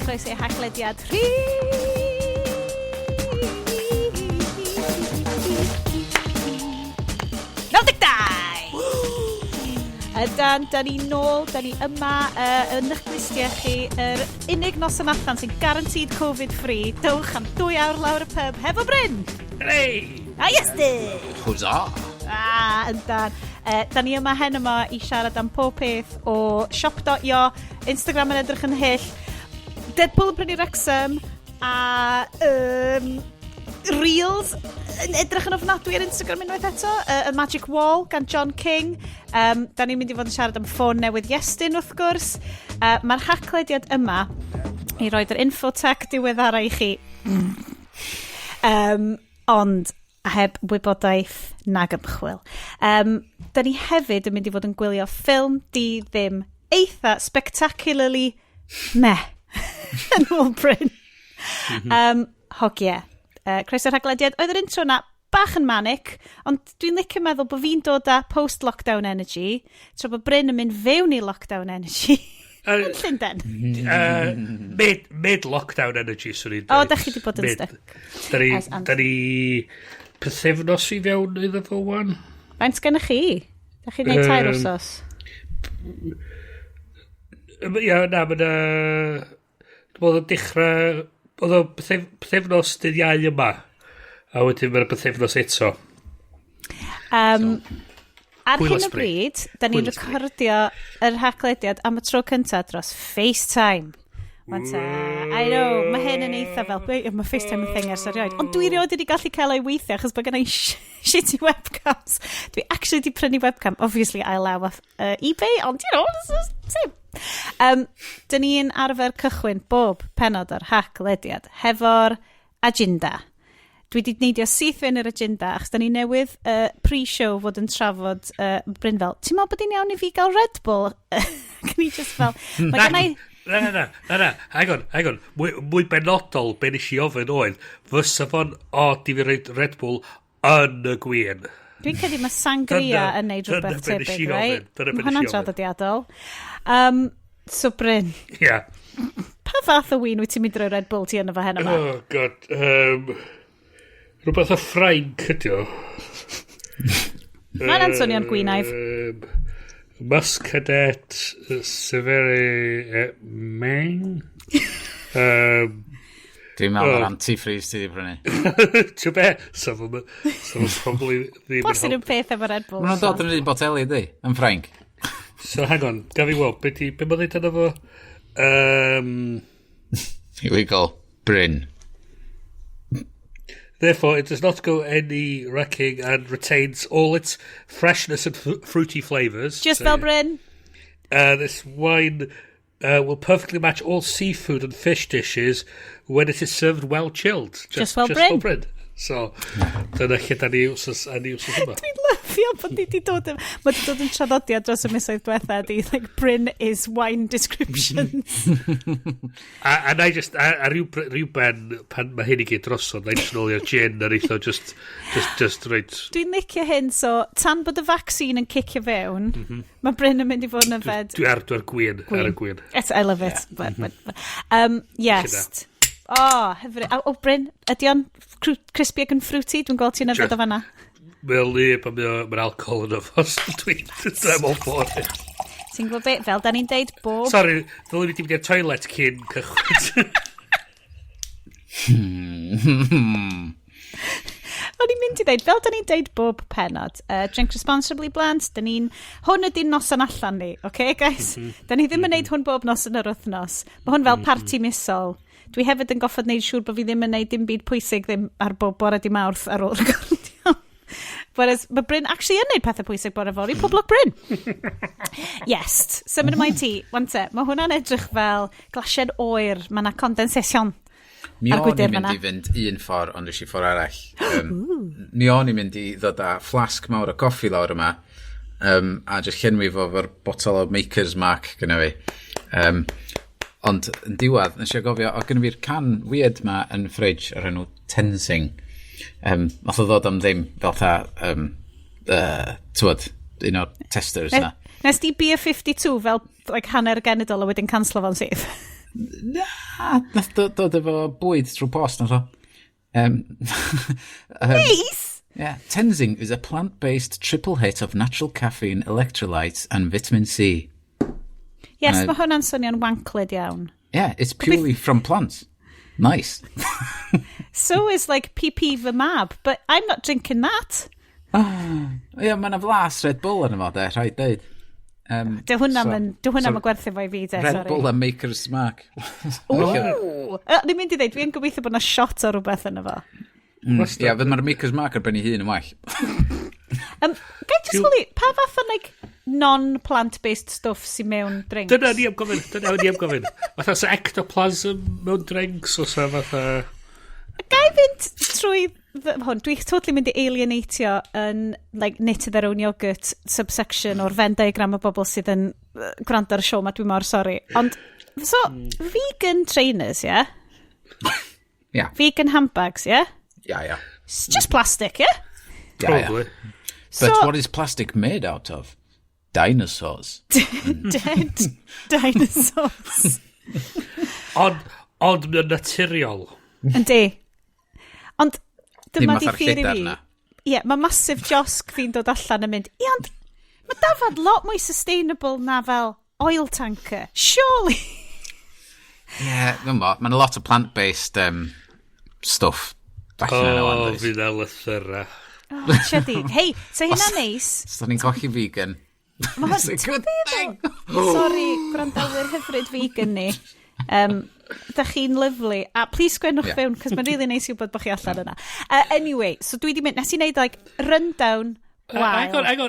Chroeso i Haclediad 3. Da ni nôl, da ni yma yn eich glustiau chi, yr unig noson allan sy'n guaranteed Covid-free. Dowch am 2 awr lawr y pub hefo Bryn. Hooray! A yesdi! Huzzah! Yndan. Da ni yma hen yma i siarad am pob peth o shop.io, Instagram yn edrych yn hyll, Deadpool yn prynu Wrexham, a Reels yn edrych yn ofnadwy ar Instagram unwaith eto, y Magic Wall gan John King. Da ni'n mynd i fod yn siarad am ffôn newydd Iestyn wrth gwrs. Mae'r Haclediad yma i roed yr infotech diweddara i chi. Ond heb wybodaeth nag ymchwil. Da ni hefyd yn mynd i fod yn gwylio ffilm di ddim eitha spectacularly meh yn ôl Bryn. Hogie. Croeso'r Haclediad. Oedd yr intro na bach yn manic, ond dwi'n licio meddwl bod fi'n dod â post-lockdown energy, tra bod Bryn yn mynd fewn i lockdown energy. Yn Llundain. Mid-lockdown energy, swn i'n dweud. O, da chi wedi bod yn stuck. Da ni pythefnos i fewn iddo fo wan. Faint gennych chi? Da chi'n neud 2 wrsos? Ia, na, mae'n... Oedd o'n dechrau... Oedd o bythefnos dydd iau yma. A wedyn mae'n bythefnos eto. Ar hyn o bryd, da ni'n recordio yr Haclediad am y tro cyntaf dros FaceTime. I know, mae hyn yn eitha fel, mae FaceTime yn thing ers erioed. Ond dwi rioed wedi gallu cael ei weithio, achos bod gennau shitty webcams. Dwi actually wedi prynu webcam, obviously I allow off eBay, ond you know, it's the same. Dyn ni'n arfer cychwyn bob penod o'r Haclediad hefo'r agenda. Dwi wedi neidio syth fe'n yr agenda, achos da ni newydd pre-show fod yn trafod Bryn fel, ti'n meddwl bod hi'n iawn i fi gael Red Bull? Can i just fel... Na, hang on. Mwy benodol, be nes i ofyn oedd, fysa fo'n di fi reid Red Bull yn y gwyn. Dwi'n credu mae sangria yn neud rhywbeth tebyg, right? Mae hwnna'n traddodiadol. So, Bryn. Ia. Pa fath o wyn wyt ti'n mynd drwy Red Bull ti yn efo hen yma? Oh, god. Rhywbeth o Ffrainc ydi o. Mae'n ansonio'n gwynaidd. Muscadet Severi Meng. Dwi'n meddwl o'r antifreeze ti wedi brynu. Ti'n be? Some of them probably ddim yn help. Bosyn yn peth efo Red Bull. Mae'n dod yn un boteli, di, yn Ffrainc. So, hang on, gaf i weld, be mae'n dweud yna fo? Illegal Bryn. Therefore, it does not go any wrecking and retains all its freshness and fruity flavours. Just fel Bryn. This wine will perfectly match all seafood and fish dishes when it is served well chilled. Just fel Bryn. So, dyna lle da ni wsos yma. Dwi'n lyfio bod ni wedi dod yn... Mae wedi dod yn traddodiad dros y misoedd diwetha di, like, Bryn is wine descriptions. a na i just... A rhyw ben, pan mae hyn i gyd drosodd, na i just nôl i'r gin, a reitho just right... Dwi'n licio hyn, so, tan bod y vaccine yn cicio fewn, mae Bryn yn mynd i fod yn yfed... Dwi ar gwyn, ar y gwyn. I love it. Yeah. Yes. Hyfryd. Bryn, ydy o'n crispy ac yn fruity? Dwi'n gweld ti'n yfed o fanna. Wel, mae'r alcohol yn yfos. Dwi'n all for it. Ti'n gwybod beth? Fel da ni'n deud bob... Sorry, ddylwn i wedi mynd i'r toilet cyn cychwyn. O'n i'n mynd i ddeud, fel da ni'n deud bob penod, drink responsibly bland, hwn ydy'n noson allan ni, okay, guys? Da ni ddim yn neud hwn bob noson yr wythnos. Mae hwn fel parti misol. Dwi hefyd yn goffod neud siŵr bod fi ddim yn neud dim byd pwysig ddim ar bob bore di Mawrth ar ôl recordio. Whereas mae Bryn actually yn neud pethau pwysig bore fori, pob lwc Bryn. Yes, symud ymlaen ti, wante, mae hwnna'n edrych fel glasied oer, mae yna condensation. Mi o'n i'n mynd i fynd un ffordd, ond ys i ffordd arall. Mi o'n i'n mynd i ddod â flasg mawr o goffi lawr yma, a jyst llenwi fo fo'r botol o Maker's Mark gyda fi. Ond yn diwedd, nes i gofio, o gynnu fi'r can weird ma yn fridge ar enw Tensing. Nath o ddod am ddim fel tywod, un o'r testers na. Nes di Beer 52 fel like, hanner genedol a wedyn canslo fo'n syth? Na, nath dod efo bwyd trwy post na so. Nice! Yeah, Tenzing is a plant-based triple hit of natural caffeine, electrolytes and vitamin C. Yes, mae hwnna'n swnio'n wancled iawn. Yeah, it's purely from plants. Nice. So is like PP fy mab, but I'm not drinking that. Yeah, mae'n flas Red Bull yn yma, rhaid dweud. Dy hwnna mae'n gwerthu fo I fi, de, Red sorry. Bull a Maker's Mark. Ooh! Ni'n mynd I ddeud, fi'n gobeithio bod yna shot o rhywbeth yn efo. Ie, fydd mae'r Maker's Mark ar ben I hun yn well. Gai just woli, pa fath o like, non-plant-based stuff sy'n mewn drinks? Dyna ni am gofyn. Fatha sa ectoplasm mewn drinks, o sa fatha... Gai fynd trwy hwn, dwi'n totally mynd I alienatio yn like, knit their own yogurt subsection o'r Venn diagram o bobl sydd yn gwrando ar y siow ma, dwi'n mor sori. Ond, so, vegan trainers, yeah? Yeah. Vegan handbags, yeah? Yeah. It's just plastic, yeah? Probably. But what is plastic made out of? Dinosaurs. Dead dinosaurs. Ond yn naturiol. Yndi. Ond, dyma di Ddim theori fatha'r fi. lledar na. Ie, mae massive josg fi'n dod allan yn mynd, ie, ond mae dafod lot mwy sustainable na fel oil tanker. Surely. Yeah, mae'n lot of plant-based stuff. Fi'n elythyra. Siedi. Hei, so hynna neis. So ni'n colli vegan. It's a good thing. Sorry, gwrandawyr hyfryd vegan ni. Da chi'n lyflu. A please sgwennwch fewn, cos mae'n really neis I wybod bod chi allan yna. Anyway, so dwi di mynd, nes I wneud like rundown wild. Hang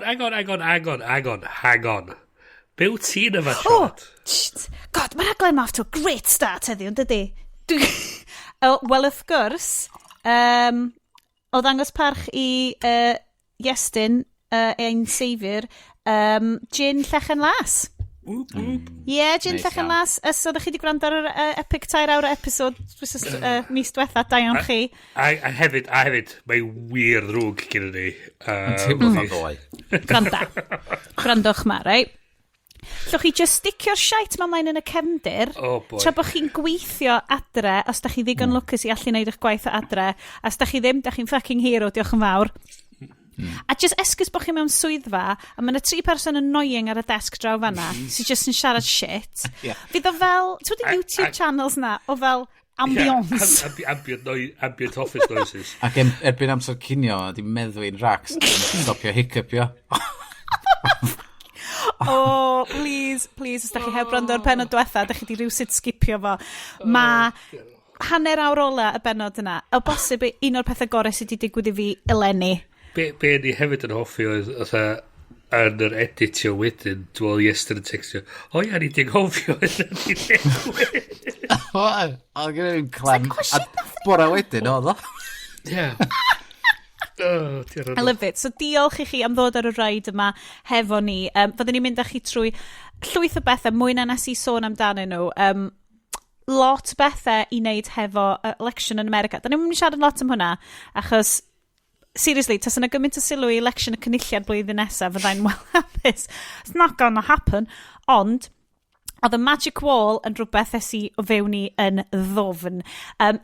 on. Be wyt ti'n yma Oh, siarad? God, mae'r rhaglen off to a great start heddiw, yn dydi? Wel, wrth gwrs, o ddangos parch I Iestyn, ein seifir, gin Llechen Las. Ie, gin Llechen Las. So, ddech chi wedi gwrando ar epic 2 awr episod mis diwetha, da iawn chi. A hefyd, mae wir ddrwg gyda ni. Teimlo fan ddoe. Gwrandwch ma, right? Llwch chi just sticio'r siait ma mlaen yn y cefndir, tra bod chi'n gweithio adre, os da chi ddigon lwcus I allu wneud eich gwaith o adre, a os da chi ddim, da chi'n fucking hero, diolch yn fawr. A just esgus bod chi mewn swyddfa, a mae yna 3 person annoying ar y desg draw fanna, sy'n just yn siarad shit. Fydd o fel, ti'n wedi YouTube channels na, o fel ambiance. Ambient office noises. Ac erbyn amser cinio, di meddwi'n racs, stopio hiccupio. Oh, please, os da chi heb brando o'r benod diwetha, da chi di rhywsyd skipio fo. Mae hanner awr ola y benod yna. O bosib un o'r pethau gorau sydd wedi digwydd I fi eleni. Be ni hefyd yn hoffi oedd yn yr editio wedyn, dwi'n meddwl Iestyn yn textio, o ia, ni di'n hoffi oedd yn ei newid. Oedd gen i'n clem. A bora wedyn, oedd o? Ie. I love it. So diolch I chi am ddod ar y raid yma hefo ni. Fyddwn ni'n mynd â chi trwy llwyth o bethau mwy na nes I sôn amdanyn nhw. Lot bethau I wneud hefo election yn America. Da ni'n mynd I siarad lot am hwnna, achos seriously, tas yna gymaint o sylw I election y cynulliad blwyddyn nesaf, fyddai'n well hapus. It's not gonna happen. Ond, oedd y magic wall yn rhywbeth es I o fewn I yn ddofn.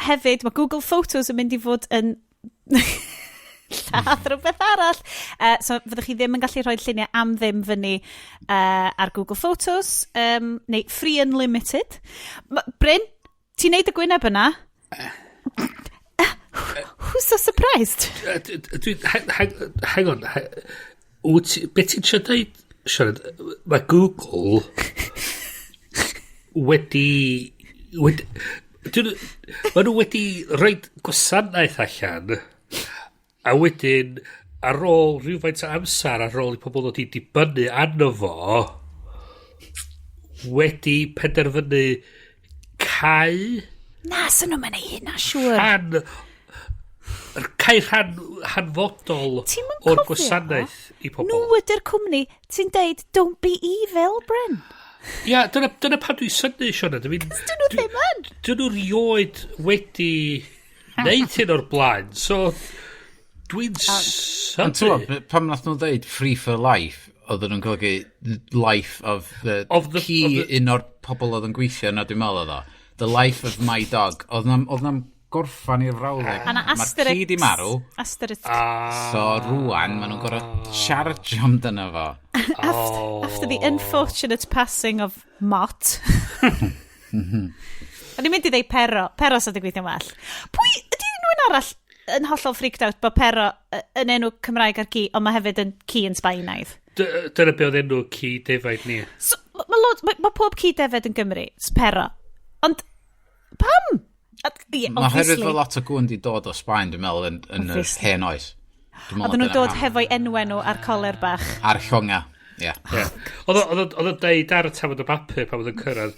Hefyd, mae Google Photos yn mynd I fod yn... lladd rhywbeth arall. So fyddwch chi ddim yn gallu rhoi lluniau am ddim fyny ar Google Photos, neu Free Unlimited. Bryn, ti'n neud y gwyneb yna? Who's so surprised? Hang on. Beth ti'n siarad? Mae Google wedi... Mae nhw wedi rhoi gwasanaeth allan... A wedyn, ar ôl rhywfaint o amser, ar ôl I pobl ddod I dibynnu arno fo, wedi penderfynu cau... Na, sy'n nhw'n mynd I hynna, siwr. Cau hanfodol o'r gwasanaeth I pobl. Nhw ydy'r cwmni, ti'n deud, don't be evil, Bryn. Ia, dyna pan dwi'n synnu, Siona. Dyn nhw ddim yn. Dyn nhw rioed wedi neud hyn o'r blaen, so... Dwi'n synnu. Ond pam nath nhw ddeud free for life, oedden nhw'n golygu life of the un o'r pobl oedd yn gweithio na dwi'n meddwl oedd o. The life of my dog. Oedd na'n gorffan i'r frawddeg. Mae'r ci di marw. Asterisk. So rwan, maen nhw'n gorau charge amdano fo. After the unfortunate passing of Mott. O'n i'n mynd i ddweud Pero. Pero sydd wedi gweithio'n well. Pwy, ydy nhw'n arall yn hollol freaked out bod Pero yn enw Cymraeg ar ci, ond mae hefyd yn ci yn Sbaenaidd? Dyna be oedd enw ci defaid ni. So, mae pob ci defed yn Gymru, Pero. Ond, pam? Mae hefyd fel lot o gwn di dod o Sbaen, dwi'n meddwl, yn yr hen oes. Oedden nhw'n dod hefo'i enw ar coler bach. Ar llonga, ie. Oedd yn deud ar y tafod o bapur pan oedd yn cyrraedd.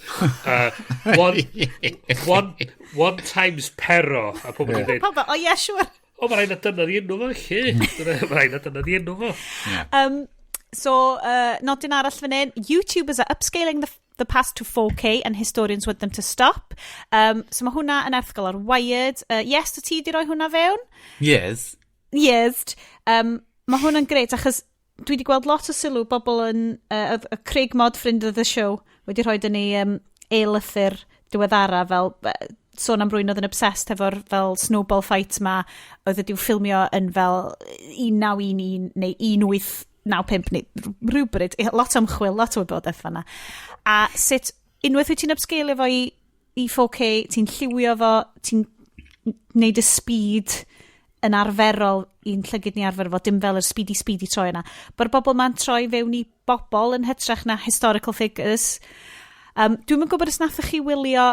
One times Pero. A pobl yn dweud. Pobl, o ie, siwr. O, mae rhaid na dyna di enw fo, chi. Mae rhaid na dyna di enw fo. So, nodyn arall fan hyn, YouTubers are upscaling the past to 4K and historians want them to stop. So mae hwnna yn erthgol ar Wired. Yes, ti di roi hwnna fewn? Yes. Mae hwnna'n greit, achos dwi wedi gweld lot o sylw bobl yn... y Craig Mod, ffrind of the show, wedi rhoi dyn ni e-lythyr diweddara fel... sôn am rwy'n oedd yn obsessed efo'r fel snowball fight ma, oedd ydi'w ffilmio yn fel 1911 neu 1895 neu rhywbryd, lot o ymchwil, lot o wybodaeth fanna. A sut, unwaith wyt ti'n upscalio fo i 4K, ti'n lliwio fo, ti'n neud y speed yn arferol i'n llygyd ni arfer fo, dim fel yr speedy troi yna. Bo'r bobl ma'n troi fewn i bobl yn hytrach na historical figures. Dwi'n mynd gwybod os nathach chi wylio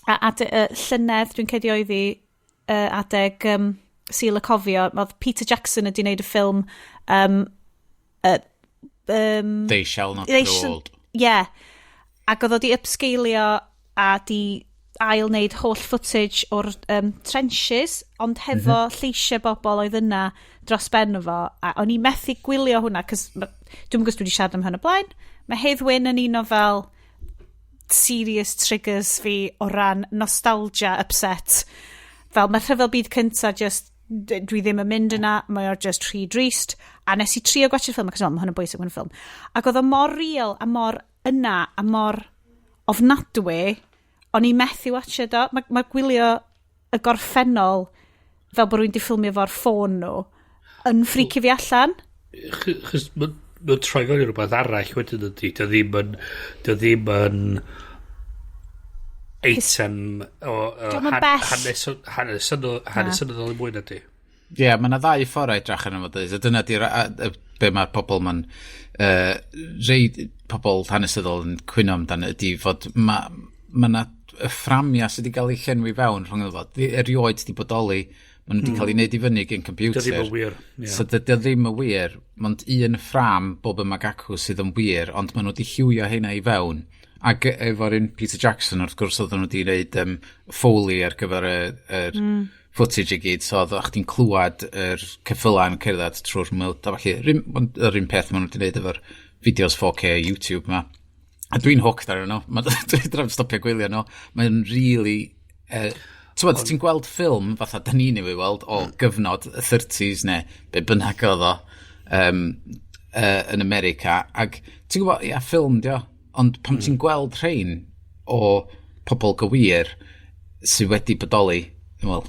llynedd, dwi'n cedi oedd i adeg Seal y Cofio, oedd Peter Jackson wedi wneud y ffilm They Shall Not Grow Old. Yeah. Ac oedd o di upscalio a di ail wneud holl footage o'r trenches, ond hefo lleisiau bobl oedd yna dros ben fo. A o'n i methu gwylio hwnna, cos dwi'n gwybod dwi wedi siarad am hyn o blaen. Mae Hedd Wyn yn un o fel serious triggers fi o ran nostalgia upset. Fel mae rhyfel byd cynta just dwi ddim yn mynd yna, mae o'r just rhy drist, a nes i trio gwachio'r ffilm, ac mae hwn yn bwysig yn y ffilm. Ac oedd o mor real, a mor yna, a mor ofnadwy, o'n i methu watcha do. Mae gwylio y gorffennol fel bod rwy'n di ffilmio fo'r ffôn nhw yn ffricio fi allan. Chos mae'n troi fewn i rhywbeth arall wedyn ydy. Dio ddim yn eitem o hanesynyddol yn mwy na di. Ie, mae yna ddau ffordd edrych yn ymwneud. A dyna di be mae'r pobl ma'n rei pobl hanesyddol yn cwyno amdano ydy fod mae yna y fframia sydd wedi cael ei llenwi fewn rhwng y fod. Erioed wedi bodoli, maen nhw wedi cael ei wneud i fyny gen computer. Dio ddim yn wir. So dio ddim yn wir, ond un ffram bob yma cachu sydd yn wir, ond maen nhw wedi lliwio hynna i fewn. Ac efo'r un Peter Jackson, wrth gwrs, oedd nhw wedi gwneud Foley ar gyfer y footage i gyd, so oedd chdi'n clywed yr ceffylau yn cerdded trwy'r mwyd, a falle, yr un peth maen nhw wedi gwneud efo'r fideos 4K YouTube ma. A dwi'n hooked ar yno, dwi'n stopio gwylio yno, mae'n really... ti'n gweld ffilm, fatha, da ni'n ei weld, o gyfnod y 30s neu, be bynnag oedd o yn America, ac ti'n gwybod, ia, ffilm dio, ond pam ti'n gweld rhain o pobl gywir sydd wedi bodoli, o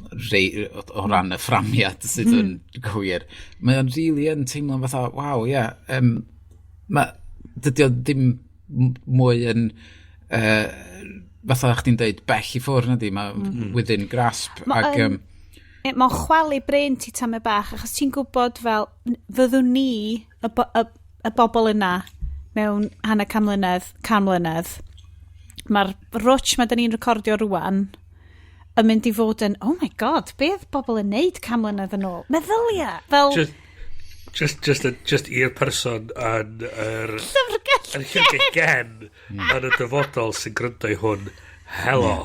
ran y fframiad sydd yn gywir, mae o'n really yn teimlo'n fatha, waw, ia, dydy o ddim mwy yn fatha chdi'n dweud bell i ffwrdd na di, mae within grasp. Mae'n chwalu brain ti tam y bach, achos ti'n gwybod fel, fyddwn ni y bobl yna mewn hanner can mlynedd. Mae'r rwtch mae da ni'n recordio rwan yn mynd i fod yn, oh my god, beth bobl yn neud can mlynedd yn ôl? Meddylia! Fel... Just i'r person yn yr llyfrgell yn y dyfodol sy'n gryndo i hwn. Helo.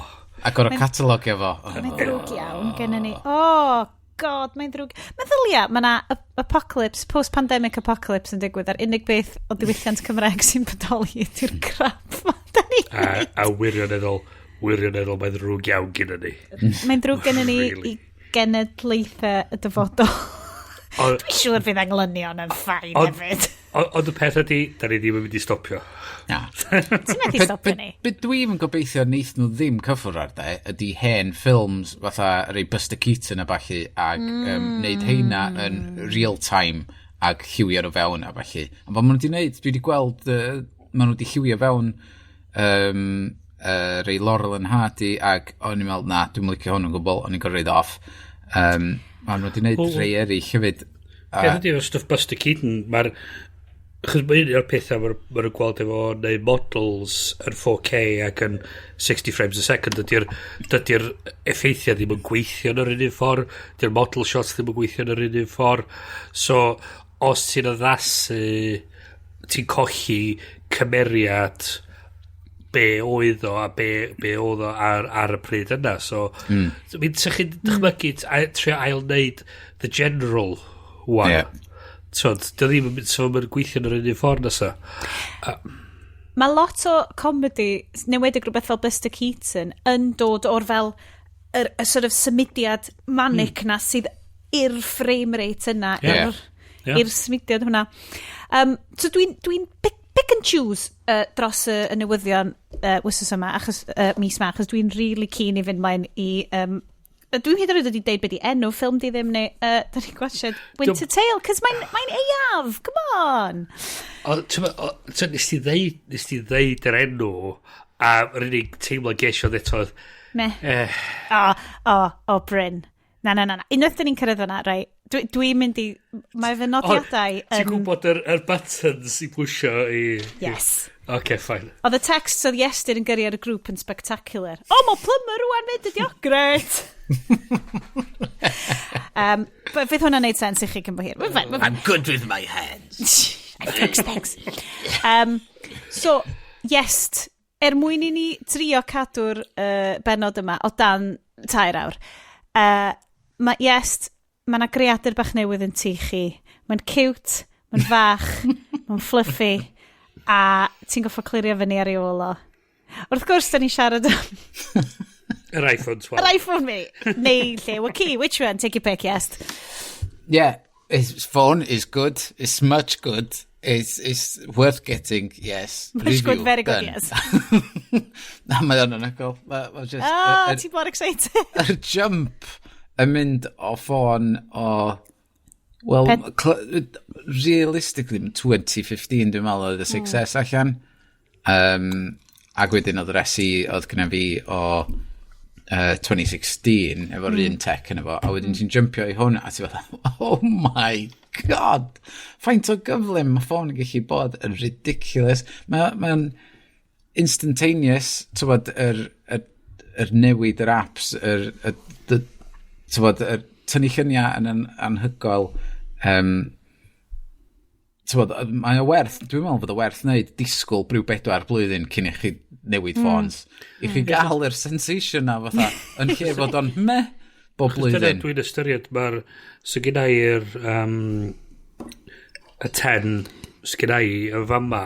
Ac o'r catalog efo. Mae'n ddrwg iawn gen ni. Oh god, mae'n ddrwg. Meddylia, mae yna apocalypse, post-pandemic apocalypse yn digwydd ar unig beth o ddiwylliant Cymraeg sy'n bodoli ydy'r crap. A wirioneddol mae'n ddrwg iawn gen ni. Mae'n ddrwg gen ni i genedlaethau y dyfodol. Dwi'n siŵr fydd anglynion yn ffain hefyd. Ond y peth ydi, da ni ddim yn mynd i stopio. Na. Ti'n meddwl stopio ni? Be dwi'n gobeithio wneith nhw ddim cyffwr ar de, ydy hen ffilms fatha rei Buster Keaton a falle, ac wneud heina yn real time ac lliwio nhw fewn a falle. Ond maen nhw wedi wneud, dwi wedi gweld, maen nhw wedi lliwio fewn rei Laurel and Hardy ac o'n i'n meddwl, na, dwi'n licio hwn yn gwbl, o'n i'n gorfod off. Maen nhw wedi wneud rei eraill hefyd. Beth ydy'r stuff Buster Keaton, mae'r chos mae un o'r pethau mae'r gweld efo neu models yn 4K ac yn 60 frames a second dydy'r effeithiau ddim yn gweithio yn yr un ffordd, dydy'r model shots ddim yn gweithio yn yr un ffordd, so os ti'n addasu ti'n colli cymeriad be oedd o a be oedd o ar y pryd yna, so mi'n sych chi'n dychmygu trio ail-wneud The General one. Yeah. So, dy ddim yn mynd so mae'n gweithio yn yr un ffordd nesa. Mae lot o comedy, newedig rhywbeth fel Buster Keaton, yn dod o'r fel y sort of symudiad manic na sydd i'r frame rate yna, i'r symudiad hwnna. So dwi'n pick and choose dros y newyddion wythnos yma, achos mis yma, achos dwi'n really keen i fynd mlaen i... Dwi'n hyd yn oed wedi deud beth i enw ffilm di ddim neu da ni'n gwachod Winter Tale, cos mae'n eiaf, come on. Nes ti ddeud yr enw a yr unig teimlo gesio eto Bryn. Na. Unwaith da ni'n cyrraedd fyna, rai. Dwi'n mynd i... Mae fy nodiadau... Ti'n gwybod yr buttons i pwysio i... Yes. OK, fine. Oedd y text oedd Iestyn yn gyrru ar y grŵp yn spectacular. Mae plumber rwan mynd ydi, great. Fydd hwnna'n neud sens i chi cyn bo hir. I'm good with my hands. I fix things. So, Iest, mwyn i ni trio cadw'r benod yma o dan 2 awr. Mae Iest, mae'na greadur bach newydd yn tu chi. Mae'n cute, mae'n fach, mae'n fluffy, a ti'n goffo clirio fyny ar ei ôl o. Wrth gwrs, da ni'n siarad am... Yr iPhone 12. Yr iPhone me. Neu lle, key, which one? Take your pick, yes. Yeah, his phone is good. It's much good. It's worth getting, yes. Much good, very good, yes. Na, mae o'n anagol. Ti'n bod excited? Yr jump yn mynd o ffôn o... Well, realistically, 2015, dwi'n meddwl oedd y success allan. Ac wedyn oedd yr SE oedd gyda fi o 2016, efo'r un tech yn efo. A wedyn ti'n jumpio i hwn, a ti'n fath, oh my god! Faint o gyflym mae ffôn yn gallu bod yn ridiculous. Mae'n instantaneous, ti'n bod, yr newid yr apps, ti'n bod, yr tynnu lluniau yn anhygoel. Mae o werth, dwi'n meddwl bod o werth wneud disgwyl briw 4 blwyddyn cyn i chi newid ffons. I chi gael yr sensation na fatha yn lle fod o'n bob blwyddyn. Dwi'n ystyried, so gyda i'r y 10 sgyda i y fama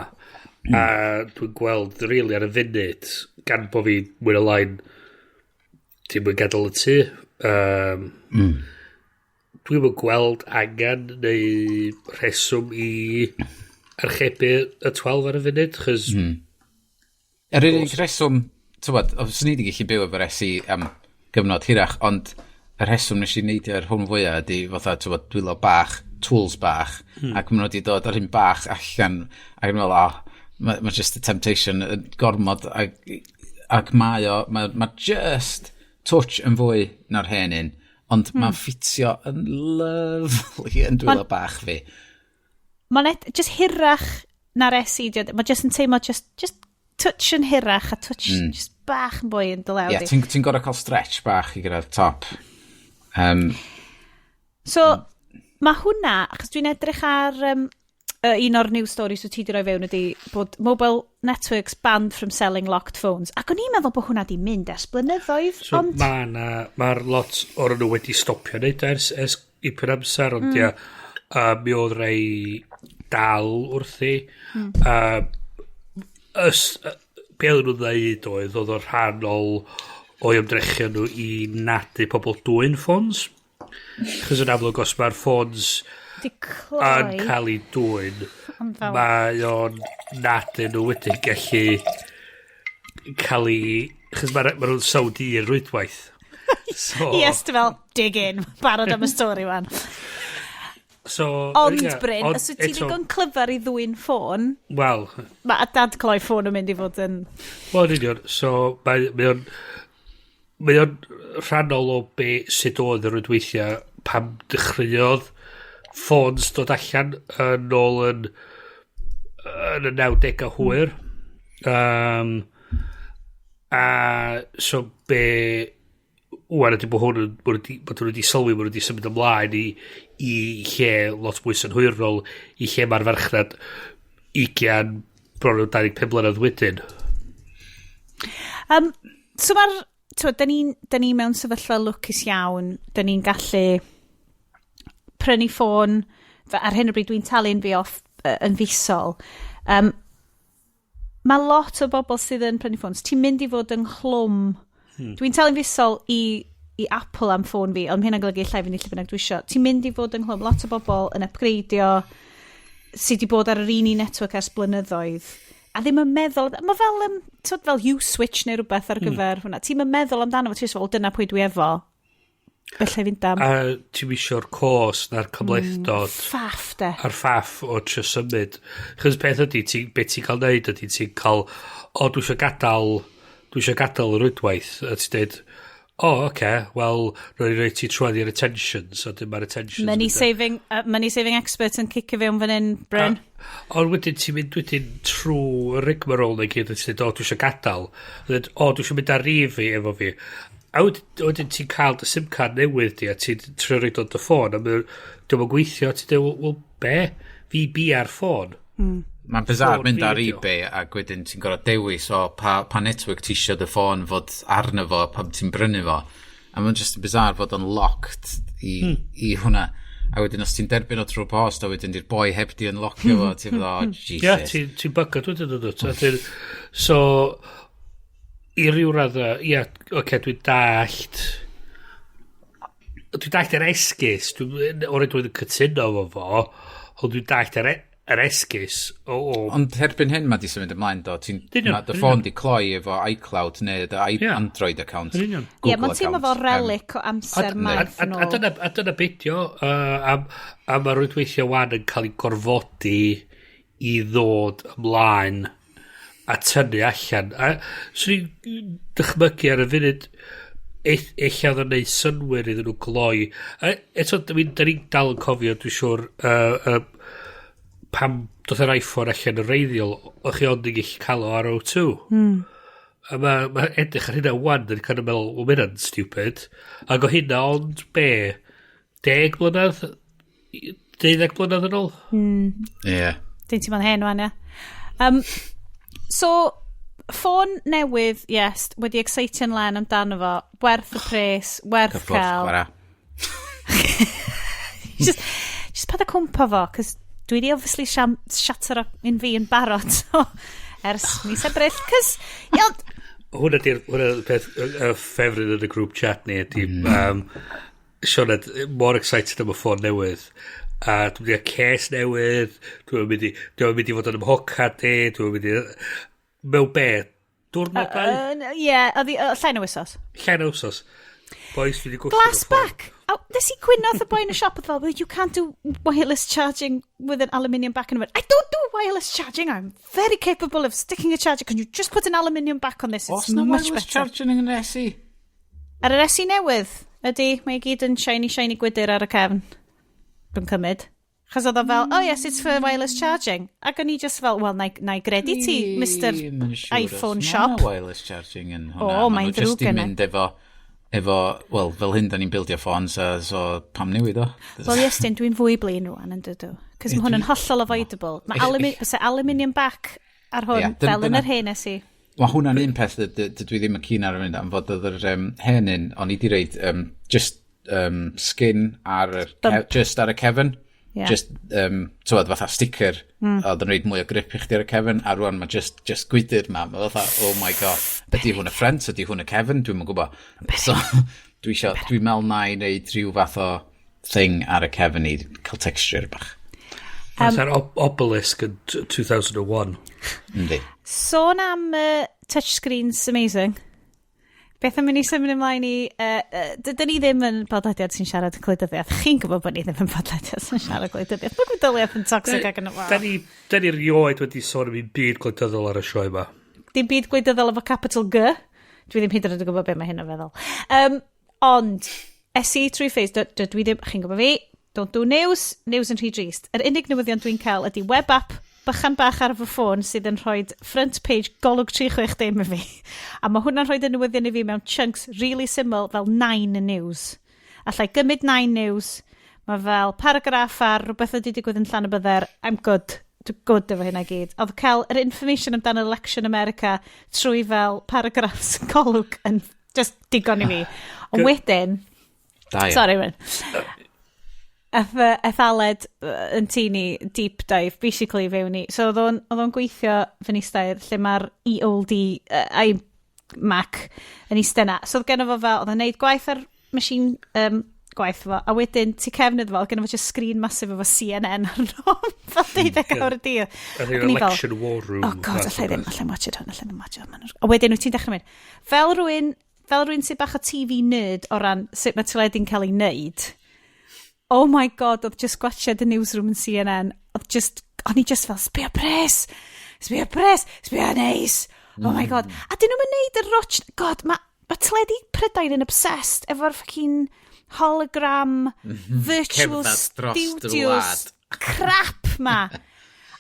a dwi'n gweld really ar y funud gan bo fi mwy o lain ddim yn gadael y tu. Dwi'n mynd gweld angen neu rheswm i archebu y 12 ar y funud, chys... Yr unig rheswm, tywod, os ni wedi gallu byw efo'r SE am gyfnod hirach, ond y rheswm nes i neidio ar hwn fwyaf ydy fatha, tywod, dwylo bach, tools bach, ac maen nhw wedi dod ar un bach allan, ac yn meddwl, mae just a temptation, gormod, ac mae just touch yn fwy na'r hen un, ond mae'n ffitio yn lyflu yn dwylo bach fi. Mae'n just hirach na'r SE, mae just yn teimlo just touch yn hirach a touch just bach yn bwy yn dylewdi. Ie, ti'n gorau cael stretch bach i gyda'r top. So, mae hwnna, achos dwi'n edrych ar un o'r news stories wyt ti wedi rhoi fewn ydy bod mobile networks banned from selling locked phones. Ac o'n i'n meddwl bod hwnna wedi mynd ers blynyddoedd. So mae'r lot o'r nhw wedi stopio neud ers i pyn amser, ond mi oedd rei dal wrthi. Be oedd nhw'n dweud oedd o'r rhan o'i ymdrechion nhw i nadu pobl dwy'n ffons. Chos yn amlwg os mae'r ffôns yn cael ei dwy'n, mae o'n nad yn nhw wedyn gallu cael ei... Chos mae nhw'n sawd i'r rwydwaith. Yes, dy fel, dig in, barod am y stori wan. Ond, Bryn, os wyt ti'n digon clyfar i ddwy'n ffôn, wel, mae dad cloi ffôn yn mynd i fod yn... Wel, union. So, mae o'n rhannol o be sydd oedd yr rwydweithiau pam dechreuodd ffôns dod allan yn ôl yn y 90au hwyr. A so be... Wwan ydy bod hwn wedi sylwi, bod wedi symud ymlaen i lle lot mwy synhwyrol, i lle mae'r farchnad 20 bron o 25 mlynedd wedyn. So mae'r... Da ni mewn sefyllfa lwcus iawn, da ni'n gallu prynu ffôn, ar hyn o bryd dwi'n talu'n fi off yn fisol. Mae lot o bobl sydd yn prynu ffôns, ti'n mynd i fod yn chlwm. Dwi'n talu'n fisol i Apple am ffôn fi, ond mae hynna'n golygu llai fyny lle bynnag dwi isio. Ti'n mynd i fod yn chlwm, lot o bobl yn upgradeio sydd wedi bod ar yr un i network ers blynyddoedd. A ddim yn meddwl, mae fel U-switch neu rhywbeth ar gyfer hwnna. Ti'n meddwl amdano fo, ti'n meddwl, dyna pwy dwi efo. Bellai fynd am. A ti'n isio'r cos na'r cymlethdod. Ffaff, de. A'r ffaff o trio symud. Chos peth ydy, beth ti'n cael neud ydy, ti'n cael, dwi eisiau gadael yr rwydwaith. A ti'n dweud, wel, roi ti trwad i'r attentions, a dyma'r attentions. Money saving expert yn cicio fewn fan hyn, Bryn. Ond wedyn ti'n mynd wedyn trwy y rigmarole neu gyd, a ti'n dweud, dwi eisiau gadael. Dwi eisiau mynd ar rif fi efo fi. A wedyn ti'n cael dy SIM card newydd di, a ti'n trio roed o'n dy ffôn, a dwi'n gweithio, ti'n dweud, wel, be? Fi ar ffôn. Mae'n bizar mynd ar eBay ac wedyn ti'n gorfod dewis o pa network ti eisiau dy ffôn fod arno fo pam ti'n brynu fo. A mae'n just bizar fod o'n locked i hwnna. A wedyn os ti'n derbyn o trwy post a wedyn di'r boi heb di unlockio fo, ti'n fod, Jesus. Ia, ti'n bygad wedyn o'n dod. So, i ryw radda, dwi'n dallt... Dwi'n dallt yr esgus, o'r dwi'n cytuno fo, ond dwi'n dallt yr esgus Ond herbyn hyn mae di symud ymlaen do, dy ffôn di cloi efo iCloud neu dy Android account, Google account. Ie, mae'n teimlo fo relic o amser maith nôl. A dyna beidio, a mae'r rwydweithio wan yn cael ei gorfodi i ddod ymlaen a tynnu allan. A swn i'n dychmygu ar y funud eich oedd yn neud synwyr iddyn nhw gloi. Eto, da ni'n dal yn cofio, dwi'n siŵr, pam doedd yr iPhone allan yn reiddiol, o'ch chi ond yn gallu cael o ar O2. A mae edrych ar hynna wan, yn cael meddwl, o hynna'n stupid. Ac o hynna ond be? 10 blynedd? 12 blynedd yn ôl? Ie. Dyn ti'n ma'n hen wan, ia. So, ffôn newydd, yes, wedi excitio'n len amdano fo, werth y pres, werth cael. Just pad y cwmpa fo, cos dwi wedi obviously shatter un fi yn barod ers mis Ebrill, cos hwnna peth ffefryn yn y grŵp chat ni ydy Sioned mor excited am y ffôn newydd a dwi'n mynd i'r ces newydd dwi'n mynd i fod yn ymhocad dwi'n mynd i mewn be diwrnodau? Ie, llain o wysos boys fi wedi gwrthod glassback. Nes i gwynnodd y boi yn y siop fel, well, you can't do wireless charging with an aluminium back. And I don't do wireless charging. I'm very capable of sticking a charger. Can you just put an aluminium back on this? It's much better. Wireless charging yn yr SE? Ar yr SE newydd, ydy, mae i gyd yn shiny gwydyr ar y cefn. Dwi'n cymryd. Chos oedd o fel, yes, it's for wireless charging. Ac o'n i just fel, well, na i gredi ti, Mr. iPhone shop. Mae'n wireless charging yn hwnna. Mae'n ddrwg yna. Efo, wel, fel hyn da ni'n bildio ffons, so pam newid o? Wel, Iestyn, dwi'n fwy blin rwan yn dydw. Cos mae hwn yn hollol avoidable. Mae aluminium back ar hwn, fel yn yr hen SE. Mae hwnna'n un peth dwi ddim yn cyn ar y mynd am fod oedd yr hen un, o'n i di reid just skin just ar y cefn. Just, tywed, fatha sticker, oedd yn reid mwy o grip i chdi ar y cefn, a rwan mae just gwydyr ma, mae fatha, oh my god, ydy hwn y ffrent, ydy hwn y cefn, dwi'n yn gwybod. So, Dwi'n meddwl na i wneud rhyw fath o thing ar y cefn i cael texture bach. Mae'r obelisk yn 2001. Yndi. Sôn am touchscreens amazing. Beth am mynd i symud ymlaen i... Dydyn ni ddim yn podlediad sy'n siarad gwleidyddiaeth. Chi'n gwybod bod ni ddim yn podlediad sy'n siarad gwleidyddiaeth. Mae gwydoliaeth yn toxic ac yn y fawr. Da ni rioed wedi sôn am un byd gwleidyddol ar y sioe yma. Dim byd gwleidyddol efo capital G. Dwi ddim hyd yn oed yn gwybod beth mae hyn o feddwl. Ond, SE trwy ffeis, dwi ddim... Chi'n gwybod fi? Don't do news yn rhy drist. Yr unig newyddion dwi'n cael ydy web app bychan bach ar fy ffôn sydd yn rhoi front page golwg 360 i fi. A mae hwnna'n rhoi y newyddion i fi mewn chunks really syml fel 9 news. Allai gymryd 9 news. Mae fel paragraff ar rhywbeth ydy digwydd yn llan y bydder. I'm good. Dwi'n good efo hynna gyd. Oedd cael yr information amdano election America trwy fel paragraffs golwg yn just digon i fi. Ond wedyn... Sorry, Ryn. Aled yn teeny deep dive, basically fewn ni. So oedd o'n gweithio fy nistair lle mae'r e-old Mac yn eistedd na. So oedd gen fo fel, oedd o'n neud gwaith ar machine gwaith fo, a wedyn ti cefnydd fo, oedd gen fo just screen massive efo CNN arno, fel 12 awr y dydd. Oedd i'r election war room. Oh god, allai watch it hwn. A wedyn wyt ti'n dechrau mynd, fel rwy'n sy'n bach o TV nerd o ran sut mae teledu'n cael ei wneud, oh my god, oedd just gwachod y newsroom yn CNN. O'n i just fel, sbio pres, neis. Oh my god. A dyn nhw'n neud y roch... God, mae teledu Prydain yn obsessed efo'r fucking hologram, virtual studios, crap ma.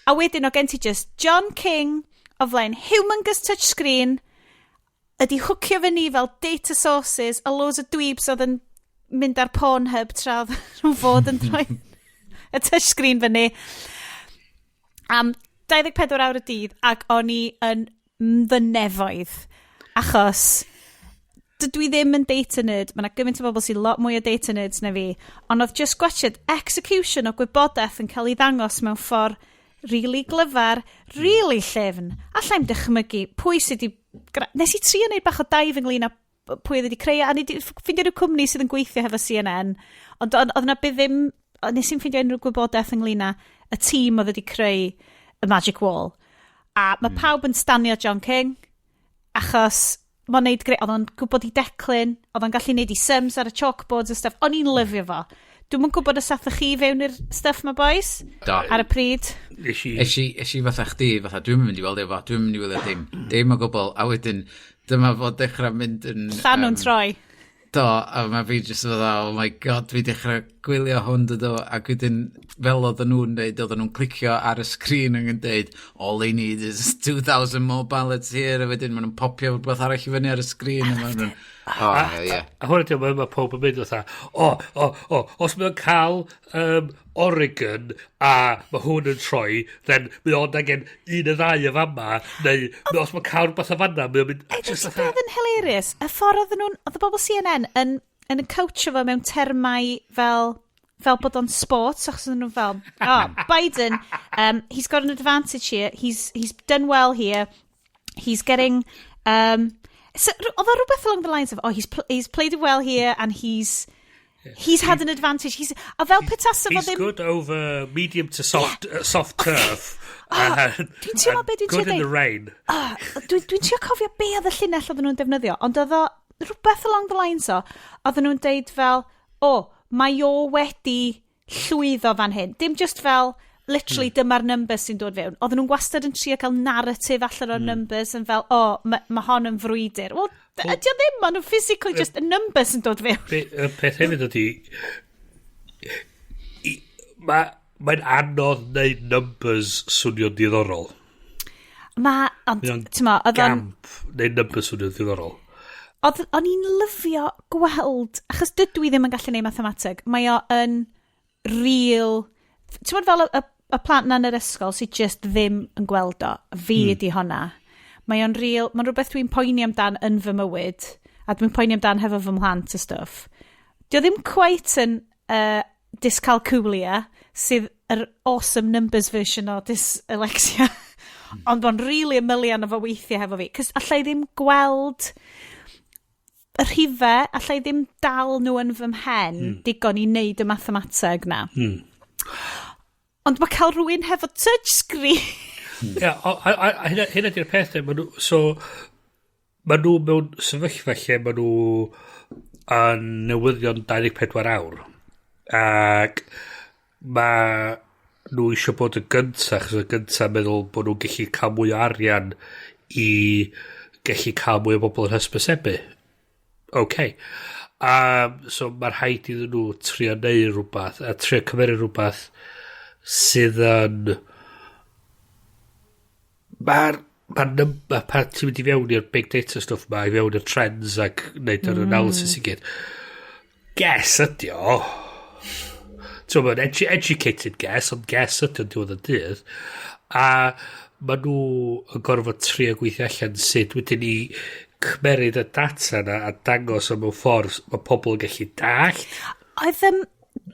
A wedyn o gen ti just John King o flaen humongous touchscreen ydi hwcio fyny fel data sources a loads o dweebs oedd yn mynd ar Pornhub tra nhw'n fod yn troi y touchscreen fyny am 24 awr y dydd ac o'n i yn fy nefoedd achos dwi ddim yn data nerd, mae yna gymaint o bobl sy'n lot mwy o data nerds na fi, ond oedd just gwachod execution o gwybodaeth yn cael ei ddangos mewn ffordd really glyfar, really llefn. Allai'm dychmygu pwy sydd wedi... Nes i trio wneud bach o dive ynglyn â pwy oedd wedi creu, a ffeindio rhyw cwmni sydd yn gweithio hefo CNN, ond oedd yna bydd ddim... Nes i'n ffeindio unrhyw gwybodaeth ynglyn â y tîm oedd wedi creu y Magic Wall. A mae pawb yn stanio John King, achos mae'n neud greu, oedd o'n gwybod i declyn, oedd o'n gallu neud i sums ar y chalkboards a stuff, o'n i'n lyfio fo. Dwi'n mynd gwybod y sathoch chi fewn i'r stuff ma, boys? Do. Ar y pryd? Eisi fatha chdi, fatha, dwi'n mynd i weld efo, dwi'n mynd i weld dim. Dim o gwbl, a wedyn, dyma fod dechrau mynd yn... Llanw'n troi. Do, a mae fi jyst fatha, oh my god, fi dechrau gwylio hwn do, ac wedyn fel oedd nhw'n dweud, oedd nhw'n clicio ar y sgrin yn dweud, all they need is 2,000 more ballots here, a wedyn maen nhw'n popio rhywbeth arall i fyny ar y sgrin, a maen nhw'n... A hwnna diolch, mae pob yn mynd fatha, os mae'n cael Oregon a mae hwn yn troi, then mae o'n angen un y ddau y fama, neu os mae'n cael rhywbeth o fanna, mae'n mynd... Just beth yn hilarious, y ffordd oedd nhw'n, oedd y bobl CNN yn coachio fo mewn termau fel bod o'n sports, achos oedd nhw fel, Biden, he's got an advantage here, he's done well here, he's getting... So, oedd o rhywbeth along the lines of, he's played it well here and he's had an advantage. A fel petasa fo ddim... He's good over medium to soft turf. Dwi'n teimlo beth dwi'n good in the rain. Dwi'n teimlo cofio be oedd y llinell oedd nhw'n defnyddio, ond oedd o rhywbeth along the lines o, oedd nhw'n deud fel, mae o wedi llwyddo fan hyn. Dim just fel... Literally, dyma'r numbers sy'n dod fewn. Oedden nhw'n gwastad yn trio cael narrative allan o'r numbers yn fel, mae hon yn frwydr. Wel, ydy o ddim, maen nhw'n physically just y numbers yn dod fewn. Y peth hefyd ydy, mae'n anodd neud numbers swnio'n diddorol. Gamp neud numbers swnio'n diddorol. O'n i'n lyfio gweld, achos dydw i ddim yn gallu neud mathemateg, mae o yn real... Ti'n meddwl fel y plant na yn yr ysgol sydd just ddim yn gweld o, fi ydi honna. Mae'n rhywbeth dwi'n poeni amdan yn fy mywyd, a dwi'n poeni amdan hefo fy mhlant y stwff. Dio ddim quite yn dyscalculia, sydd yr awesome numbers version o dyslexia, ond bo'n really a million o fo weithiau hefo fi, cos allai ddim gweld y rhifau, allai ddim dal nhw yn fy mhen digon i wneud y mathemateg na. Ond mae cael rhywun hefo touchscreen. a hynna di'r peth, ma nhw mewn sefyllfa lle ma nhw yn newyddion 24 awr. Ac ma nhw eisiau bod yn gyntaf, achos y gyntaf meddwl bod nhw'n gallu cael mwy o arian i gallu cael mwy o bobl yn hysbysebu. So mae'r rhaid iddyn nhw trio neud rhywbeth, a trio cymeru rhywbeth sydd yn... Pan ti'n mynd i fewn i'r big data stuff ma, i fewn i'r trends ac wneud yr analysis i gyd. Guess ydi o. So mae'n educated guess, ond guess ydi o'n diwedd y dydd. A maen nhw yn gorfod trio gweithio allan sut wedyn ni cymeryd y data na a dangos o mewn ffordd mae pobl yn gallu dallt. Dwi'n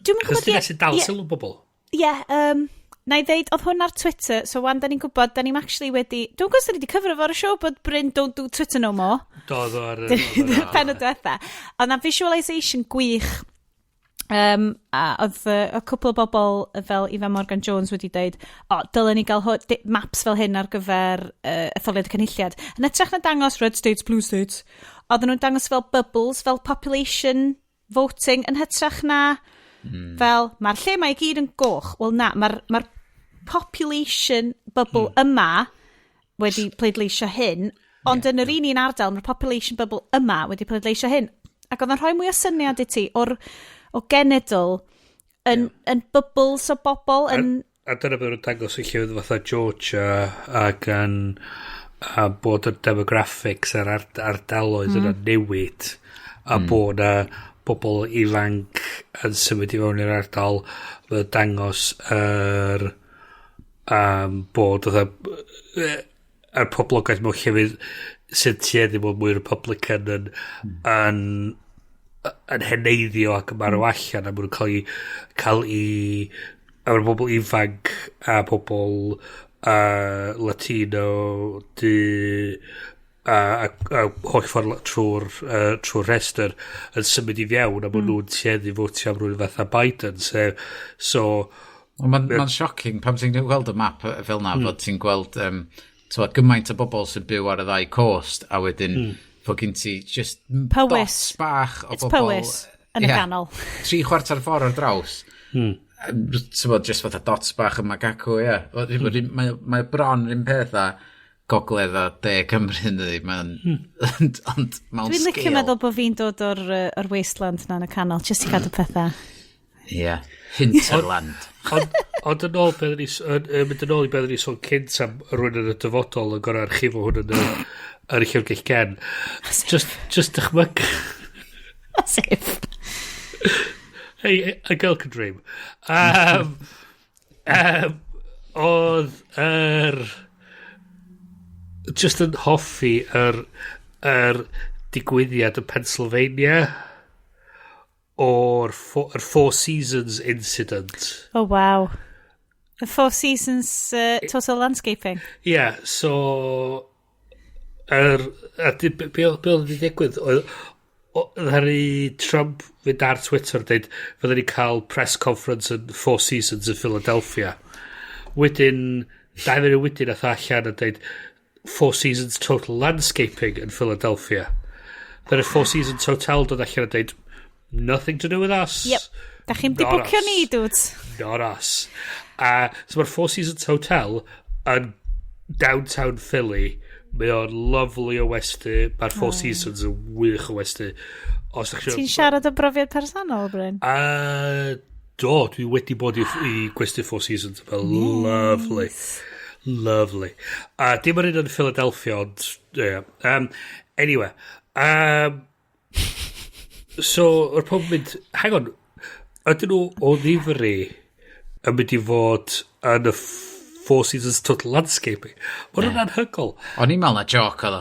gwybod... Chos dyna sy'n dal sylw bobl. Na i ddeud, oedd hwn ar Twitter, so wan da ni'n gwybod, da ni'n actually wedi... Dwi'n gwybod da ni wedi cyfro fo'r show bod Bryn don't do Twitter no more. Doedd o'r... Pen o diwetha. Oedd na visualisation gwych. A oedd y cwpl o bobl fel Ivan Morgan Jones wedi dweud, dylen ni gael maps fel hyn ar gyfer etholiad y cynulliad. Yn etrach na dangos red states, blue states, oedden nhw'n dangos fel bubbles, fel population voting, yn hytrach na fel, mae'r lle mae i gyd yn goch. Wel na, mae'r population bubble yma wedi pleidleisio hyn, ond yn yr un ardal, mae'r population bubble yma wedi pleidleisio hyn. Ac oedd yn rhoi mwy o syniad i ti o genedl yn bubbles o bobl. A dyna bydd nhw'n dangos y llywydd fatha Georgia ac yn bod y demographics a'r ardaloedd yn newid a bod na bobl ifanc yn symud i fewn i'r ardal bydd dangos bod yr poblogaeth mewn llefydd sy'n tueddu bod mwy Republican yn heneiddio ac yn marw allan a mwyn cael i efo'r bobl ifanc a bobl Latino a holl ffordd trwy'r rhestr yn symud i fewn a bod nhw'n tueddu fotio am rhywun fatha Biden Mae'n shocking pam ti'n gweld y map fel na fod ti'n gweld gymaint o bobl sy'n byw ar y ddau coast a wedyn fod gen ti just Powys bach o It's bobl Powys yn y ganol 3/4 ffordd ar draws just fatha dots bach yma cachu mae bron yn peth a gogledd a de Cymru ond mewn dwi'n licio meddwl bod fi'n dod o'r wasteland na yn y canol just i gadw pethau hinterland ond yn ôl mynd yn ôl i beth ni sôn cynt am rhywun yn y dyfodol yn gorau archifo hwn yn y llyfrgell gen just dychmyg as if a girl can dream oedd just yn hoffi yr digwyddiad yn Pennsylvania o'r Four Seasons incident. Oh wow. The Four Seasons total landscaping. So be oedd wedi digwydd Harry Trump fynd ar Twitter dweud fydden ni cael press conference yn Four Seasons yn Philadelphia. Wedyn 2 munud wedyn ath allan a dweud Four Seasons total landscaping in Philadelphia. Then a Four Seasons hotel dod allan a dweud nothing to do with us. Yep. Da chi'n di bwcio ni, dudes. Not us. So mae'r Four Seasons Hotel yn downtown Philly. Mae o'n lovely o westi. Mae'r Four Seasons yn wych o westi. Ti'n siarad o brofiad personol, Bryn? Dwi wedi bod i gwesti Four Seasons. Lovely. Lovely. Dim yr un yn Philadelphia, ond... Anyway. So, yr pobl mynd... Hang on. Ydyn nhw o ddifri yn mynd i fod yn y Four Seasons Total Landscaping? Mae'n yn anhygol. O'n i'n meddwl na joc oedd o.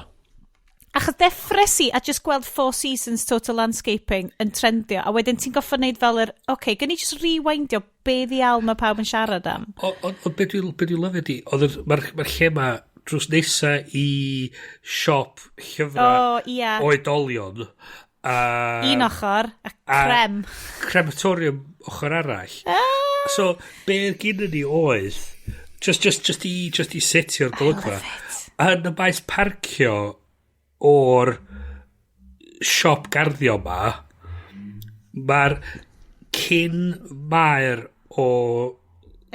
Achos ddeffresi a just gweld Four Seasons Total Landscaping yn trendio, a wedyn ti'n goffa wneud fel yr... gan i just rewindio be ddial mae pawb yn siarad am. Ond be dwi'n lyfio di, mae'r lle ma drws nesa i siop llyfrau oedolion Un ochr, a crem. Crematorium ochr arall. So, be gynnu ni oedd, just i setio'r golygfa, yn y maes parcio o'r siop garddio ma, mae'r cyn maer o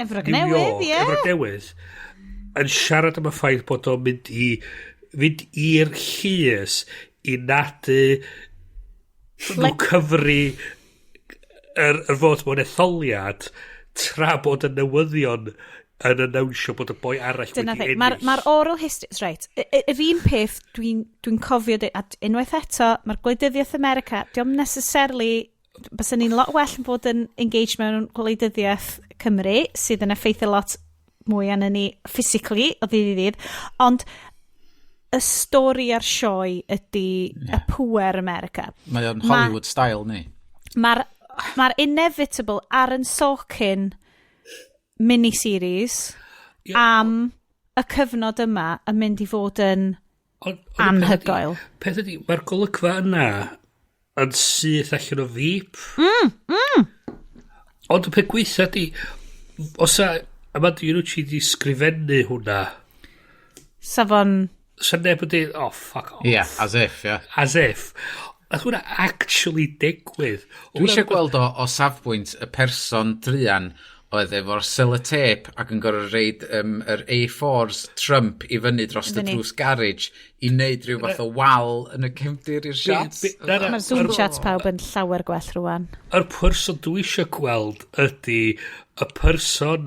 Efrog New Newydd, York, Efrog Newydd, yn siarad am y ffaith bod o'n mynd i'r llys i nadu nhw cyfri yr fod mewn etholiad tra bod y newyddion yn annawnsio bod y boi arall wedi ennill. Mae'r oral histories, right, yr un peth dwi'n cofio, a unwaith eto, mae'r gwleidyddiaeth America, diolch necessarily, bys ni'n lot well yn bod yn engaged mewn gwleidyddiaeth Cymru, sydd yn effeithio lot mwy anna ni physically, o ddydd i ddydd, ond y stori a'r sioe ydy y pŵer America. Mae o'n Hollywood style, ni. Mae'r inevitable Aaron Sorkin miniseries am y cyfnod yma yn mynd i fod yn anhygoel. Peth ydy, mae'r golygfa yna yn syth allan o fip. Ond y peth gweithio ydy, os Amanda Iannucci di sgrifennu hwnna. Safon... So neb yn dweud, oh, fuck off. Yeah, as if, yeah. As if. Oedd hwnna actually digwydd. Dwi eisiau gweld o safbwynt y person drian oedd efo'r sellotape ac yn gorau reid yr A4's Trump i fyny dros y drws garage i wneud rhyw fath o wal yn y cefndir i'r shots. Mae'r Zoom chats pawb yn llawer gwell rwan. Yr person dwi eisiau gweld ydy y person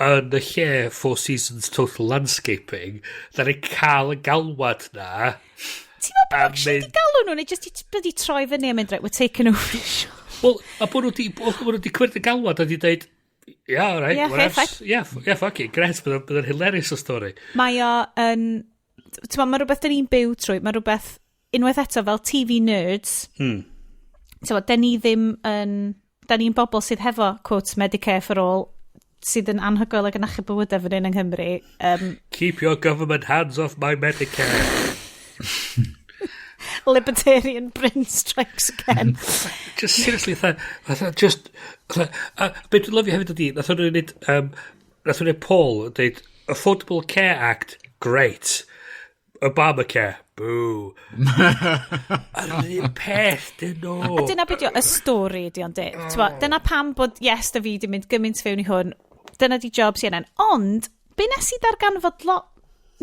yn y lle Four Seasons Total Landscaping dda ni'n cael y galwad na. Ti'n meddwl bod actually di galw nhw neu jyst i troi fyny a mynd, right, we're taking over. Wel, a bod nhw di cymryd y galwad a di dweud, yeah, right, yeah, fuck it, gret, bydd yn hilarious o stori. Mae o yn, mae rhywbeth dyn ni'n byw trwy, mae rhywbeth, unwaith eto fel TV nerds, dyn ni ddim yn, dyn ni'n bobl sydd hefo, quotes, Medicare for all, sydd yn anhygoel ag yn achub bywyd efo yn Nghymru. Keep your government hands off my Medicare. Libertarian Bryn strikes again. Just seriously, beth dwi'n lyfio hefyd ydi, nath nhw'n neud Paul, dweud, Affordable Care Act, great. Obamacare, boo. Yr un peth, dyn nhw. A dyna beth y stori ydi ond dweud. Dyna pam bod Yes da fi di mynd gymaint fewn i hwn. Dyna di job CNN. Ond, be nes i darganfod lot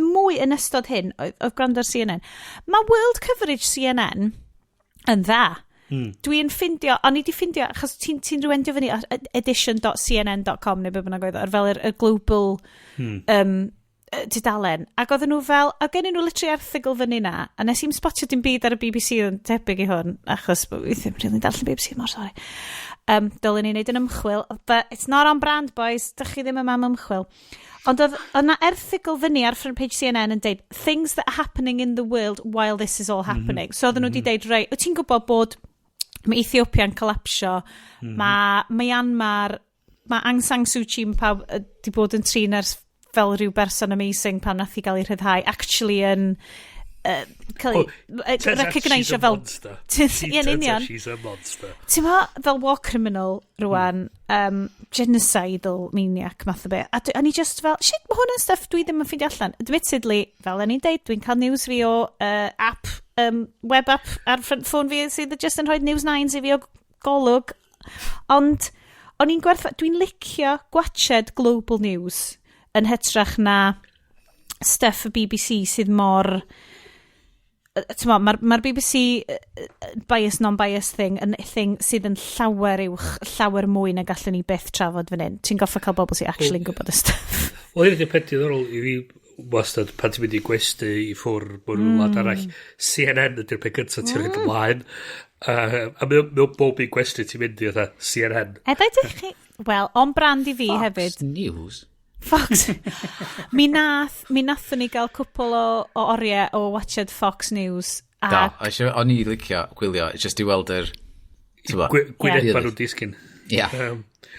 mwy yn ystod hyn, oedd gwrando ar CNN. Mae world coverage CNN yn dda. Dwi'n ffindio, o'n i di ffindio, achos ti'n rwendio fyny edition.cnn.com neu be bynnag oedd, fel y global tudalen. Ac oedden nhw fel, a gen nhw literally erthigol fyny na, a nes i'n spotio dim byd ar y BBC yn tebyg i hwn, achos we ddim rili'n darllen BBC mor, sorry. Dylen ni'n neud yn ymchwil, but it's not on brand, boys, dych chi ddim yma am ymchwil. Ond oedd yna erthigol fyny ar front page CNN yn deud, things that are happening in the world while this is all happening. So oedden nhw wedi deud, rei, wyt ti'n gwybod bod mae Ethiopia'n collapsio, mae Myanmar, mae Aung San Suu Kyi di bod yn trin ers fel rhyw berson amazing pan nath i gael ei rhyddhau, actually yn recognisio fel... She's a monster. Ti'n ma fel war criminal rwan, genocidal maniac math o beth. A ni just fel, shit, mae hwn yn stuff dwi ddim yn ffeindio allan. Admittedly, fel yn i'n deud, dwi'n cael news fi o web app ar front phone fi sydd just yn rhoi News 9 i fi o golwg. Ond, o'n i'n gwerth, dwi'n licio gwached global news yn hytrach na stuff y BBC sydd mor... Mae'r BBC bias, non-bias thing yn thing sydd yn llawer uwch, llawer mwy na gallwn ni byth trafod fan hyn. Ti'n goffa cael bobl sy'n actually'n gwybod y stuff. Wel, hyn ydy'r peth diddorol i fi wastad pan ti'n mynd i gwesti i ffwrdd bod nhw'n lad arall. CNN ydy'r peth gyntaf ti'n rhaid ymlaen. A mewn bob i gwesti ti'n mynd i oedd CNN. Ydych chi? Wel, on brand i fi hefyd. Fox News? Fox. mi nathon ni gael cwpl o oriau o watched Fox News. Da, o'n i licio gwylio, just i weld yr... Gwynedd pan nhw'n disgyn. Ia.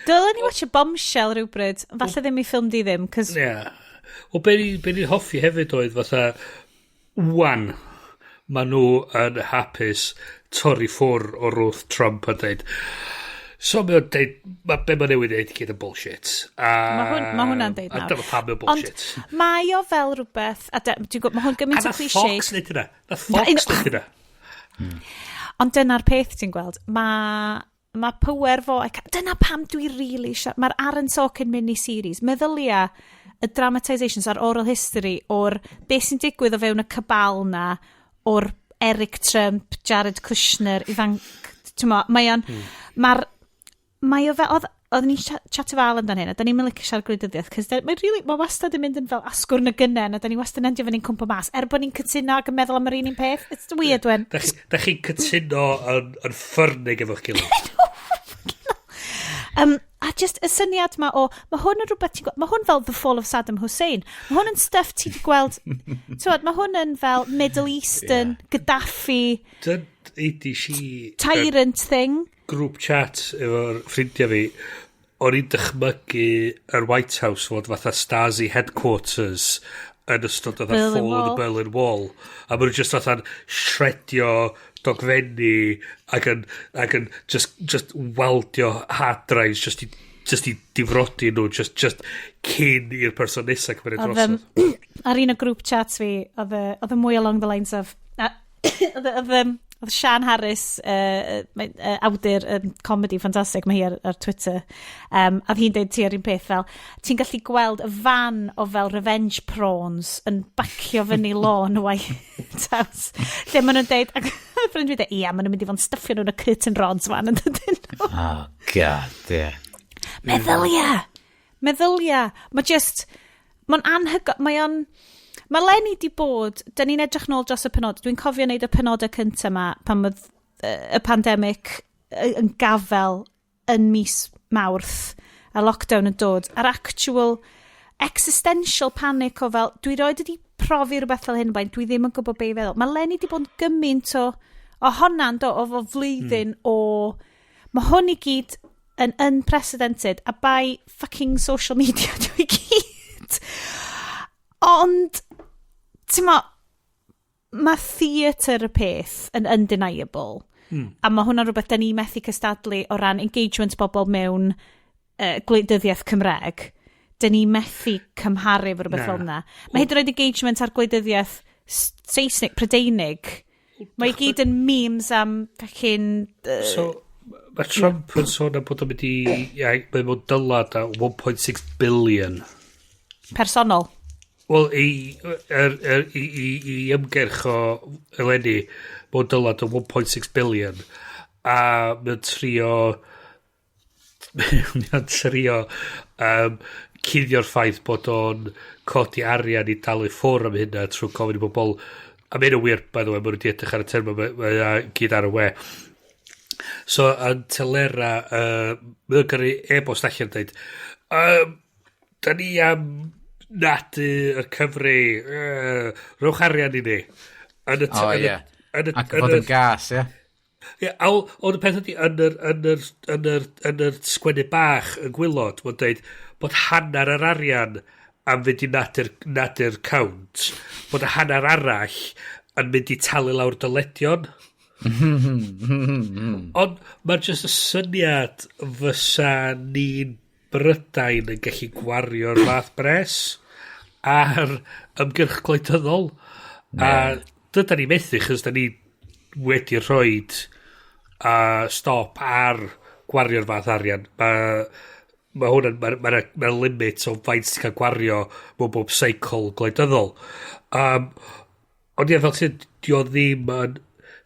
Dylen ni watch a bombshell rhywbryd, falle ddim i ffilm di ddim, cos... Ia. O, be ni'n hoffi hefyd oedd fatha, wan, maen nhw yn hapus torri ffwr o'r wrth Trump a dweud, so mae o'n dweud, be mae newydd dweud i gyd yn bullshit. Mae hwnna'n dweud nawr. A dyma pam yn bullshit. Ond mae o fel rhywbeth, mae hwn gymaint o cliché. A na Fox nid yna. Na Fox nid yna. Ond dyna'r peth ti'n gweld, mae power fo, dyna pam dwi really eisiau, mae'r Aaron Sorkin mini-series, meddylia y dramatisations a'r oral history o'r beth sy'n digwydd o fewn y cabal na, o'r Eric Trump, Jared Kushner, ifanc, mae o fel, oedd ni'n chatio fel amdan hyn, a da ni'n mynd siarad gwleidyddiaeth, cos mae wastad yn mynd yn fel asgwrn y gynnen, a da ni wastad yn endio fan ni'n cwmpa mas, bod ni'n cytuno ac yn meddwl am yr un peth. It's weird, wen. Da chi'n cytuno yn ffyrnig efo'ch gilydd. A just y syniad ma o, mae hwn yn rhywbeth, mae hwn fel The Fall of Saddam Hussein. Mae hwn yn stuff ti wedi gweld, mae hwn yn fel Middle Eastern, Gaddafi, tyrant thing. Grŵp chat efo'r ffrindiau fi, o'n i'n dychmygu yr White House fod fatha Stasi headquarters yn ystod oedd Fall of the Berlin Wall. A maen nhw just fatha'n shredio dogfenni ac yn just weldio hard drives just i difrodi nhw just cyn i'r person nesaf cymryd drosodd. Ar un o grŵp chats fi, oedd mwy along the lines of oedd Sian Harris, awdur comedy ffantastig, mae hi ar Twitter, a hi'n dweud ti ar un peth fel, ti'n gallu gweld y fan o fel revenge prawns yn bacio fyny lawn White House. Lle maen nhw'n dweud, ac ffrind fi dweud, ia, maen nhw'n mynd i fod yn stuffio nhw'n y curtain rods fan yn dydyn nhw. Oh, god, yeah. Meddylia. Mae'n anhygoel, mae Lenny di bod, da ni'n edrych nôl dros y penod, dwi'n cofio wneud y penodau cyntaf yma pan oedd y pandemic yn gafel yn mis Mawrth a lockdown yn dod, a'r actual existential panic o fel, dwi roed wedi profi rhywbeth fel hyn, dwi ddim yn gwybod be i feddwl. Mae Lenny di bod yn gymaint o honna'n o flwyddyn o, mae hwn i gyd yn unprecedented, a by fucking social media dwi gyd. Ond, mae theatr y peth yn undeniable. A mae hwnna'n rhywbeth da ni methu cystadlu o ran engagement bobl mewn gwleidyddiaeth Cymreg. Da ni methu cymharu fo rhywbeth fel yna. Mae hyd yn oed engagement ar gwleidyddiaeth Saesnig, Prydeinig. Mae gyd yn memes am fucking... So, mae Trump yn sôn am bod o'n mynd i... Mae mwyn dylad a 1.6 billion. Personol. Wel, i ymgyrch o eleni, mae'n dylad o 1.6 billion. A mae'n trio cuddio'r ffaith bod o'n codi arian i dalu ffwr am hynna trwy gofyn i bobl. A mae'n wir, by the way, mae'n wedi edrych ar y term, mae'n gyd ar y we. So, yn telera, mae'n gyrru e-bost allan dweud, da ni am nad yr cyfri, rhowch arian i ni. Ac fod yn gas, ie? Ie, ond y peth ydy, yn yr sgwennu bach yn gwylod, mae'n dweud bod hanner yr arian am fynd i nadur count, bod y hanner arall yn mynd i talu lawr dyledion. Ond mae'n just y syniad fysa ni'n Brydain yn gallu gwario'r fath bres ar ymgyrch gwleidyddol. A dyda ni methu, chys da ni wedi rhoi stop ar gwario'r fath arian. Mae'r limit o faint sy'n cael gwario mewn bob cycle gwleidyddol. Ond ie, fel sy'n dio ddim yn...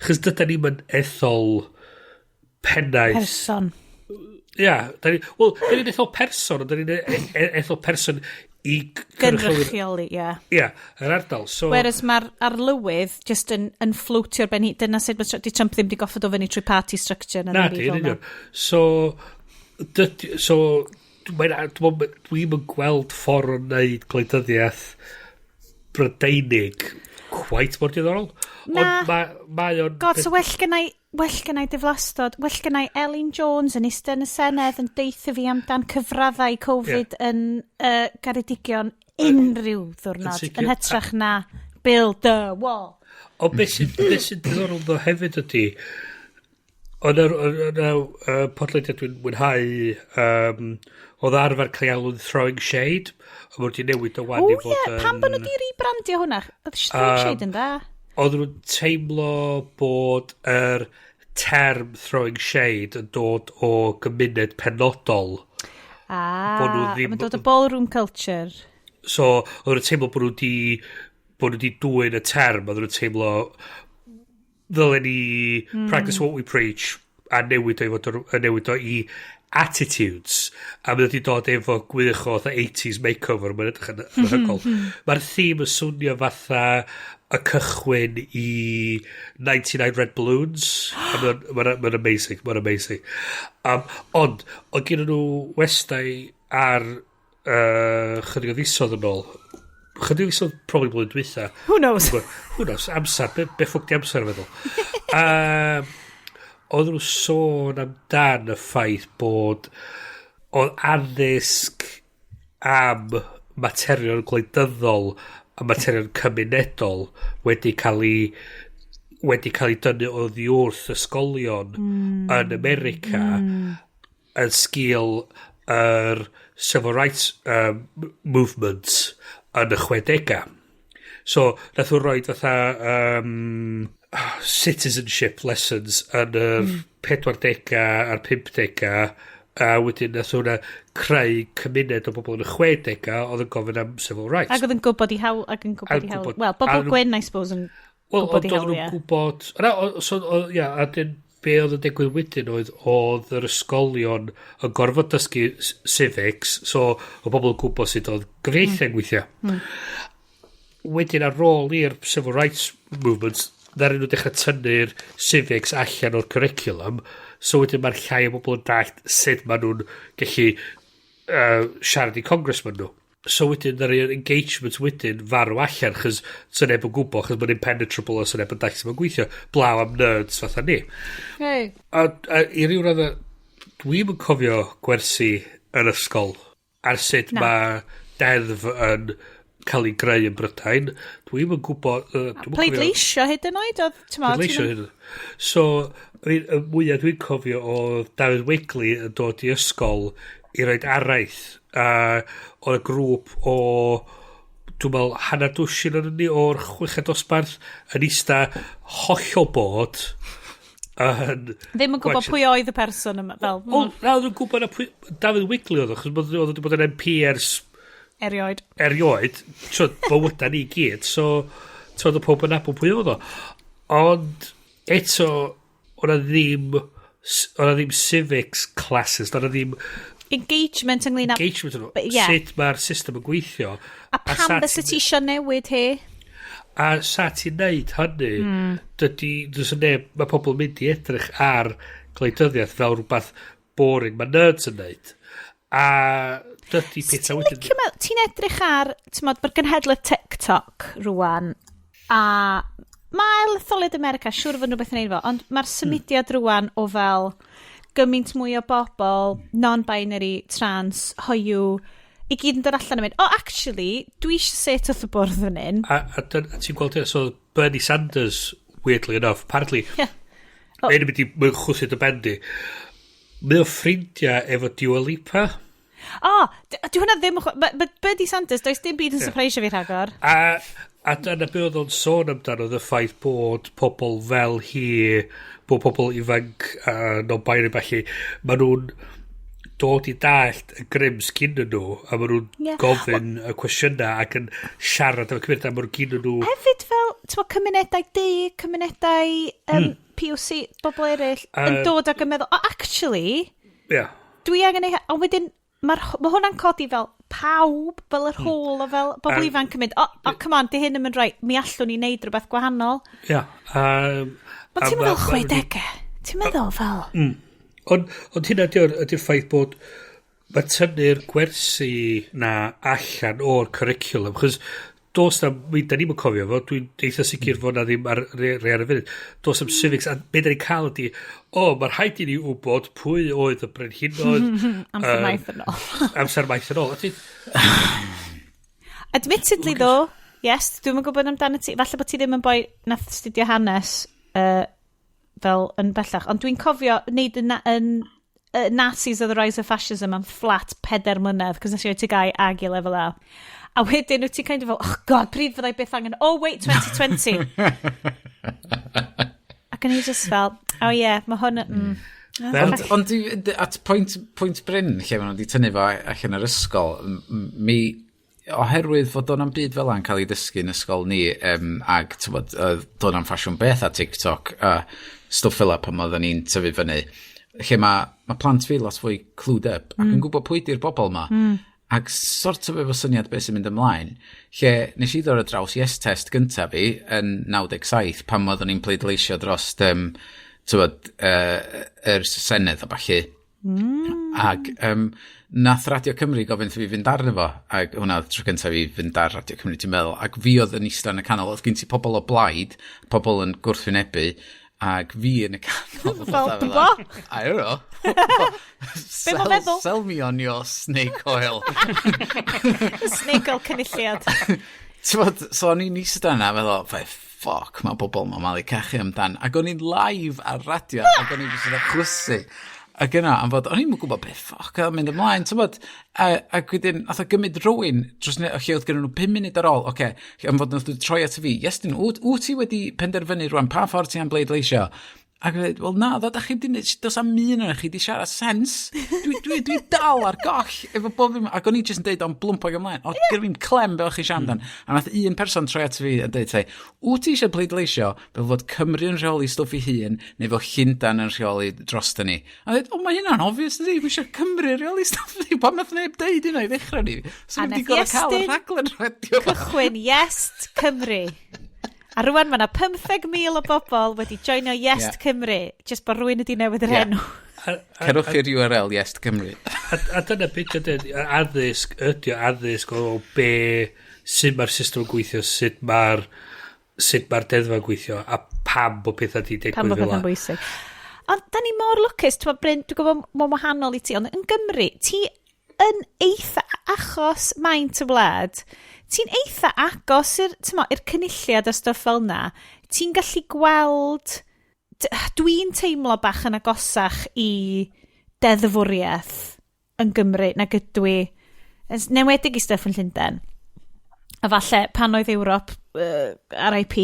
Chys dyda ni'n yn ethol pennaeth... Person. Ia, da ni'n ethol person, ond da ni'n ethol person i gynrychioli, ia. Ia, yr ardal. So, whereas mae'r arlywydd just yn floatio'r ben hi, dyna sut mae Trump ddim wedi goffod o fyny trwy party structure. Na, di, yn union. So, dwi'n gweld ffordd o wneud gwleidyddiaeth Brydeinig quite mor diddorol. Na, ond God, so well gynnau diflastod, well gynnau Elin Jones yn eistedd yn y Senedd yn deitha fi amdan cyfraddau Covid yn Garedigion unrhyw ddwrnod, yn hytrach na build the wall. O, beth sy'n diddorol ddo hefyd ydy, oedd podleidiad dwi'n mwynhau, oedd arfer cael alw'n throwing shade, a mae wedi newid o wan i fod yn... pan bod nhw wedi rebrandio hwnna? Oedd throwing shade yn da? Oedd nhw'n teimlo bod yr term throwing shade yn dod o gymuned penodol. Mae'n dod o ballroom culture. So, oedd nhw'n teimlo bod nhw wedi dwy'n y term, oedd nhw'n teimlo ddylen ni practice what we preach a newid o i attitudes, a mae wedi dod efo gwych o 80s makeover, mae'n edrych yn anhygoel. Mae'r theme yn swnio fatha y cychwyn i 99 Red Balloons, a mae'n amazing, mae'n amazing. Ond gen nhw westau ar chydig o ddisodd yn ôl, chydig o ddisodd probably blwyddyn dwytha. Who knows? Who knows, amser, be ffwc di amser feddwl. Oedd nhw sôn amdan y ffaith bod oedd addysg am materion gwleidyddol a materion cymunedol wedi cael ei dynnu o ddiwrth ysgolion yn America yn sgil yr civil rights movements yn y 60au. So, nath nhw roed fatha citizenship lessons yn yr 40au a'r 50au, a wedyn nath hwnna creu cymuned o bobl yn y 60au oedd yn gofyn am civil rights. Ac oedd yn gwybod i hawl, well, bobl gwyn, I suppose, yn gwybod i hawl, ie. Gwybod, a dyn be oedd yn digwydd wedyn oedd yr ysgolion yn gorfod dysgu civics, so o bobl yn gwybod sut oedd gyfreithiau'n gweithio. Wedyn ar ôl i'r civil rights movements, ddaren nhw dechrau tynnu'r civics allan o'r curriculum, so wedyn mae'r llai o bobl yn dallt sut maen nhw'n gallu siarad i congressman nhw. So wedyn, ddaren engagement wedyn farw allan, chys sy'n neb yn gwybod, chys mae'n impenetrable o sy'n neb yn dallt sy'n gweithio, blaw am nerds fatha ni. Hey. A i ryw radd, dwi'n yn cofio gwersi yn ysgol, ar sut mae deddf yn cael ei greu yn Brydain. Dwi'n yn gwybod... Pleidleisio hyd yn oed? Pleidleisio hyd yn oed. So, y mwyaf dwi'n cofio oedd David Wigley yn dod i ysgol i roed araith. Oedd y grŵp o... Dwi'n meddwl, hanner dwsin yn ni o'r chwychad dosbarth yn eista hollol bod... Ddim yn gwybod pwy oedd y person yma. Na, oedd yn gwybod David Wigley oedd, achos oedd wedi bod yn MP ers... Erioed, bywyda ni gyd, so oedd y pob yn nabod pwy oedd o. Ond eto, o'na ddim civics classes, o'na ddim engagement ynglyn â... Sut mae'r system yn gweithio. A pam beth ti isio newid he? A sa ti'n neud hynny, mae pobl yn mynd i edrych ar gwleidyddiaeth fel rhywbeth boring mae nerds yn neud. A dydy pethau wedyn... Ti'n edrych ar, mae'r gynhedlaeth TikTok rwan, a mae Letholiad America, siŵr fod nhw beth yn ei fo, ond mae'r symudiad rwan o fel gymaint mwy o bobl, non-binary, trans, hoiw, i gyd yn dod allan yn mynd, actually, dwi eisiau set off y bwrdd fan hyn. A ti'n gweld so Bernie Sanders, weirdly enough, apparently, ein yn mynd i chwthyd y bendi, mae o ffrindiau efo Dua Lipa. Dwi hwnna ddim... Bernie Sanders, does dim byd yn surprise fi rhagor. A dyna be oedd o'n sôn amdano oedd y ffaith bod pobl fel hi, bod pobl ifanc non-binary falle, maen nhw'n dod i dallt y grims gyn nhw, a maen nhw'n gofyn y cwestiynau ac yn siarad am y cymunedau, maen nhw'n gyn nhw... Hefyd fel, cymunedau D, cymunedau POC, bobl eraill, yn dod ac yn meddwl, actually, dwi angen ei... Ond wedyn, mae hwnna'n codi fel pawb, fel yr hôl o fel bobl ifanc yn mynd, come on, di hyn yn mynd rai, mi allwn ni wneud rhywbeth gwahanol. Ond ti'n meddwl 60au? Ti'n meddwl fel... Ond hynna ydy'r ffaith bod mae tynnu'r gwersi na allan o'r curriculum, chos dos na, da ni'n cofio fo, dwi'n eitha sicr fod na ddim ar rei ar y funud, dos am civics, a beth da ni'n cael ydi, mae'r rhaid i ni wybod pwy oedd y brenhinoedd... Amser maith yn ôl. Amser maith yn ôl. Admittedly ddo, yes, dwi'n gwybod amdano ti. Falle bod ti ddim yn boi nath studio hanes fel yn bellach. Ond dwi'n cofio wneud yn Nazis of the Rise of Fascism am flat 4 mlynedd, cos nes i oed ti gai agi lefel A. A wedyn wyt ti kind of fel, oh god, pryd fyddai beth angen, oh wait, 2020. Ac yn i just fel, oh yeah, mae hwn... Ond at pwynt bryn lle maen nhw wedi tynnu fo allan yr ysgol, mi oherwydd fod o'n am byd fel yna'n cael ei dysgu yn ysgol ni, ag do'n am ffasiwn beth a TikTok, a stwff fel pan oedden ni'n tyfu fyny, lle mae plant fi lot fwy clued up, ac yn gwybod pwy di'r bobl ma, ac sort of efo syniad beth sy'n mynd ymlaen, lle nes i ddod ar draws yes test gyntaf fi yn 97 pan oedden ni'n pleidleisio dros yr Senedd a falle. Ac nath Radio Cymru gofyn fi fynd arno fo, ac hwnna tro gyntaf fi fynd ar Radio Cymru, ti'n meddwl, ac fi oedd yn eistedd yn y canol, oedd gen ti pobl o blaid, pobl yn gwrthwynebu, ac fi yn y canol. Fel, bo? I don't know. Sell me on your snake oil. Snake oil cynulliad. So o'n i'n eistedd yna, feddwl, ffoc, mae bobl ma'n malu cachu amdan. Ac o'n i'n live ar radio, ac o'n i'n bwysig chwysu. Ac yna, am fod, o'n i'n gwybod beth ffoc o'n mynd ymlaen, ac wedyn, nath o gymryd rhywun, dros lle oedd gen nhw 5 munud ar ôl, am fod nath o troi at fi, Iestyn, wyt ti wedi penderfynu rwan, pa ffordd ti am bleidleisio? Ac o'n dweud, wel na, ddod a'ch chi wedi gwneud, dos am un o'ch chi wedi siarad sens. Dwi dal ar goll efo bob ddim. Ac o'n i jyst yn dweud o'n blwmpog ymlaen. O, gyda fi'n clem be o'ch chi siarad. A nath un person troi at fi a dweud, wyt ti eisiau pleidleisio fel fod Cymru yn rheoli stwff i hun, neu fod Llundain yn rheoli drosto ni? A dweud, o, mae hynna'n obvious, ydy, fi eisiau Cymru rheoli stwff i ni. Pa math neb deud hynna i ddechrau ni? So wedi gorau cael y rhaglen radio. Cychwyn, Iest Cymru. A rwan mae yna 15,000 o bobl wedi joinio Iest Cymru, jyst bod rhywun wedi newid yr enw. Cerwch i'r URL Iest Cymru. A dyna beth ydy addysg o sut mae'r system yn gweithio, sut mae'r deddfa yn gweithio, a pam bod pethau di digwydd fel Pam bod pethau'n bwysig. Ond da ni mor lwcus, Bryn, dwi'n gwybod mae'n wahanol i ti, ond yn Gymru, ti yn eitha achos maint y wlad, ti'n eitha agos i'r cynulliad a stwff fel na. Ti'n gallu gweld... Dwi'n teimlo bach yn agosach i deddfwriaeth yn Gymru nag ydw i. Newedig i stwff yn Llundain. A falle pan oedd Ewrop, RIP,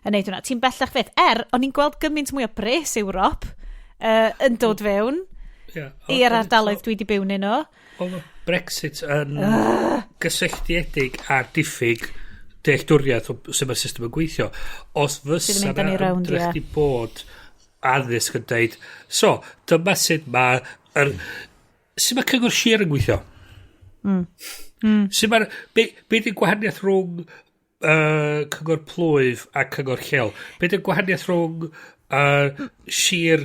yn neud hwnna. Ti'n bellach fydd. O'n i'n gweld gymaint mwy o bres Ewrop yn dod fewn i'r ardaloedd dwi wedi byw yn nhw. Oedd Brexit yn gysylltiedig a diffyg dealltwriaeth o sut mae'r system yn gweithio. Os fysa'n ymdrech di bod addysg yn dweud, so, dyma sut mae cyngor sir yn gweithio? Be di gwahaniaeth rhwng cyngor plwyf a cyngor lleol? Be di gwahaniaeth rhwng sir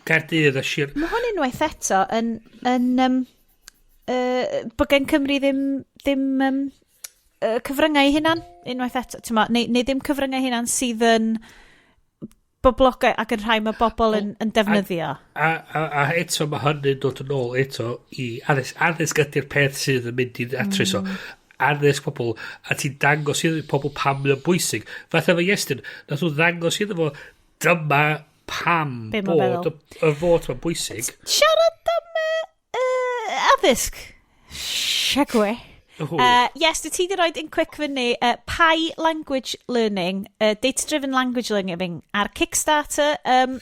Gaerdydd a sir... Mae hwn unwaith eto yn bod gen Cymru ddim cyfryngau hynna'n unwaith eto, neu ddim cyfryngau hynna'n sydd yn boblogau ac yn rhai mae bobl yn defnyddio. A eto mae hynny'n dod yn ôl eto i addysg ydy'r peth sydd yn mynd i'n atres o. Addysg pobl, a ti'n dangos iddo pobl pam yn bwysig. Fath efo Iestyn, nath nhw ddangos iddo fo, dyma pam bod y fod yn bwysig. Siarad am addysg. Siagwe. Yes, ti di roed yn quick fyny Pai Language Learning, Data-Driven Language Learning ar Kickstarter.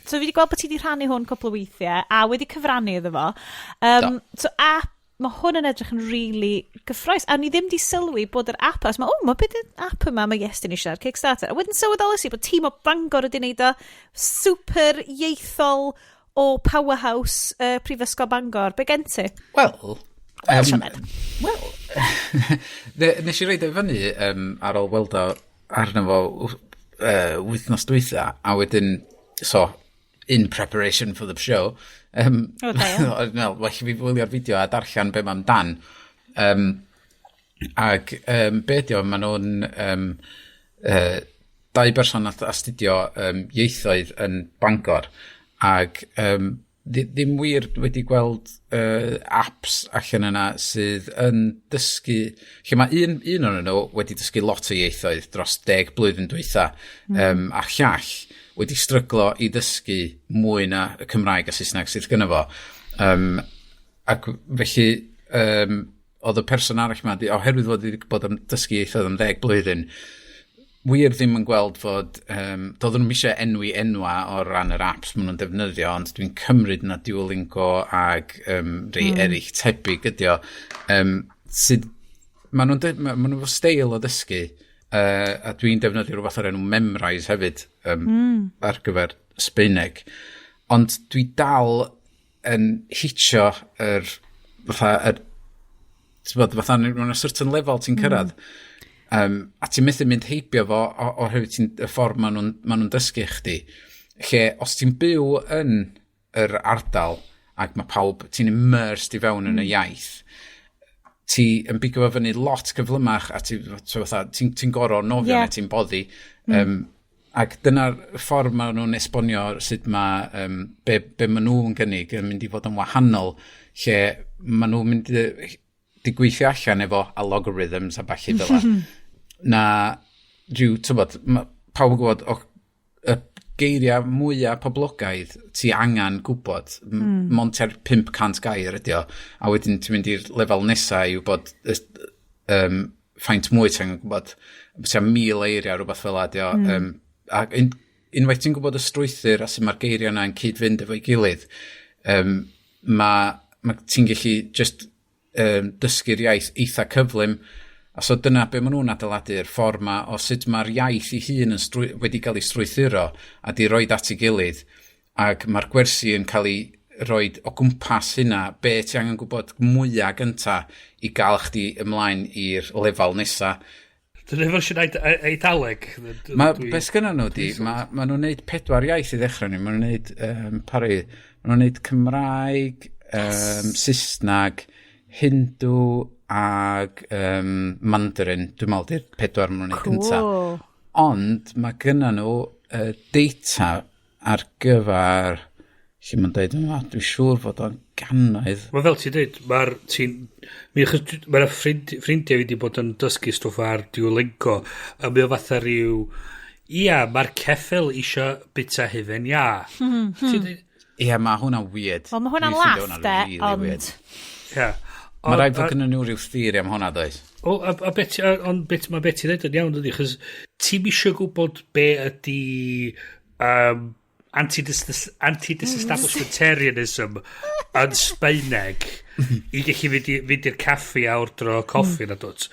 So fi wedi gweld bod ti wedi rhannu hwn cwpl o weithiau a wedi cyfrannu iddo fo. Mae hwn yn edrych yn really gyffroes. A ni ddim di sylwi bod yr app as mae beth yw'r app yma mae Iestyn eisiau ar Kickstarter. A wedyn sylweddolus i bod tîm o Bangor wedi gwneud o super ieithol o powerhouse Prifysgol Bangor. Be gen ti? Wel, nes i reid o fyny ar ôl weld o arno fo wythnos dwytha, a wedyn, so, in preparation for the show, well, fi wylio'r fideo a darllen be mae'n dan. Ac be dio, maen nhw'n 2 berson astudio ieithoedd yn Bangor, ac ddim wir wedi gweld apps allan yna sydd yn dysgu, lle mae un o'n nhw wedi dysgu lot o ieithoedd dros 10 blwyddyn dwytha, a llall wedi stryglo i dysgu mwy na y Cymraeg a Saesneg sydd gyda fo. Ac felly, oedd y person arall yma, oherwydd fod wedi bod yn dysgu ieithoedd am 10 blwyddyn, wir ddim yn gweld fod, doedden nhw'n eisiau enwa o ran yr apps maen nhw'n defnyddio, ond dwi'n cymryd na Duolingo ag rei eraill tebyg ydi o. Sydd, maen nhw'n fo steil o dysgu, a dwi'n defnyddio rhywbeth o'r enw Memrise hefyd ar gyfer Sbaeneg. Ond dwi dal yn hitio fatha mewn a certain level ti'n cyrraedd. A ti'n methu mynd heibio fo oherwydd y ffordd maen nhw'n dysgu chdi. Lle, os ti'n byw yn yr ardal ac mae pawb, ti'n immersed i fewn yn y iaith, ti yn bigo fo fyny lot gyflymach a ti'n gorau nofio neu ti'n boddi. Ac dyna'r ffordd maen nhw'n esbonio sut mae be maen nhw'n gynnig yn mynd i fod yn wahanol, lle maen nhw'n mynd i gweithio allan efo algorithms a balli fel la. Na rhyw, pawb yn gwybod y geiriau mwyaf poblogaidd ti angen gwybod, mond ter 500 gair ydi o, a wedyn ti'n mynd i'r lefel nesaf i wybod ffaint mwy ti'n gwybod, ti'n 1000 eiriau rhywbeth fel ydi o, a unwaith ti'n gwybod y strwythyr a sy'n mae'r geiriau yna yn cyd-fynd efo'i gilydd, ti'n gallu just dysgu'r iaith eitha cyflym. A so dyna be maen nhw'n adeiladu'r ffordd ma o sut mae'r iaith ei hun wedi cael ei strwythuro a di roed at ei gilydd, ac mae'r gwersi yn cael ei roed o gwmpas hynna, be ti angen gwybod mwyaf gynta i gael chdi ymlaen i'r lefel nesa. Dyna fersiwn Eidaleg. Beth gynna nhw di, maen nhw'n neud 4 iaith i ddechrau ni. Maen nhw'n neud Cymraeg, Saesneg, Hindw, ag Mandarin, dwi'n meddwl, di'r 4 maen nhw'n neud gyntaf. Ond mae gynna nhw data ar gyfer, lle mae'n dweud yma, dwi'n siŵr fod o'n gannoedd. Mae fel ti'n dweud, mae'r ffrindiau wedi bod yn dysgu stwff ar Duolingo, a mae o fatha rhyw, mae'r ceffil isio bita hyfen, Mae hwnna'n weird. Wel, mae hwnna'n laff, ond... Mae rhaid fod gyda nhw rhyw theori am hwnna, does? Ond mae beth i ddweud yn iawn, dydy, chos ti'n eisiau gwybod be ydy anti-disestablishmentarianism yn Sbaeneg i gallu fynd i'r caffi a ordro coffi na dwt.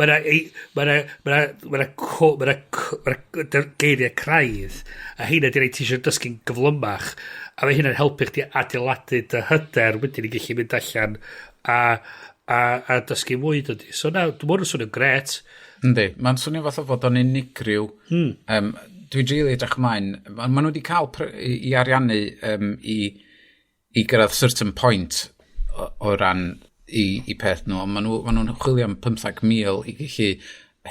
Mae'na geiriau craidd, a hynna di'r ei ti eisiau dysgu'n gyflymach, a mae hynna'n helpu chdi adeiladu dy hyder, wedyn i gallu mynd allan a dysgu mwy dydy. So na, dwi'n mwyn yn swnio'n gret. Yndi, mae'n swnio fath o fod o'n unigryw. Dwi'n rili edrych ymlaen. Maen nhw wedi cael i ariannu i gyrraedd certain point o ran i peth nhw. Maen nhw'n chwilio am 15,000 i gallu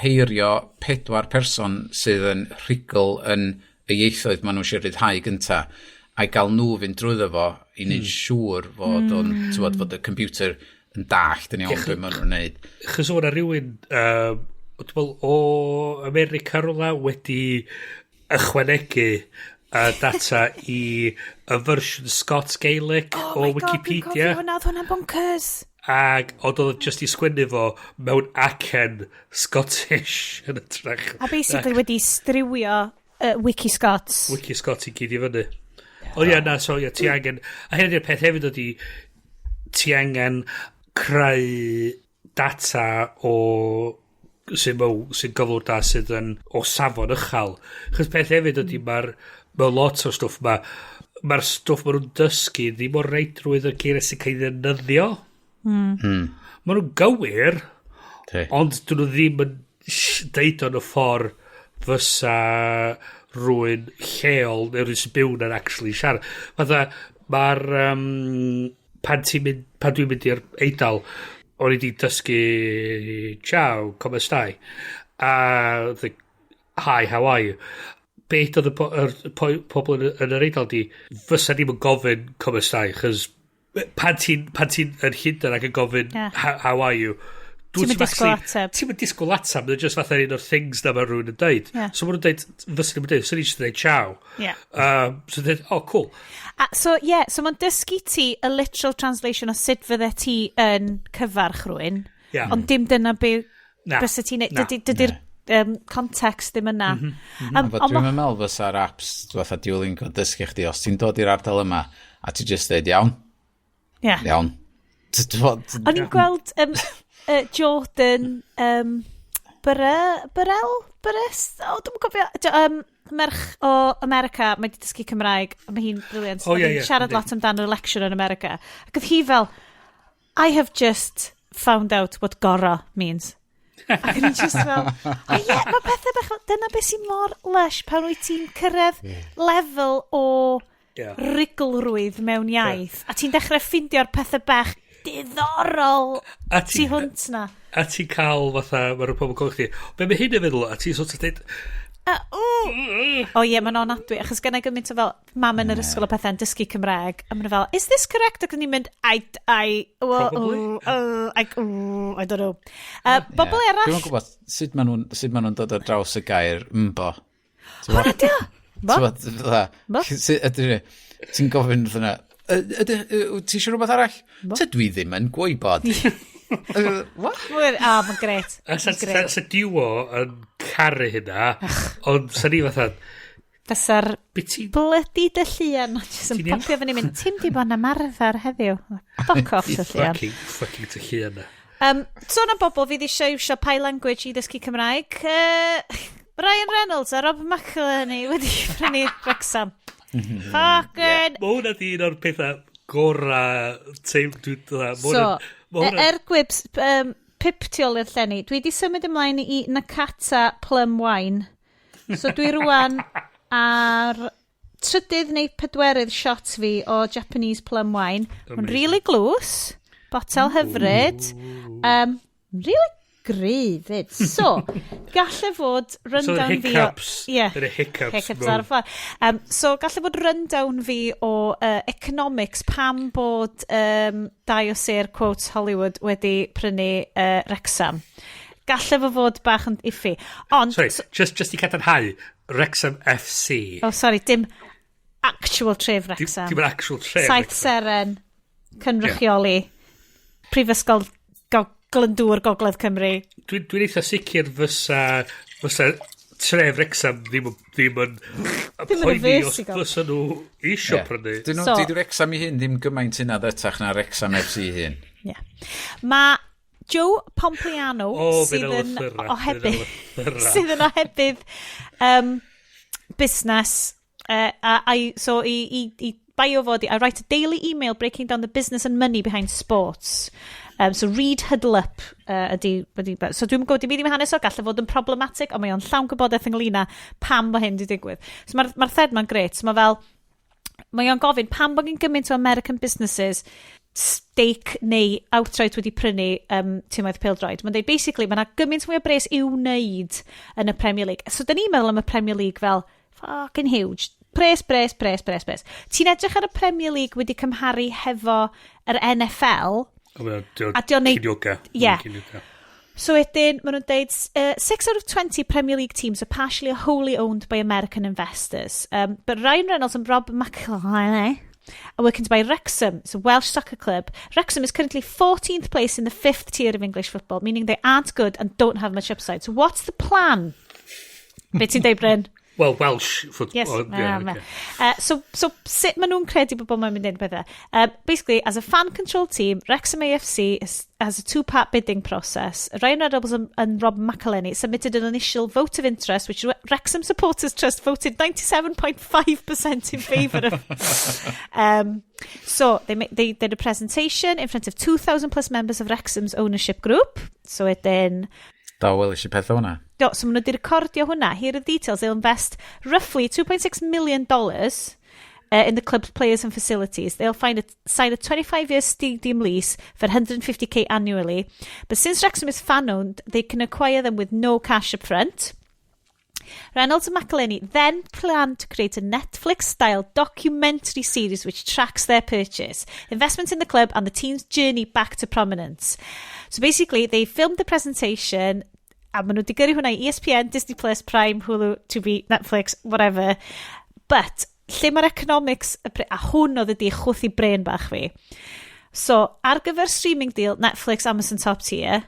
heirio 4 person sydd yn rhugl yn y ieithoedd maen nhw eisiau rhyddhau gynta, a'i gael nhw fynd drwyddo fo i wneud siŵr fod y computer yn dallt yn iawn be maen nhw'n neud. Chos o'na rhywun o America rwla wedi ychwanegu data i y fersiwn Scots Gaelic o Wikipedia. Oh my god, hwnna'n bonkers. Ac oedd just i sgwennu fo mewn acen Scottish yn y trach. A basically wedi striwio Wiki Scots. Wiki Scots i gyd i fyny. O ti angen, a hyn ydy'r peth hefyd ydy, ti angen creu data sy'n gyflwr da sydd yn o safon uchal. Chos peth hefyd ydy, mae lot o stwff mae'r stwff maen nhw'n dysgu ddim o'r reidrwydd y geiriau sy'n cael ei ddefnyddio. Maen nhw'n gywir, ond dyn nhw ddim yn deud o'n y ffordd fysa rwy'n lleol neu rwy'n sy'n byw na'n actually siarad. Fatha, pan dwi'n mynd i'r Eidal, o'n i wedi dysgu ciao, come stai? A hi, how are you? beth oedd y pobl yn yr eidl di, fysa ni'n gofyn cymysau, chys pan ti'n yn Llundain ac yn gofyn, how are you? Ti'n mynd disgwyl ateb. Ti'n mynd disgwyl ateb, mae'n just fatha un o'r things na mae rhywun yn dweud. So maen nhw'n dweud, fysa ni'n dweud, so ni'n just dweud ciao. So dweud, cool. So mae'n dysgu ti y literal translation o sut fydde ti yn cyfarch rhywun, ond dim dyna beth ti'n neud. Dydy'r context ddim yna. Dwi'n meddwl fysa'r apps fatha Duolingo dysgu chdi, os ti'n dod i'r ardal yma, a ti'n just dweud, iawn. Iawn. O'n i'n gweld Jordan Burrell? Dwi'n cofio, merch o America, mae wedi dysgu Cymraeg, a mae hi'n briliant. Siarad lot amdano'r lecture yn America. Ac oedd hi fel, I have just found out what gora means. Ac yn just fel, mae pethau bech, dyna beth sy'n mor lush pan wyt ti'n cyrraedd lefel o riglrwydd mewn iaith, a ti'n dechrau ffindio'r pethau bech diddorol tu hwnt na. A ti'n cael fatha, mae'r pobl coch chi, be mae hyn yn feddwl, a ti'n sort of dweud, mae'n onadwy, achos gynna gymaint o fel mam yn yr ysgol o pethau'n dysgu Cymraeg, a mae'n fel, is this correct? Ac yn ni'n mynd, I don't know. Bobl erall... Dwi'n gwybod sut maen nhw'n dod ar draws y gair mbo. Hwna dio? Ti'n gofyn fyna, ti eisiau rhywbeth arall? Dwi ddim yn gwybod. What? Mae'n gret. Sa diwo yn caru hynna, ond sa ni fatha... Fysa'r blydi dy llun, jyst yn popio fyny mynd, ti'n di bod yn ymarfer heddiw. Fuck off dy llun. Fucking dy llun. Sôn am bobl fydd eisiau iwsio Pai Language i ddysgu Cymraeg. Ryan Reynolds a Rob McElhenney wedi prynu Wrexham. Fucking... Mae hwnna di un o'r pethau gorau teim dwi'n... Gwybs, pip tu ôl i'r llenni. Dwi wedi symud ymlaen i Nakata Plum Wine. So dwi rwan ar 3 neu 4 shots fi o Japanese Plum Wine. Mae'n really glws. Botel hyfryd. Really gryfyd. So, galle fod rundown fi o... hiccups ar y ffordd. So, galle fod rundown fi o economics pam bod dau o sir quotes Hollywood wedi prynu Wrexham. Galle fod bach yn iffi. Ond... Sorry, just i cadarnhau, Wrexham FC. Oh, sorry, dim actual tref Wrexham. Dim actual tref Saith Seren, cynrychioli, prifysgol Glyndŵr Gogledd Cymru. Dwi'n eitha sicr fysa tref Wrexham ddim yn poeni os fysa nhw eisiau prynu. Dyd Wrexham i hyn ddim gymaint hynna ddetach na Wrexham FC i hyn. Mae Joe Pompliano sydd yn ohebydd busnes so i bio fod I write a daily email breaking down the business and money behind sports. So read huddle up so dwi'n gwybod dim byd hanes o galle fod yn problematic, ond mae o'n llawn gwybodaeth ynglŷn â pam mae hyn wedi digwydd. So mae'r thread ma'n gret. So mae o'n gofyn pam bod yn gymaint o American businesses stake neu outright wedi prynu tîmaudd pêl-droed. Mae'n dweud, basically, mae'na gymaint mwy o bres i'w wneud yn y Premier League. So, dyn ni'n meddwl am y Premier League fel fucking huge. Bres. Ti'n edrych ar y Premier League wedi cymharu hefo yr NFL. Cinioga. So, wedyn, maen nhw'n dweud, 6 out of 20 Premier League teams are partially or wholly owned by American investors. But Ryan Reynolds and Rob McElhenney are working to buy Wrexham. It's a Welsh soccer club. Wrexham is currently 14th place in the 5th tier of English football, meaning they aren't good and don't have much upside. So what's the plan? Be ti'n deud, Bryn? Well, Welsh football. Yes. So sut maen nhw'n credu bod mae'n mynd i'n bethau? Basically, as a fan-controlled team, Wrexham AFC has a 2-part bidding process. Ryan Reynolds and Rob McElhenney submitted an initial vote of interest, which Wrexham Supporters Trust voted 97.5% in favour of. So they did a presentation in front of 2,000 plus members of Wrexham's ownership group. So it then... Da, wel, eisiau peth o hwnna. So maen nhw wedi recordio hwnna. Here are the details. They'll invest roughly $2.6 million in the club's players and facilities. They'll sign a 25-year stadium lease for $150K annually. But since Wrexham is fan-owned, they can acquire them with no cash up front. Reynolds and McElhenney then planned to create a Netflix-style documentary series which tracks their purchase, investment in the club, and the team's journey back to prominence. So basically, they filmed the presentation, a maen nhw wedi gyrru hwnna I ESPN, Disney+, Prime, Hulu, Tubi, Netflix, whatever. But, lle mae'r economics, a hwn oedd ydi chwth I brain bach fi. So, ar gyfer streaming deal, Netflix, Amazon top tier,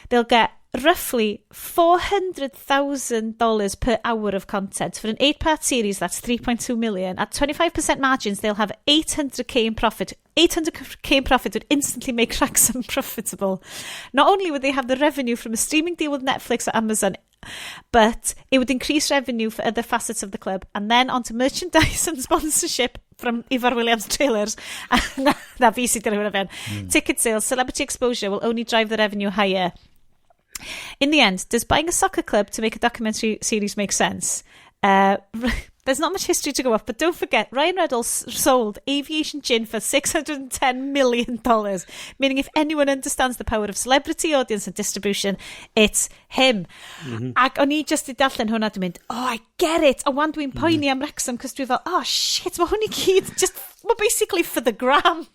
they'll get roughly $400,000 per hour of content. For an 8-part series, that's 3.2 million. At 25% margins, they'll have 800k in profit. 800k in profit would instantly make Wrexham profitable. Not only would they have the revenue from a streaming deal with Netflix or Amazon, but it would increase revenue for other facets of the club. And then onto merchandise and sponsorship from Ifor Williams trailers. Na fi sydd gyda hwnna fe'n. Ticket sales, celebrity exposure will only drive the revenue higher. In the end, does buying a soccer club to make a documentary series make sense? There's not much history to go off, but don't forget, Ryan Reynolds sold aviation gin for $610 million, meaning if anyone understands the power of celebrity, audience and distribution, it's him. Ac o'n I just I darllen hwnna, dwi'n mynd, I get it. A wan dwi'n poeni am Wrexham, cos dwi'n fel, shit, mae hwn I gyd, mae basically for the gram.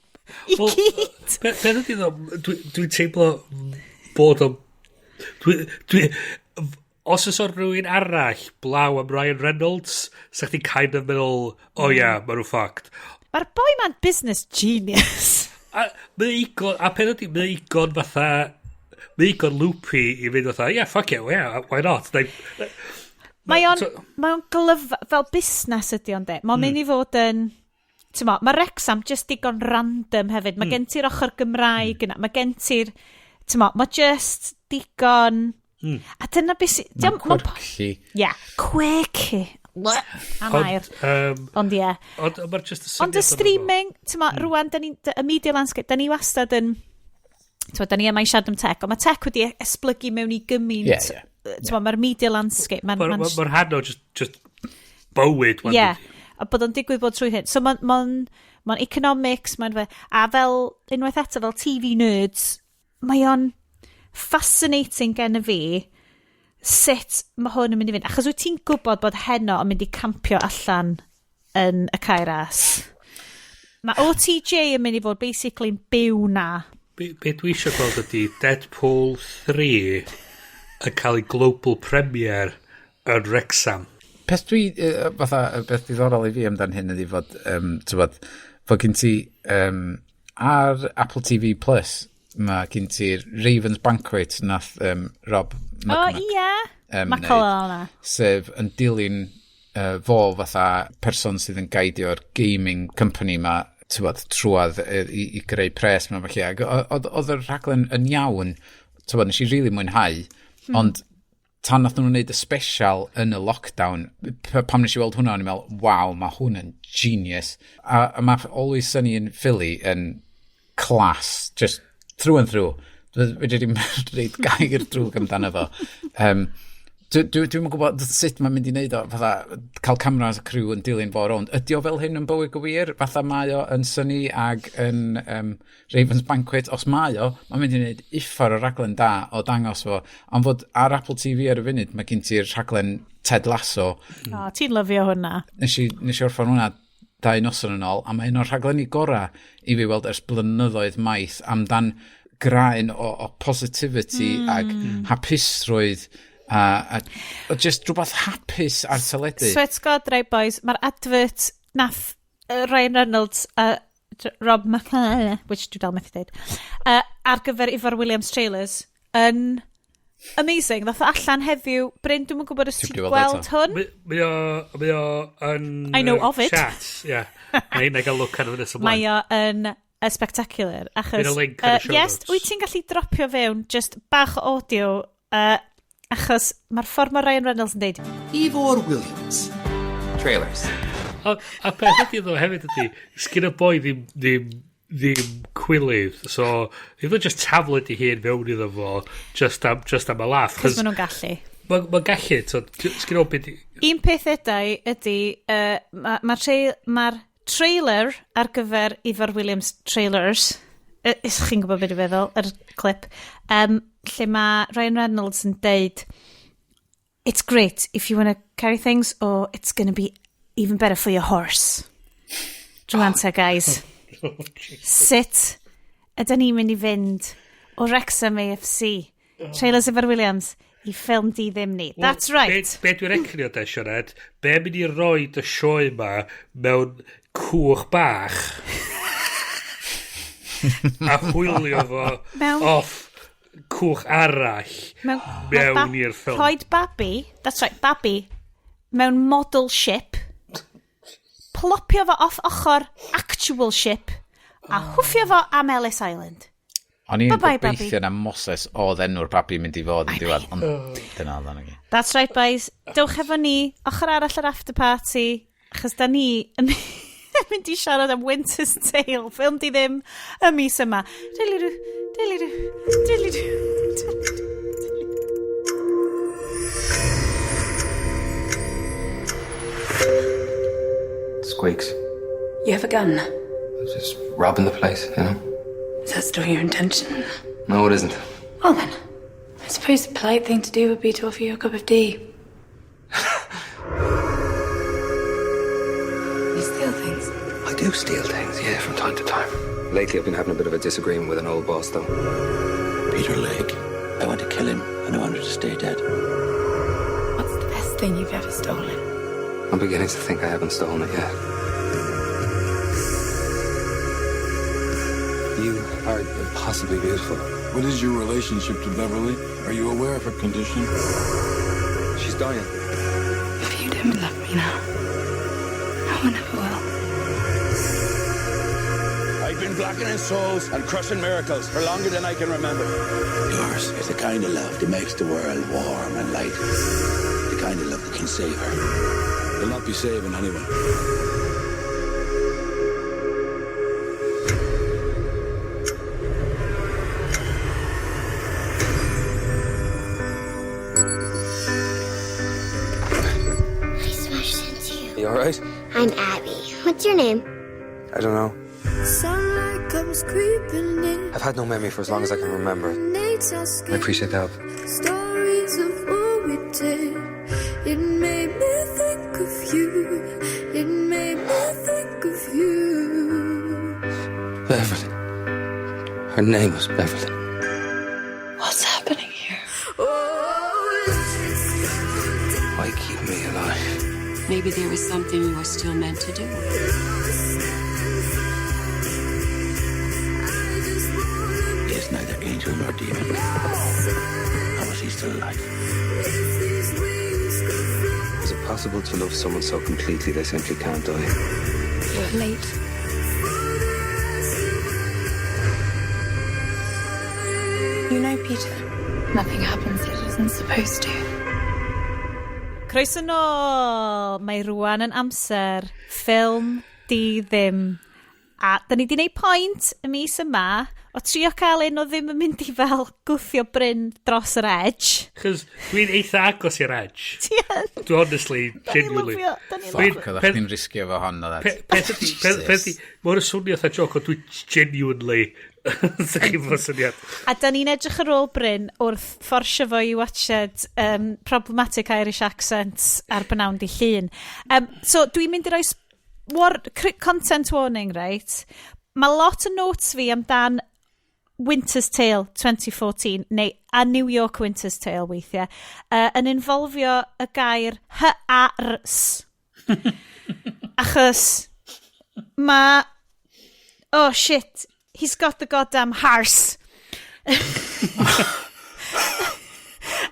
I gyd. Beth ydy ddo, dwi'n teimlo bod o... Os oes o'r rhywun arall blaw am Ryan Reynolds, sa'ch ti'n kind of meddwl, mae nhw ffucked. Mae'r boi ma'n business genius. Mae'n igon fatha, mae'n igon loopy I fynd fatha, fuck it, why not? Mae o'n glyf, fel busnes ydi o'n de. Mae'n mynd I fod yn, mae Wrexham just digon random hefyd. Mae gen ti'r ochr Gymraeg yna, mae gen ti'r, mae just digon... A dyna beth sy'n... Mae'n quirky. Quirky. Amair. Ond ie. Ond y streaming, rwan, y media landscape, da ni wastad yn... Da ni yma I siarad am tech, ond mae tech wedi esblygu mewn I gymaint. Mae'r media landscape... Mae'r hanno just bywyd. A bod o'n digwydd bod trwy hyn. So mae'n economics, a fel unwaith eto, fel TV nerds, mae o'n fascinating gen y fi sut mae hwn yn mynd I fynd. Achos wyt ti'n gwybod bod heno yn mynd I campio allan yn y Cairas. Mae OTJ yn mynd I fod basically yn byw na. Be dwi eisiau gweld ydy Deadpool 3 yn cael ei global premiere yn Wrexham. Beth diddorol I fi amdan hyn ydy fod, fod gen ti ar Apple TV Plus, mae gen ti'r Ravens Banquet nath Rob McElhenney sef yn dilyn fo fatha person sydd yn gaidio'r gaming company ma trwad I greu pres ma falle. Oedd yr rhaglen yn iawn, nes I really mwynhau, ond tan nath nhw'n neud y special yn y lockdown, pam nes I weld hwnna, o'n i'n meddwl, waw, mae hwn yn genius. A mae Always Sunny in Philly yn class, just through and through. Fedri ddim reid gair drwg amdano fo. Dwi'n gwybod sut mae'n mynd I wneud o, fatha cael cameras a crew yn dilyn fo rownd. Ydy o fel hyn yn bywyd gywir? Fatha mae o yn Sunny ag yn Ravens Banquet? Os mae o, mae'n mynd I wneud uffar o raglen da o dangos fo. Am fod ar Apple TV ar y funud, mae gen ti'r rhaglen Ted Lasso. Ti'n lyfio hwnna. Nes I orffan hwnna 2 noson yn ôl, a mae un o'r rhaglenni gorau I fi weld ers blynyddoedd maith amdan graen o positivity ag hapusrwydd a just rhywbeth hapus ar teledu. Sweat God, right boys, mae'r advert nath Ryan Reynolds a Rob McElhenney, which dwi dal methu dweud, ar gyfer Ifor Williams trailers yn amazing. Ddoth o allan heddiw. Bryn, dwi'n gwybod os ti'n gweld hwn. Mae o yn... I know of it. Chat, Mae'n gael look ar hwn ys ymlaen. Mae o yn spectacular. Achos, yes, wyt ti'n gallu dropio fewn just bach o audio, achos mae'r ffordd mae Ryan Reynolds yn deud. Ifor Williams. Trailers. A beth ydy ddo hefyd ydy, sgyn y boi ddim cwilydd, so if it's just tablet I hun fewn iddo fo just am a laugh, cos maen nhw'n gallu mae'n gallu, so sgyn o beth un peth ydy mae'r trailer ar gyfer Ifor Williams trailers chi'n gwybod beth I feddwl yr clip lle mae Ryan Reynolds yn deud it's great if you want to carry things, or it's going to be even better for your horse. Drwanta, guys. Sut ydyn ni'n mynd I fynd o Wrexham AFC, Trailers efo'r Williams, I ffilm di ddim ni. That's right. Be dwi'n rechnio da, Sioned? Be mynd I roi y sioe yma mewn cwch bach a hwylio fo off cwch arall mewn i'r ffilm. Rhoed babi, that's right, babi, mewn model ship, plopio fo off ochr actual ship, a hwffio fo am Ellis Island. O'n i'n gobeithio na Moses oedd enw'r babi mynd I fod yn diwedd, ond dyna oedd hwnna. That's right, boys. Dewch efo ni, ochr arall yr after party, achos da ni yn mynd I siarad am Winter's Tale, ffilm di ddim y mis yma. Diddly-doo, diddly-doo, diddly-doo, diddly-doo. Squeaks. You have a gun? Just robbing the place, you know? Is that still your intention? No, it isn't. Well then, I suppose the polite thing to do would be to offer you a cup of tea. You steal things? I do steal things, yeah, from time to time. Lately I've been having a bit of a disagreement with an old boss, though. Peter Lake. I want to kill him, and I want him to stay dead. What's the best thing you've ever stolen? I'm beginning to think I haven't stolen it yet. You are impossibly beautiful. What is your relationship to Beverly? Are you aware of her condition? She's dying. If you don't love me now, no one ever will. I've been blackening souls and crushing miracles for longer than I can remember. Yours is the kind of love that makes the world warm and light. The kind of love that can save her. You'll not be saving anyone. You alright? I'm Abby. What's your name? I don't know. I've had no memory for as long as I can remember. I appreciate the help. Stories of what we did. It made me think of you. It made me think of you. Beverly. Her name was Beverly. What's happening here? Why keep me alive? Maybe there was something we were still meant to do. He is neither angel nor demon. How is he still alive? Is it possible to love someone so completely they simply can't die? You're late. You know, Peter, nothing happens that it isn't supposed to. Croeso nôl, mae rwan yn amser ffilm di ddim. A da ni di wneud pwynt y mis yma o trio cael un o ddim yn mynd I fel gwthio bryn dros yr edge. Chos dwi'n eitha agos i'r edge. Dwi'n honestly, genuinely. Oeddech chi'n risgio fo hon o that. Mae'n swnio eitha joc o dwi'n genuinely A da ni'n edrych ar ôl Bryn wrth fforsio fo I watched problematic Irish accents ar bynawn di llun. So dwi'n mynd I roi content warning, right? Mae lot o notes fi amdan Winter's Tale 2014 neu a New York Winter's Tale weithiau yn involfio y gair Hars. Achos mae oh shit, he's got the goddamn Hars.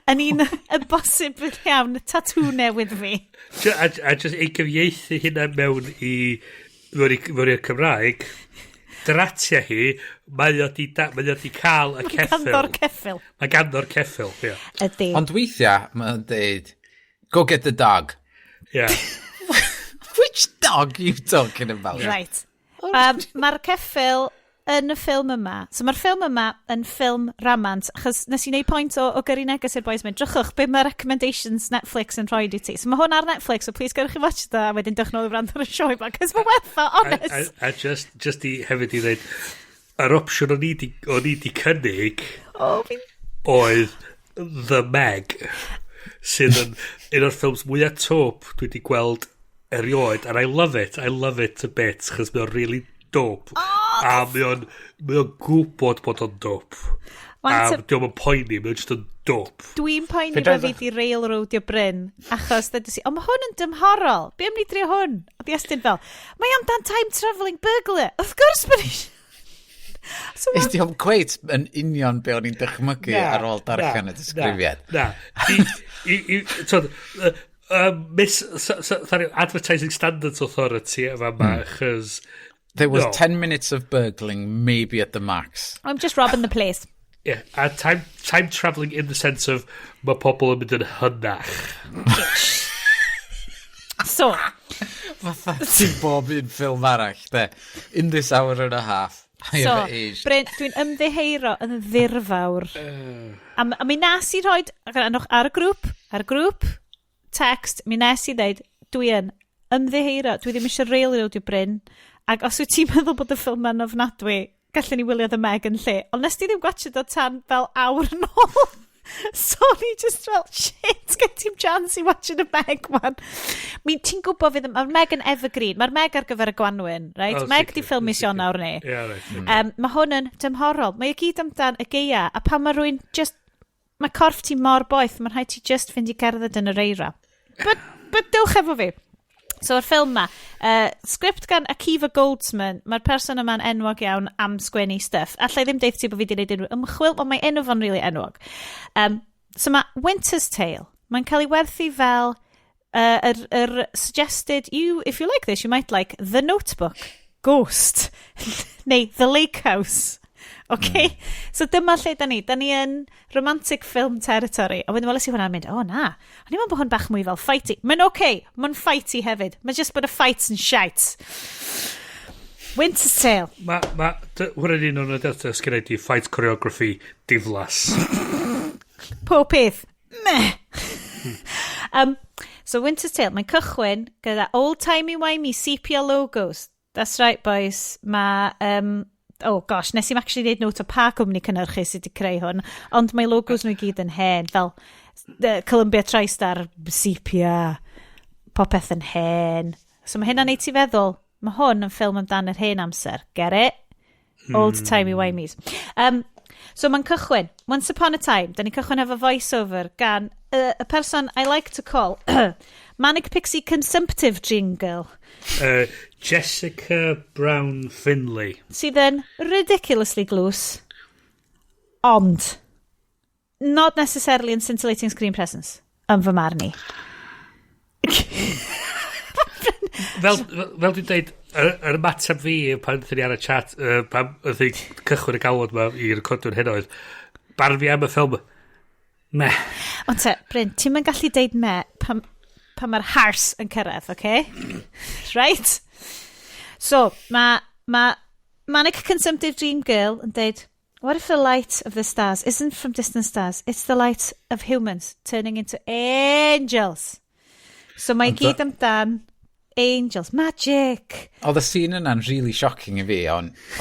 Yn un y bosib iawn, tattoo newydd fi. A just ei gyfieithu hynna mewn i'r Cymraeg, dratia hi, mae o di cael y ceffil. Ganddo'r ceffil. Mae ganddo'r ceffil, ie. Ydy. Ond weithiau, mae'n deud, go get the dog. Yeah. Which dog are you talking about? Right. Mae'r ceffil yn y ffilm yma. So mae'r ffilm yma yn ffilm ramant, achos nes I wneud pwynt o gyrru neges i'r boys mynd, drwchwch, be mae recommendations Netflix yn rhoi I ti. So mae hwn ar Netflix, so please gyrwch I watch da, a wedyn dych nôl I wrando ar y sioe yma, cos mae wertha, honest. A just I hefyd I ddweud, yr opsiwn o'n i di cynnig oedd The Meg. sydd yn un o'r ffilms mwyaf taupe dwi wedi gweld erioed, and I love it a bit, chos mae o'n really dope. A mae o'n gwybod bod o'n dope. A diolch yn poeni, mae o'n just yn dope. Dwi'n poeni bod fi di railroadio Bryn, achos dydw i, ond mae hwn yn dymhorol. Be am ni drio hwn? A di Estyn fel, mae amdan time travelling burglar. Of course, but Is di o'n cweith yn union be o'n i'n dychmygu ar ôl darllen y disgrifiad? Na. Advertising Standards Authority efo yma, chys... There was 10 minutes of burgling, maybe at the max. I'm just robbing the place. Yeah, a time travelling in the sense of mae pobl yn mynd yn hynach. So. Fatha sy'n bob un ffilm arall, de. In this hour and a half. So, Bryn, dwi'n ymddeheiro yn ddirfawr. A mi nes i roed ar y grŵp, text, mi nes i ddeud, dwi'n ymddeheiro, dwi ddim eisiau railroad i Bryn, ac os wyt ti'n meddwl bod y ffilm yn ofnadwy, gallen ni wylio The Meg yn lle, ond nes ti ddim gwachod o tan fel awr yn ôl. So ni just fel, shit, get him chance i watching The Meg, man. Ti'n gwybod fydd, mae'r Meg yn evergreen, mae'r Meg ar gyfer y Gwanwyn, right? Meg di ffilm Isie nawr ni. Mae hwn yn dymhorol, mae y gyd amdan y geia, a pan mae rwy'n just, mae corff ti mor boeth, mae'n rhaid ti just fynd i gerdded yn yr eira. But dewch efo fi. So, yr ffilm ma, sgript gan Akiva Goldsman, mae'r person yma'n enwog iawn am sgwennu stuff. Alla i ddim deith ti bod fi wedi gwneud unrhyw ymchwil, ond mae enw fo'n really enwog. So, mae Winter's Tale. Mae'n cael ei werthu fel suggested, if you like this, you might like The Notebook, Ghost, neu The Lake House. Okay? So dyma lle da ni yn romantic film territory. A wedyn weles i hwnna'n mynd, na. O'n i'n meddwl bod hwn bach mwy fel fighty. Mae'n mae'n fighty hefyd. Mae'n just bod y fights yn shite. Winter's Tale. Hwna'n un o'n adegau sgynnu di fight choreography diflas. Pob peth. Meh. So Winter's Tale, mae'n cychwyn gyda old-timey-wimey sepia logos. That's right, boys. Nes i'n actually neud note o pa cwmni cynhyrchu sydd wedi creu hwn, ond mae logos nhw i gyd yn hen, fel Columbia TriStar, sepia, popeth yn hen. So mae hynna'n neud ti feddwl, mae hwn yn ffilm amdan yr hen amser. Get it? Old-timey-wimeys. So mae'n cychwyn. Once upon a time, da ni'n cychwyn efo voiceover gan a person I like to call Manic Pixie Consumptive Jingle. Jessica Brown Finlay. Sydd yn ridiculously glws, ond not necessarily in scintillating screen presence, yn fy marn i. Fel dwi'n dweud, yr ymateb fi pan ddyn ni ar y chat, pan ydyn cychwyn y galwad yma i recordio'n hyn oedd, barn fi am y ffilm, meh. Ond Bryn, ti'n mynd gallu deud meh pan mae'r Hars yn cyrraedd, okay? Right? So, mae Manic Consumptive Dream Girl yn deud, what if the light of the stars isn't from distant stars, it's the light of humans turning into angels. So mae gyd amdan angels, magic. Oedd y scene yna'n really shocking i fi,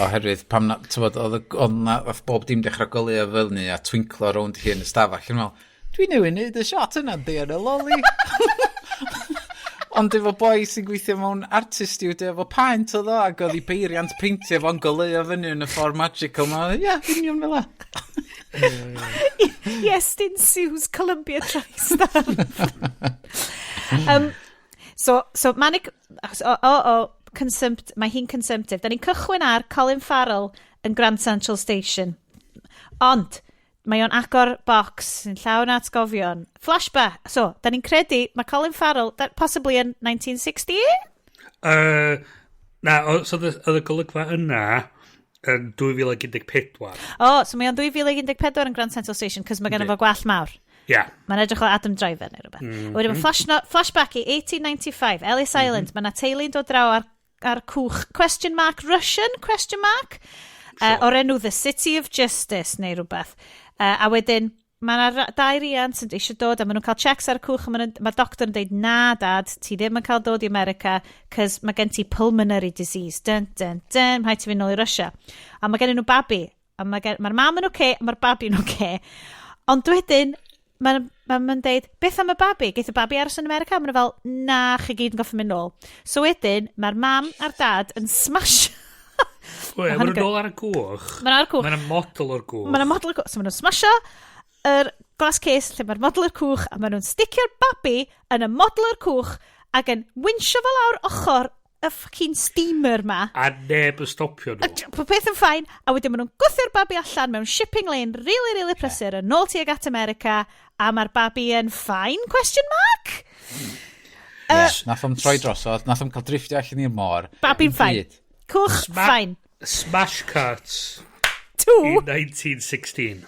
oherwydd pam na, oedd bob dim dechrau golu o fylni a twinklo rownd hi yn y stafell, yn fel, dwi newid neud y shot yna, di yn y loli. Ond efo boi sy'n gweithio mewn artist studio efo paent o ddo, ac oedd i beiriant peintio fo'n goleo fyny yn y ffordd magical ma. Union fel la. Iestyn Sue's Columbia TriStar. So Manic... mae hi'n consumptive. Da ni'n cychwyn ar Colin Farrell yn Grand Central Station. Ond... mae o'n agor box yn llawn atgofion. Flashback. So, da ni'n credu, mae Colin Farrell, possibly in 1960? So oedd y golygfa yna yn 2014. So mae o'n 2014 yn Grand Central Station, cos mae gen fo gwall mawr. Yeah. Mae'n edrych o Adam Driver neu rhywbeth. Wedyn mae flashback i 1895, Ellis Island. Mae yna teulu'n dod draw ar cwch Russian? O'r enw The City of Justice neu rhywbeth. A wedyn, mae yna dau riant yn eisiau dod, a maen nhw'n cael checks ar y cwch, a mae'r doctor yn dweud, na, dad, ti ddim yn cael dod i America, cos mae gen ti pulmonary disease. Dun, mae rhaid ti fynd nôl i Russia. A mae gen nhw babi, a mae'r mam yn oce, a mae'r babi'n oce. Ond wedyn, Mae'n deud, beth am y babi? Geith y babi aros yn America? Mae'n fel, na, chi gyd yn goffi mynd nôl. So wedyn, mae'r mam a'r dad yn smash... Mae'n nôl ar y gwch. Mae'n model o'r gwch. So maen nhw'n smasho yr glas case lle mae'r model o'r cwch a maen nhw'n sticio'r babi yn y model o'r cwch ac yn winsio fel awr ochr y fucking steamer ma. A neb yn stopio nhw. A peth yn ffain, a wedyn maen nhw'n gwthio'r babi allan mewn shipping lane really prysur yn ôl tuag at America, a mae'r babi yn ffain, question mark? Nath o'n troi drosodd, nath o'n cael driftio allan i'r môr. Babi'n ffain. Cwch, ffain. Smash Cut 2 in 1916.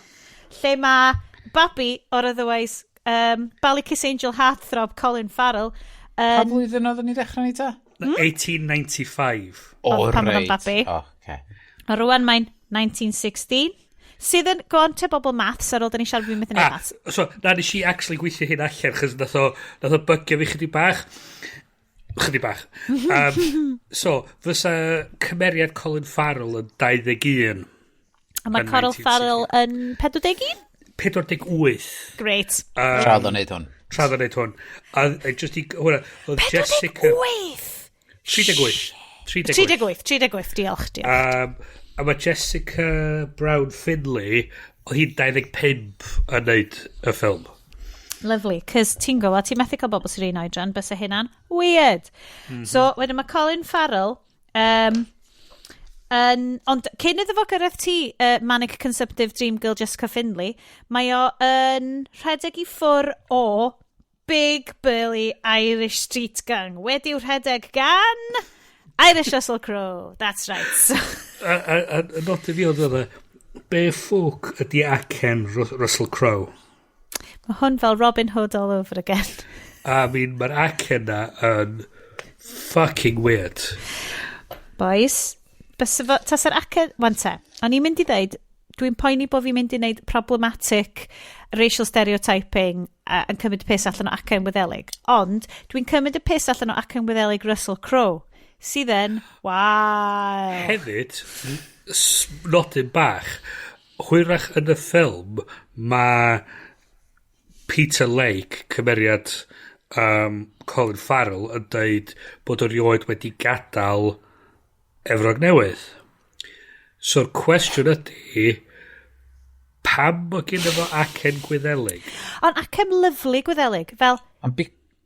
Lle mae babi o'r otherwise Bally Kiss Angel Heartthrob Colin Farrell. Pa blwyddyn oedden ni dechrau ni ta? 1895. Pan oedd babi. A rwan mae'n 1916. Sydd yn te bobl maths ar ôl da ni siarad fi'n meddwl maths. So, na nes i actually gweithio hyn allan, chos nath o bygio fi chydig bach. So, fysa cymeriad Colin Farrell yn 21. A mae Colin Farrell yn 41? 48. Great. Trad o'n neud hwn. A just i hwnna, oedd Jessica... 38, diolch. A mae Jessica Brown Finlay, oedd hi'n 25 yn neud y ffilm. Lovely, cys ti'n gwybod, ti'n methu cael bobl sy'n un oedran, bys y hynna'n weird. So, wedyn mae Colin Farrell, ond cyn iddo fo gyrraedd ti, Manic Consumptive Dream Girl Jessica Finlay, mae o yn rhedeg i ffwr o Big Burly Irish Street Gang. Wedi'w rhedeg gan Irish Russell Crowe. That's right. A not i fi oedd yna, be ffwc ydi acen Russell Crowe? Mae hwn fel Robin Hood all over again. Mae'r acen na yn fucking weird. Boys, tas'r acen... Wante, o'n i'n mynd i ddeud, dwi'n poeni bod fi'n mynd i wneud problematic racial stereotyping yn cymryd y piss allan o acen Wyddelig. Ond, dwi'n cymryd y piss allan o acen Wyddelig Russell Crowe. Sydd yn, wow. Hefyd, nodyn bach, hwyrach yn y ffilm, mae Peter Lake, cymeriad Colin Farrell, yn dweud bod o'r ioed wedi gadael Efrog Newydd. So'r cwestiwn ydy, pam o gyda fo acen Gwyddelig? Ond acen lyflu Gwyddelig, fel...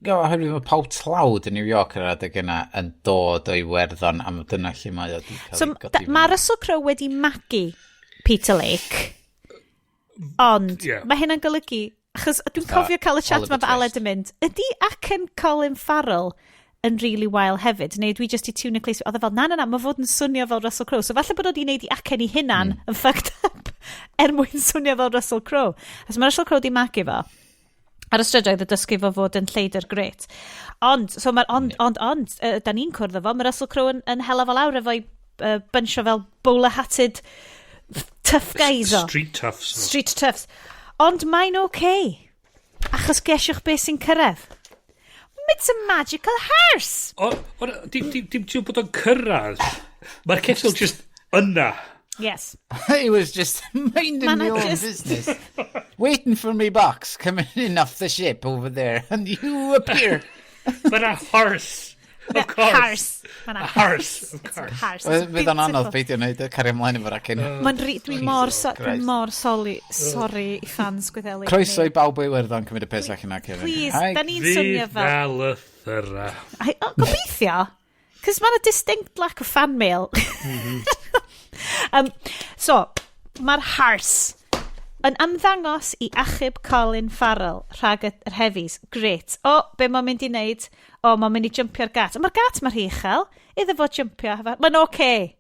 Oherwydd mae pawb tlawd yn New York yr adeg yna yn dod o'i werddon am dyna lle mae o wedi cael ei godi. Mae Russell Crowe wedi magu Peter Lake, ond mae hynna'n golygu, achos dwi'n cofio cael y chat mae Aled yn mynd, ydy acen Colin Farrell yn really wael hefyd, neu dwi just i tiwn y clis, oedd e fel, na, mae fod yn swnio fel Russell Crowe, so falle bod o wedi wneud i acen i hynna'n yn fucked up, mwyn swnio fel Russell Crowe. As mae Russell Crowe wedi magu fo, ar y strydoedd y dysgu fo fod yn lleidr gret. Ond, da ni'n cwrdd efo, mae Russell Crowe yn hela fel awr efo'i bunch o fel bowler-hatted tough guys o. Street toughs. Ond mae'n okay. Achos gesiwch beth sy'n cyrraedd. It's a magical horse. Dim ti'n bod o'n cyrraedd. Mae'r ceffil just yna. Yes. He was just minding my own business. Waiting for me box coming in off the ship over there. And you appear. But a horse. Of course. A horse. Of course. Fydd o'n anodd beidio wneud cario ymlaen efo'r acen. Dwi'n mor sorry i fans Gwyddelig. Croeso i bawb o'i werddon cymryd y pes allan acen. Please, da ni'n swnio fel... Fydd fel y thyra. Gobeithio. Cos mae'n a distinct lack of fan mail. So, mae'r Hars yn ymddangos i achub Colin Farrell rhag yr hefis. Great. Be mae'n mynd i wneud? Mae'n mynd i jumpio'r gat. Mae'r gat mae'r uchel. Iddo fod jumpio. Mae'n okay.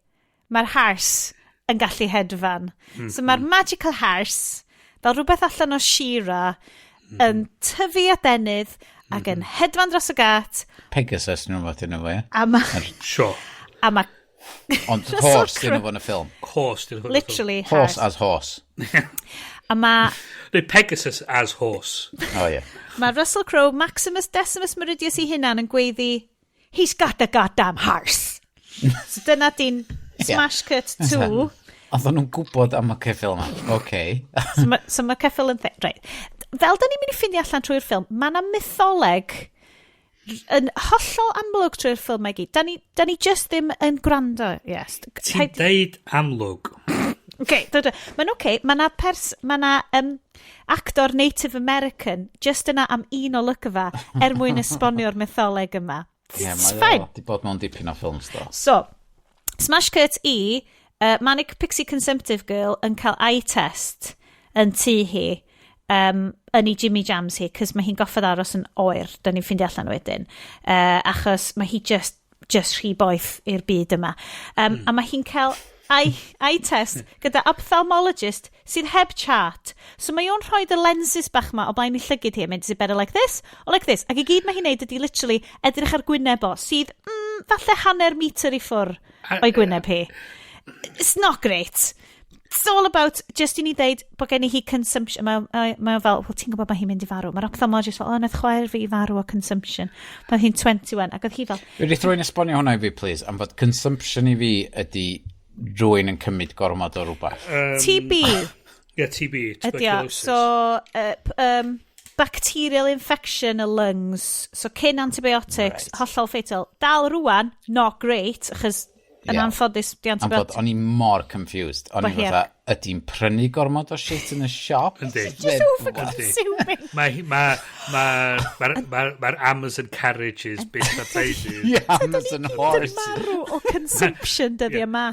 Mae'r Hars yn gallu hedfan. So mae'r magical Hars, fel rhywbeth allan o Shira, yn tyfu a denydd ac yn hedfan dros y gat. Pegasus nhw'n fath yn efo, Sure. A mae ond horse dyn nhw yn y ffilm. Horse dyn nhw yn y ffilm. Literally horse as horse. A mae... Pegasus as horse. Oh, yeah. Mae Russell Crowe, Maximus Decimus Meridius i hynna'n yn gweiddi, he's got a goddamn horse. So dyna di'n smash cut 2. Oedden nhw'n gwybod am y ceffil yma. So mae ceffil yn right. Fel da ni'n mynd i ffindio allan trwy'r ffilm, mae yna mytholeg yn hollol amlwg trwy'r ffilm mae gyd. Da ni just ddim yn gwrando, yes. Ti'n deud amlwg? Mae yna actor Native American just yna am un o lygyfa mwyn esbonio'r mytholeg yma. Mae di bod mewn dipyn o ffilms do. So, smash cut Manic Pixie Consumptive Girl yn cael eye test yn tŷ hi yn ei Jimmy Jams hi, cos mae hi'n goffod aros yn oer, da ni'n ffindio allan wedyn, achos mae hi just rhy boeth i'r byd yma. A mae hi'n cael eye test gyda ophthalmologist sydd heb chart. So mae o'n rhoi y lenses bach ma o blaen i llygyd hi, mynd, is it better like this or like this? Ac i gyd mae hi'n neud ydi literally edrych ar gwyneb o, sydd falle hanner metr i ffwr o'i gwyneb hi. It's not great. It's all about, just i ni ddeud bod gen i hi consumption. Mae fel, wel, ti'n gwybod mae hi'n mynd i farw. Mae'r ophthalmologist fel, naeth chwaer fi i farw o consumption. Mae hi'n 21, ac oedd hi fel... Wedi thrwy'n esbonio hwnna i fi, please, am fod consumption i fi ydi rwy'n yn cymryd gormod o rhywbeth. TB. TB, tuberculosis. So, bacterial infection y lungs. So, cyn antibiotics, hollol fatal. Dal rwan, not great, achos... Yn anffodus, di antibiotic. O'n i mor confused. O'n i fatha, ydi'n prynu gormod o shit yn y siop? Just over-consuming. Mae'r Amazon carriages bit o teulu. Amazon horses. Dyma'r o consumption dyddi yma.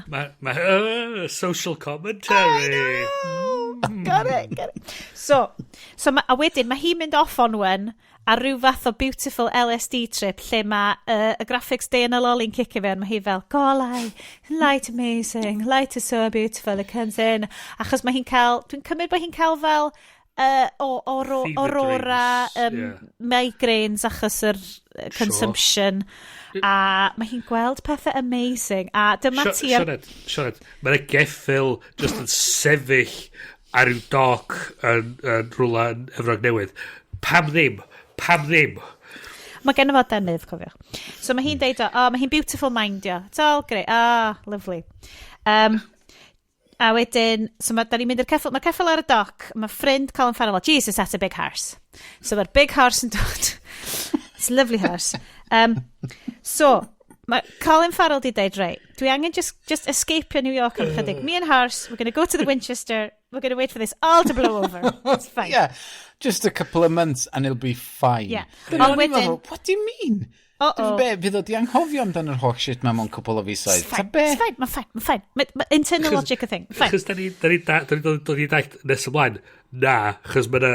Social commentary. Got it. So, a wedyn, mae hi'n mynd off on one a rhyw fath o beautiful LSD trip lle mae y graphics day yn y loli'n cicio fe, mae hi fel, golau, light amazing, light is so beautiful, it comes in. Achos mae hi'n cael, dwi'n cymryd bod hi'n cael fel aurora migraines achos yr consumption. A mae hi'n gweld pethau amazing. A dyma ti... Sioned, mae'r geffil just yn sefyll ar yw doc yn rhywle yn Efrog Newydd. Pam ddim? Mae gen i fod denydd, cofiwch. So mae hi'n deud, mae hi'n beautiful mindio. It's all great. Lovely. A wedyn, so da ni'n mynd i'r ceffil, mae'r ceffil ar y doc, mae ffrind Colin Farrell, Jesus, that's a big horse. So mae'r big horse yn dod. It's a lovely horse. So, mae Colin Farrell di deud, right, dwi angen just escape New York am chydig. Me and Hars, we're going to go to the Winchester, we're going to wait for this all to blow over. It's fine. Yeah, just a couple of months and it'll be fine. Yeah. Ond wedyn... What do you mean? Fydd o di anghofio amdan yr holl shit mewn couple of fisoedd. It's fine, mae'n fine. Internal logic a thing. Fine. Chos da ni dod i ddaeth nes ymlaen. Na, chos mae yna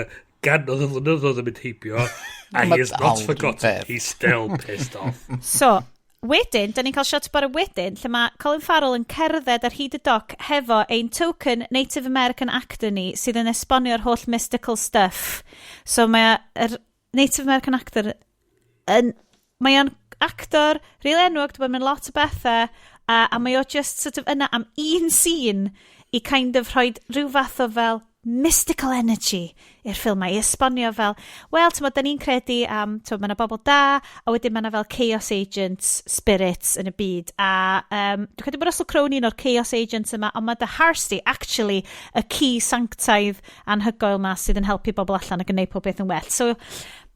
ganddo flynyddoedd yn mynd heibio, and he has not forgotten. He's still pissed off. So, wedyn, da ni'n cael shot bore wedyn, lle mae Colin Farrell yn cerdded ar hyd y doc hefo ein token Native American actor ni sydd yn esbonio'r holl mystical stuff. So mae'r Native American actor mae o'n actor rili enwog, dwi'n mynd lot o bethau, a mae o just sort of yna am un scene i kind of rhoi rhyw fath o fel mystical energy i'r ffilm i esbonio fel, wel, da ni'n credu mae yna bobl da, a wedyn mae yna fel chaos agents, spirits yn y byd, a dwi'n credu bod Russell Crowe o'r chaos agents yma, ond mae dy Harsti actually y key sanctaidd anhygoel yma sydd yn helpu bobl allan ac yn neud pob beth yn well. So,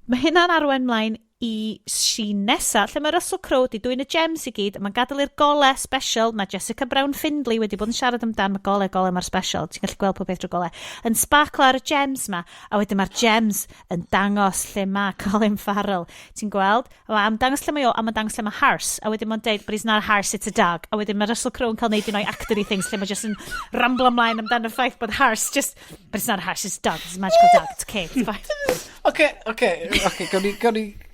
mae hynna'n arwain mlaen i scene nesa, lle mae Russell Crowe di dwy'n y gems i gyd, mae'n gadael i'r gole special, mae Jessica Brown Findlay wedi bod yn siarad amdan, mae gole mae'r special, ti'n gallu gweld pob beth drwy gole, yn sparklo ar y gems ma, a wedyn mae'r gems yn dangos lle mae Colin Farrell, ti'n gweld? Am dangos lle mae o, a mae'n dangos lle mae Hars, a wedyn mae'n deud, but he's not a Hars, it's a dog, a wedyn mae Russell Crowe yn cael neud un o'i actory things, lle mae just yn ramblo ymlaen amdan y ffaith bod Hars, just, but it's not a Hars, it's a dog, it's a magical dog, it's okay, it's fine. Okay,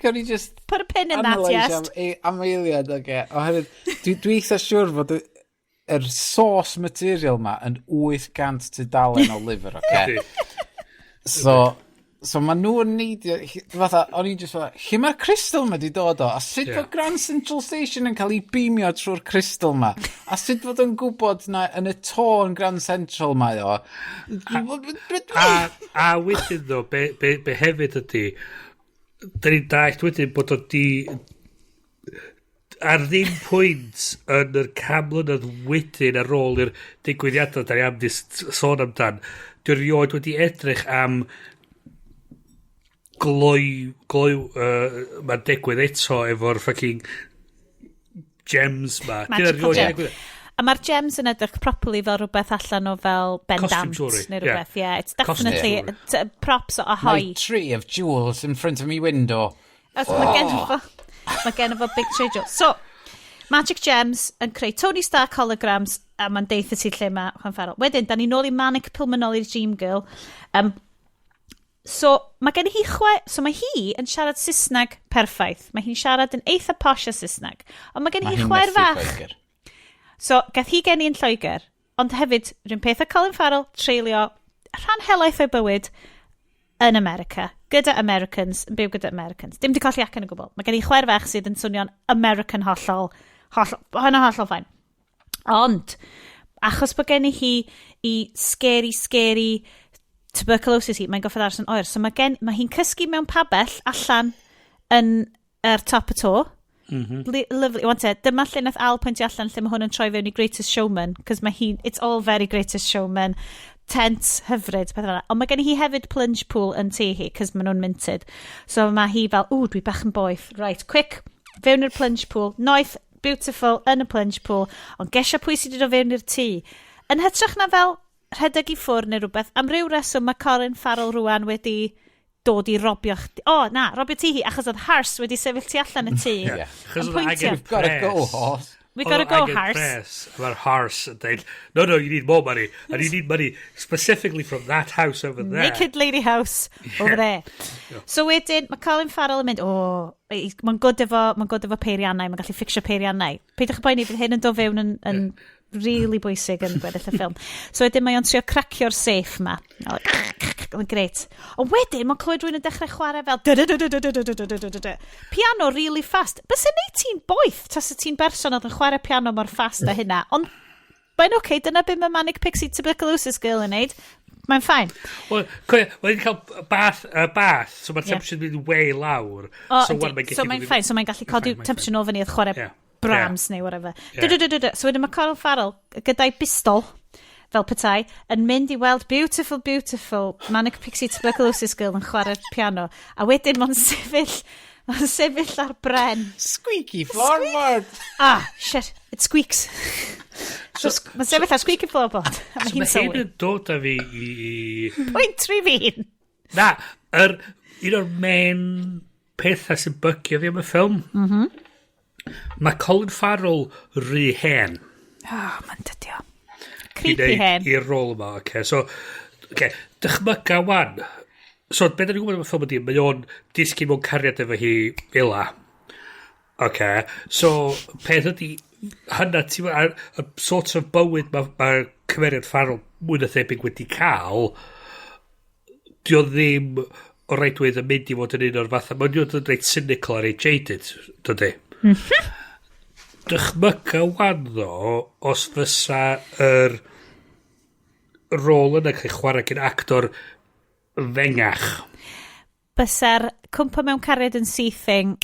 Can you just put a pin in that, yes? Am eiliad, oherwydd, dwi eitha siwr fod yr source material ma yn 800 tudalen o lyfr, So ma nhw yn neidio, fatha, o'n i'n just fatha, lle mae'r crystal ma di dod o? A sut fod Grand Central Station yn cael ei beamio trwy'r crystal ma? A sut fod yn gwybod na yn y to yn Grand Central mae o? A wedyn ddo, be hefyd ydy, da ni'n daeth wedyn bod o di ar ddim pwynt yn yr camlynedd wedyn ar ôl i'r digwyddiadau da ni am sôn amdan, dwi'n rioed wedi edrych am mae'n digwydd eto efo'r fucking gems ma. A mae'r gems yn edrych properly fel rhywbeth allan o fel bendant neu rhywbeth. Yeah, it's definitely props o hoi. My tree of jewels in front of me window. Mae gen fo big tree jewels. So, Magic Gems yn creu Tony Stark holograms a mae'n deitha ti lle mae Juan Farrell. Wedyn, da ni nôl i Manic Pulmonary Dream Girl. So, mae gen hi so mae hi yn siarad Saesneg perffaith. Mae hi'n siarad yn eitha posh o Saesneg. Ond mae gen hi chwaer fach. So, gath hi gen i'n Lloegr. Ond hefyd, rhywun peth o Colin Farrell treulio rhan helaeth o'i bywyd yn America. Gyda Americans, yn byw gyda Americans. Dim di colli ac yn y gwbl. Mae gen i chwaer fach sydd yn swnio'n American hollol fain. Ond, achos bod gen i hi i scary tuberculosis hi, mae'n goffod aros yn oer. So mae hi'n cysgu mewn pabell allan yn top y to. Lovely. Wante, dyma lle nath Al pwyntio allan lle mae hwn yn troi fewn i Greatest Showman, cos it's all very Greatest Showman, tent, hyfryd, peth yna. Ond mae gen hi hefyd plunge pool yn tu hi, cos maen nhw'n minted. So mae hi fel, dwi bach yn boeth. Right, quick, fewn i'r plunge pool. Noeth, beautiful, yn y plunge pool. Ond gesio pwy sydd wedi dod fewn i'r tŷ. Yn hytrach na fel rhedeg i ffwr neu rhywbeth, am ryw reswm mae Colin Farrell rwan wedi dod i robio chdi. Robio ti hi, achos oedd Hars wedi sefyll ti allan y tŷ. We've got to go, Hars. We've got to go, Hars. Mae'r Hars yn dweud, no, you need more money. And you need money specifically from that house over there. Naked lady house over there. So wedyn, mae Colin Farrell yn mynd, mae'n good efo peiriannau, mae'n gallu ffixio peiriannau. Peidwch y boeni, fydd hyn yn dod fewn yn really bwysig yn gweddill y ffilm. So wedyn mae o'n trio cracio'r safe ma. Mae'n gret. Ond wedyn, mae'n clywed rwy'n yn dechrau chwarae fel piano really fast. Bys yn 18 boeth, tas y ti'n berson oedd yn chwarae piano mor fast a hynna. Ond mae'n oce, dyna beth mae Manic Pixie Tuberculosis Girl yn neud. Mae'n ffain. Wel, mae'n cael bath, so mae'r temperature yn mynd way lawr. So mae'n ffain, so mae'n gallu codi temperature nôl fyny oedd chwarae Brahms neu whatever. So wedyn mae Colin Farrell gyda'i bistol fel petai, yn mynd i weld beautiful Manic Pixie Tuberculosis Girl yn chwarae piano. A wedyn mae'n sefyll ar bren. Squeaky floorboard. Shit, it squeaks. Mae'n sefyll ar squeaky floorboard. Mae hyn yn dod â fi i... Pwynt tri fi'n. Na, un o'r main pethau sy'n bygio fi am y ffilm. Mae Colin Farrell rhy hen. Mae'n dydio. Creepy hen. I'r rôl yma, So, dychmyga wan. So, beth ydyn ni'n gwybod am y ffilm ydy, mae o'n disgyn mewn cariad efo hi fila. So, peth ydy, hynna, y sort of bywyd mae cymeriad Farrell mwy na thebyg wedi cael, di o ddim o reidwydd yn mynd i fod yn un o'r fatha, mae'n yn reit cynical a reit jaded, dydy. Dychmyga wan ddo, os fysa yr rôl yna cael chwarae gen actor fengach. Bysa'r cwmpa mewn cariad yn seething,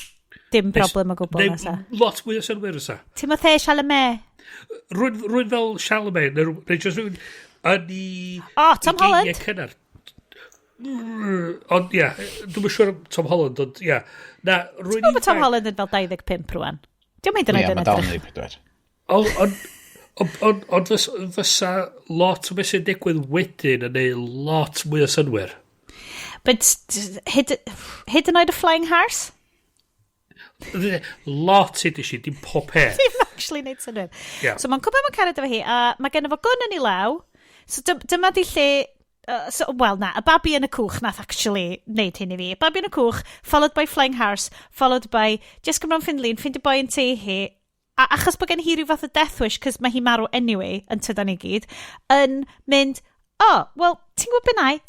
dim problem o gwbl nesa. Lot mwy o synwyr nesa. Timothée Chalamet. Rwy'n fel Chalamet, neu just rwy'n yn i... Tom Holland. Ond dwi'n siŵr Tom Holland, ond Ti'n gwybod Tom Holland yn fel 25 rwan? Diolch mynd yn oed yn edrych. Ond fysa lot o beth sy'n digwydd wedyn yn ei lot mwy o synwyr. But hyd yn oed y Flying Hars? Lot hyd i si, dim pob peth. Dim actually neud synwyr. So mae'n cwbl mae'n cariad efo hi, a mae gen efo gun yn ei law. So dyma di lle... y babi yn y cwch nath actually neud hyn i fi. Babi yn y cwch, followed by Flying Hars, followed by Jessica Brown Findlay, ffindi boi yn te hi, a achos bod gen hi rhyw fath o death wish, cos mae hi marw anyway, yn tydan ni gyd, yn mynd, well, ti'n gwybod bynau?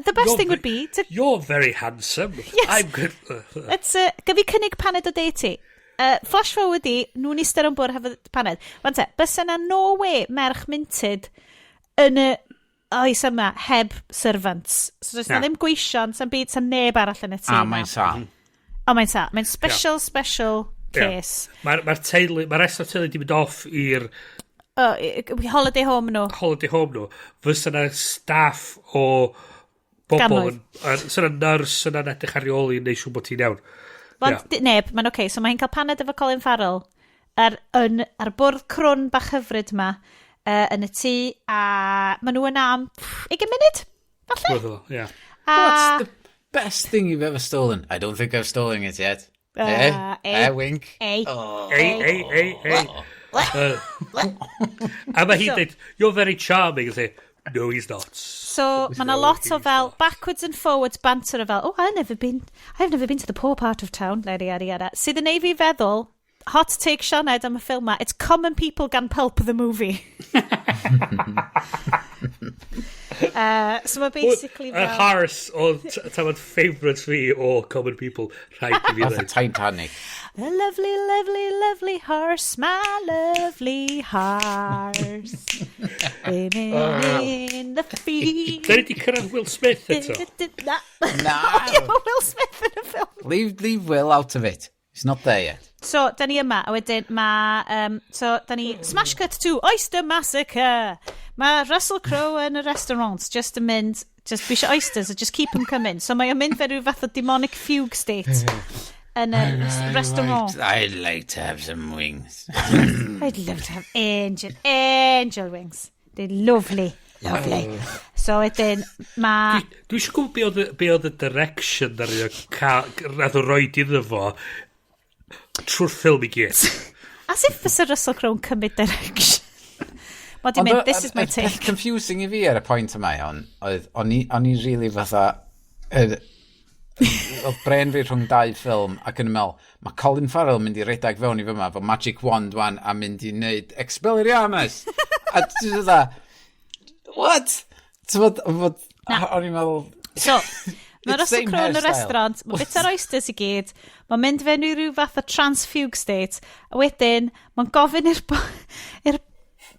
The best thing would be to... You're very handsome. Yes. I'm good. Let's gyfi cynnig paned o deiti. Flash forward i, nhw'n eistedd o'n bwr hefo paned. Fante, bys yna no way merch minted yn y oes yma heb servants. So does na ddim gweision, sa'n byd, sa'n neb arall yn y tŷ. Mae'n sa. Mae'n sa. Mae'n special ces. Mae'r teulu, mae'r rest o'r teulu di mynd off i'r holiday home nhw. Fysa na staff o bobl, sy'n nyrs yn edrych ar reoli yn neud siŵr bod ti'n iawn. Neb, mae'n oce. So mae hi'n cael paned efo Colin Farrell ar bwrdd crwn bach hyfryd yma yn y tŷ, a maen nhw yna am 20 munud, falle? What's the best thing you've ever stolen? I don't think I've stolen it yet. Wink. A mae hi'n dweud, you're very charming. No, he's not. So, mae yna lot o fel backwards and forwards banter o fel, I've never been to the poor part of town, yada. Sydd yn ei fi feddwl, hot take Sianed am y ffilm ma, it's common people gan Pulp the movie. So mae basically fel... Hars o tamad favourite fi o common people rhaid i fi dweud. Titanic. A lovely, lovely, lovely horse, my lovely Hars. Women in the field. Da ni di cyrraedd Will Smith eto. No. Will Smith in y ffilm. Leave Will out of it. He's not there yet. So, da ni yma, a wedyn so, da ni smash cut to Oyster Massacre. Mae Russell Crowe yn y restaurant, just bisio oysters, just keep them coming. So mae o'n mynd fe rhyw fath o demonic fugue state yn y restaurant. I'd like to have some wings. I'd love to have angel wings. They're lovely. So wedyn, mae... Dwi eisiau gwybod be oedd y direction nath o roed iddo fo trwy'r ffilm i gyd. As if fysa Russell Crowe'n cymryd direction. Mae di mynd, this is my take. Peth confusing i fi ar y pwynt yma, o'n i really fatha, oedd bren fi rhwng dau ffilm, ac yn ymwneud, mae Colin Farrell mynd i redag fewn i fy yma, fo Magic Wand wan, a mynd i wneud Expelliarmus. A ti'n dda, what? O'n i'n meddwl... So, mae Russell Crowe yn y restaurant, mae bit ar oysters i gyd, mae'n mynd fewn i rhyw fath o transfugue state, a wedyn, mae'n gofyn i'r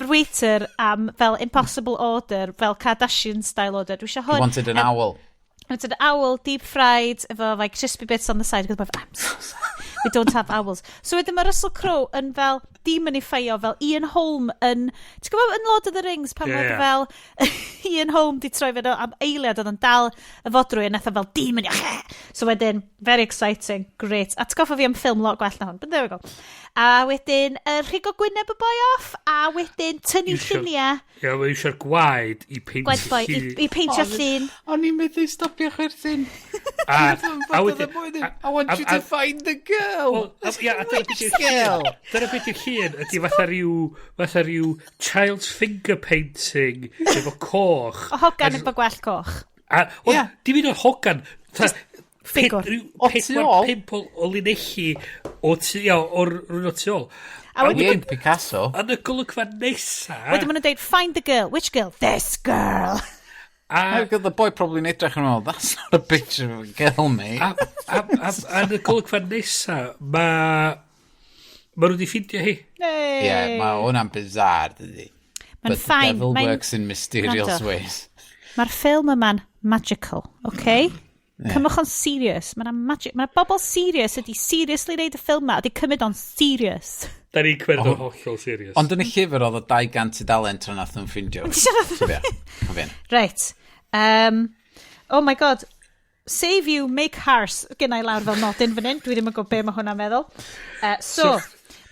waiter am fel impossible order, fel Kardashian-style order. He wanted an owl. He wanted an owl, deep fried, efo like crispy bits on the side. I'm so sorry, we don't have owls. So wedyn mae Russell Crowe yn fel demonifio, fel Ian Holm yn... Ti'n gwybod yn Lord of the Rings, pan oedd fel Ian Holm di troi fe am eiliad, oedd yn dal y fodrwy yn eitha fel demonio. So wedyn, very exciting, great. A ti'n goffa fi am ffilm lot gwell na hwn, but there we go. A wedyn, rhigo gwyneb y boi off, a wedyn tynnu lluniau. Ie, mae eisiau'r gwaed i peintio llun. I peintio llun. O'n i'n meddwl stopio chwerthin. I want you to find the girl. Dyna beth yw'r llun, ydy fatha rhyw child's finger painting efo coch. O hogan efo gwell coch. Di fi'n o'r hogan. Ffigwr. Pimp o linelli o'r rhywun o tu ôl. Picasso. Yn y golygfa nesa. Wedyn maen nhw'n dweud, find the girl. Which girl? This girl. The boy probably yn edrych yn ôl, that's not a picture of a girl, mate. Yn y golygfa nesa, mae nhw wedi ffindio hi. Ie, mae hwnna'n bizarre, dydi. But the devil works in mysterious ways. Mae'r ffilm yma'n magical, okay? Cymwch o'n serious. Mae'na bobl serious ydi seriously neud y ffilm ma, ydi cymryd o'n serious. Da ni'n cymryd o'n hollol serious. Ond yn y llyfr oedd o 200 dalen tra nath o'n ffindio. Right. Oh my god. Save you, make Hars. Gynnau lawr fel nodyn fan hyn. Dwi ddim yn gwybod be mae hwnna'n meddwl. So,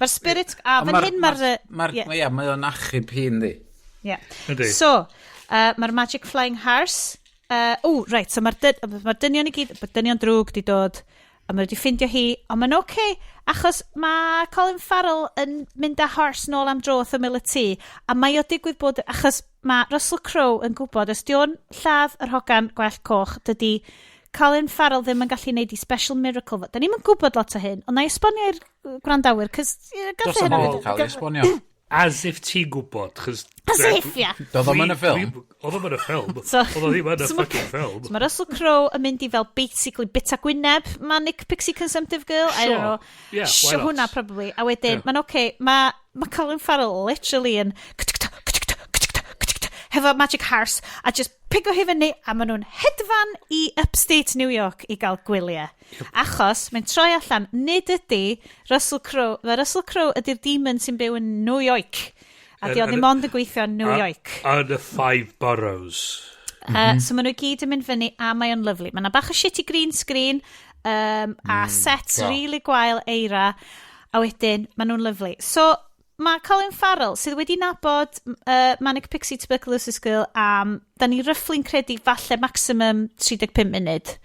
mae'r spirit... Fan hyn mae'r... Mae o'n achub hi, yndi. So, mae'r Magic Flying Hars... right, so mae'r dynion i gyd, mae'r dynion drwg di dod, a mae wedi ffindio hi, ond mae'n oce, achos mae Colin Farrell yn mynd â Hars nôl am dro wrth ymyl y tŷ, a mae o digwydd bod, achos mae Russell Crowe yn gwybod, os di o'n lladd yr hogan gwell coch, dydy Colin Farrell ddim yn gallu neud i special miracle. Da ni'n gwybod lot o hyn, ond na i esbonio i'r gwrandawyr, cys... Dos am ôl cael ei esbonio. As if ti'n gwybod, chys... As if, ia. Doedd o'n yn y ffilm. Oedd o'n yn y ffilm. Oedd o'n ddim yn y fucking ffilm. So mae Russell Crowe yn mynd i fel basically bita gwyneb Manic Pixie Consumptive Girl. I don't know. Yeah, why not? Hwna probably. A wedyn, mae'n oce, mae Colin Farrell literally yn... hefo Magic Hars, a just pigo hi fyny, a maen nhw'n hedfan i upstate New York i gael gwyliau. Achos, mae'n troi allan, nid ydy Russell Crowe, mae Russell Crowe ydy'r demon sy'n byw yn New York. A di oedd ddim ond yn gweithio yn New York. Yn y 5 boroughs. So maen nhw gyd yn mynd fyny, a mae o'n lyflu. Mae yna bach o shitty green screen, a sets really gwael eira, a wedyn, maen nhw'n lyflu. So, mae Colin Farrell, sydd wedi nabod Manic Pixie Tuberculosis Girl da ni ryfflu'n credu falle maximum 35 munud.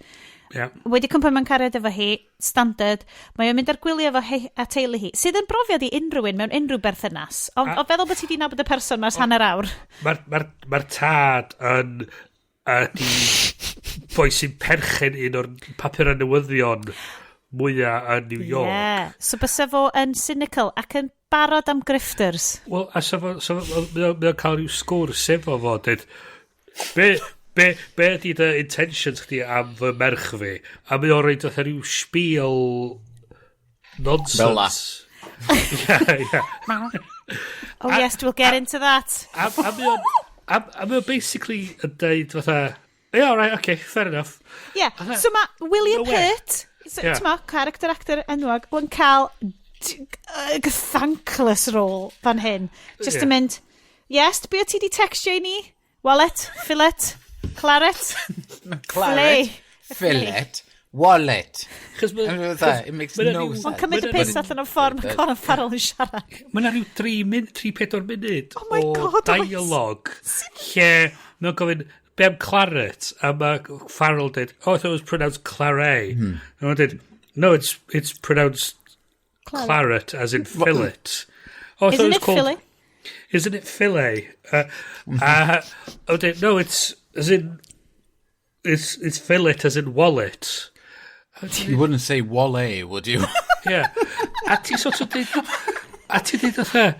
Yeah. Wedi cwmpa mewn cariad efo hi, standard. Mae o'n mynd ar gwylio efo hi a teulu hi, sydd yn brofiad i unrhyw un mewn unrhyw berthynas. O feddwl bod ti wedi nabod y person mas hanner awr. Mae'r tad yn di boi sy'n perchen un o'r papur newyddion mwyaf yn New York. Yeah, so bysa fo yn cynical ac yn barod am grifters. Wel, a so mae'n cael rhyw sgwrs efo fo, dweud, be ydy dy intentions chdi am fy merch fi? A mae o'n rhaid oedd rhyw spiel nonsense. Yeah. Oh yes, we'll get into that. A mae o'n basically yn dweud fatha, yeah, all right, okay, fair enough. Yeah, so mae William Hurt, character actor enwog, yn cael thankless role fan hyn. Just to mynd, yes, be o ti di textio i ni? Wallet, fillet, claret, fillet, wallet. It makes no sense. Mae'n cymryd y piss allan o'r ffordd mae Colin Farrell yn siarad. Mae'n rhyw 3-4 munud o dialog lle mae'n gofyn be am claret a mae Farrell dweud, oh, I thought it was pronounced claret. And I did, no, it's pronounced claret as in fillet. Oh, I thought Isn't it was it called, fillet? Isn't it fillet? I did, no, it's as in it's fillet as in wallet. You wouldn't say wallet, would you? Yeah. A ti sort of did a ti did the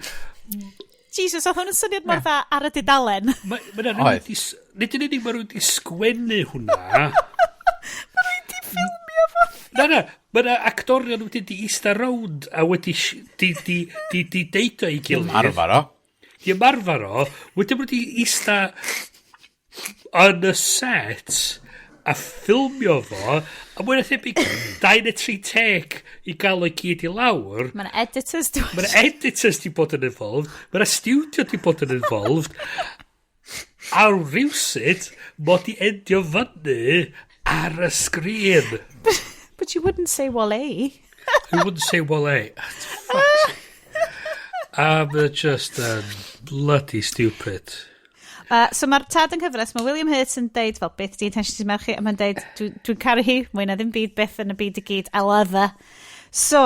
Jesus, oedd hwn yn syniad mor dda ar y dudalen. Nid yn unig mae rwy'n di sgwennu hwnna. Mae rwy'n di ffilmio fo. Na, mae'n actorion wedi di eista rownd a wedi di deito i gilydd. Di ymarfer o. Wedyn wedi eista yn y set a ffilmio fo, a mwyn a thebyg 2 neu 3 tec i gael o'i gyd i lawr. Mae'n editors di bod yn involved, mae'n studio di bod yn involved, a rhywsyd mod i endio fyny ar y sgrin. But you wouldn't say Wale. You wouldn't say Wale. I'm just bloody stupid. So mae'r tad yn cyfres, mae William Hurt yn deud, fel, beth di intention sy'n merchu, a mae'n deud, dwi'n caru hi, mwy na ddim byd byth yn y byd y gyd, I love her. So,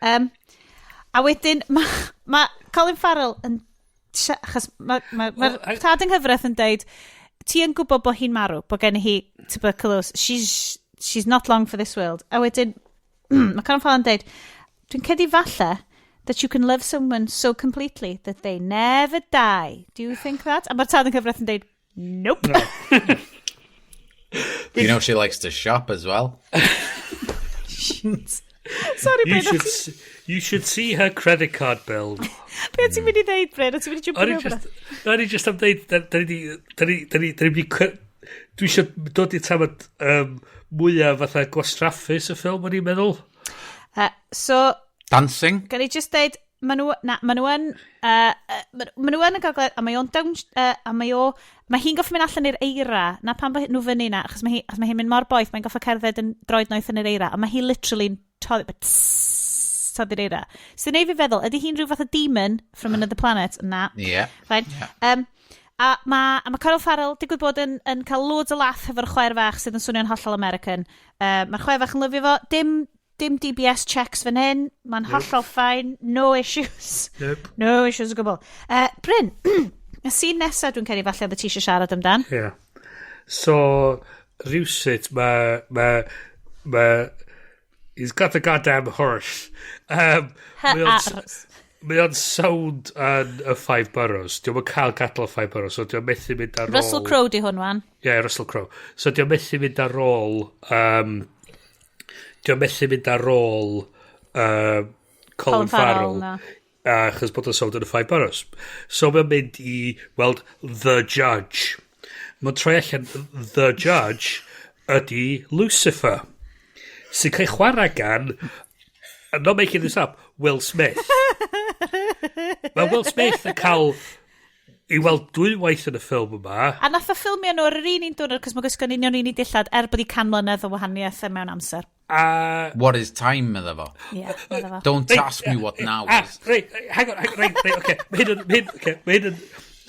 a wedyn, mae Colin Farrell yn, achos mae'r tad yn cyfres yn deud, ti yn gwybod bod hi'n marw, bod gen hi tuberculosis, she's not long for this world. A wedyn, mae Colin Farrell yn deud, dwi'n cedi falle, that you can love someone so completely that they never die. Do you think that? A mae'r tad yn cyfraith yn deud, nope. No. You know she likes to shop as well. Sorry, you should see her credit card bill. Be ti'n mynd i ddeud, Bryn? Ti'n mynd i jump yn ymwneud? No, ni just am ddeud, dwi eisiau dod i tamad mwyaf fatha gwastraffus y ffilm, o'n i'n meddwl. Dancing? Gan i just deud, maen nhw yn y gogledd, a mae o'n down, mae hi'n goffi mynd allan i'r eira, na pan bod nhw fyny na, achos mae hi'n mynd mor boeth, mae'n goffi cerdded yn droed noeth yn yr eira, a mae hi literally'n toddi'r eira. Sy'n ei fi feddwl, ydy hi'n rhyw fath o demon from another planet? Na. Yeah. Fine. Yeah. A mae Colin Farrell digwydd bod yn cael loads o lath efo'r chwaer fach sydd yn swnio'n hollol American. Mae'r chwaer fach yn lyfio fo, dim DBS checks fan hyn. Mae'n hollol fine. No issues. Nope. No issues o gwbl. Bryn, y scene nesa dwi'n credu falle oedd ti eisiau siarad amdan. Yeah. So, rhywsut, he's got a goddamn horse. Mae o'n sound yn y 5 boroughs. Diolch yn cael gadl o 5 boroughs. So diolch methu mynd ar ôl... Russell Crowe di hwn, wan. Yeah, Russell Crowe. So diolch methu mynd ar ôl... Diolch methu mynd ar ôl Colin Farrell achos bod yn sownd yn y 5 boroughs. So mae'n mynd i weld The Judge. Mae'n troi allan The Judge ydy Lucifer, sy'n cael chwarae gan, I'm not making this up, Will Smith. Mae Will Smith yn cael i weld dwy waith yn y ffilm yma. A nath o ffilmio nhw ar yr un diwrnod, cos mae gwisgo'n union un i dillad bod i 100 mlynedd o wahaniaeth mewn amser. What is time, medda fo? Yeah, medda fo. Don't ask me what now is. Right, hang on, okay. Mae hyn yn...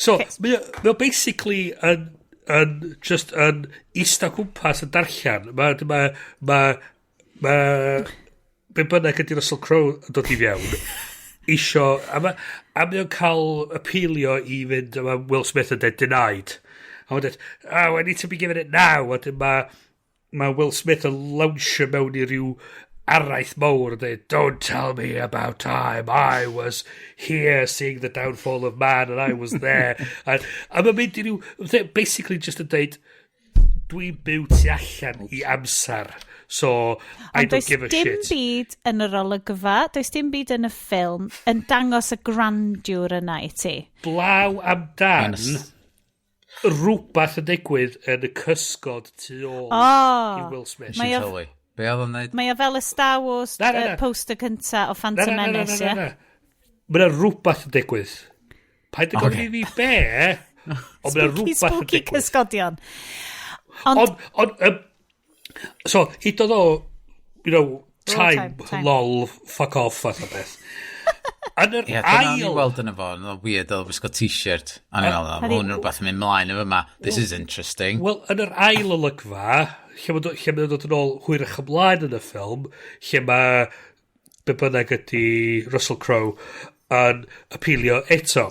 So, mae o basically yn just yn ista gwmpas yn darllan. Be bynnag ydy Russell Crowe yn dod i fewn. Isio, a mae o'n cael apelio i fynd, a mae Will Smith yn dead denied. A mae'n dweud, I need to be given it now. A mae Will Smith yn lawnsio mewn i ryw araith mawr and they don't tell me about time. I was here seeing the downfall of man and I was there. a mae'n mynd i ryw, basically just yn dweud, dwi'n byw tu allan i amser. So, I don't give a shit. Does dim byd yn yr olygfa, does dim byd yn y ffilm yn dangos y grandeur yna i ti. Blaw amdan rhywbeth yn digwydd yn y cysgod tu ôl i Will Smith. Be oedd o'n neud? Mae o fel y Star Wars poster cynta o Phantom Menace, ie? Mae'n rhywbeth yn digwydd. Paid yn gofyn i fi be, ond mae'n rhywbeth yn digwydd. Spooky cysgodion. So, hyd oedd o, time, lol, fuck off, fath o beth. Yn yr ail... Dyna ni weld yn efo, yn weird, oedd wisgo t-shirt. A ni'n meddwl, hwn rhywbeth yn mynd mlaen efo yma. This is interesting. Wel, yn yr ail olygfa, lle mae'n dod yn ôl hwyrach ymlaen yn y ffilm, lle mae be bynnag ydy Russell Crowe yn apelio eto.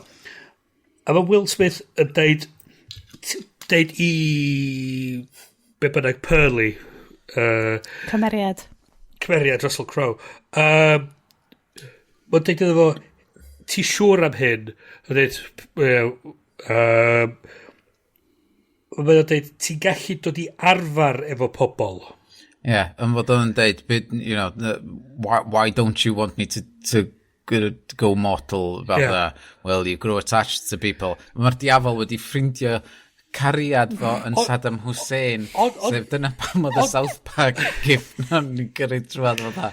A mae Will Smith yn deud i be bynnag Pearly, Cymeriad Russell Crowe. Mae'n deud iddo fo, ti siŵr am hyn? Mae'n deud, ti'n gallu dod i arfer efo pobl. Yeah, yn fod o'n deud, why don't you want me to go mortal about that? Well, you grow attached to people. Mae'r diafol wedi ffrindio cariad fo yn Saddam Hussein. Sef dyna pam oedd y South Park gif na'n ni gyrru drwad o dda.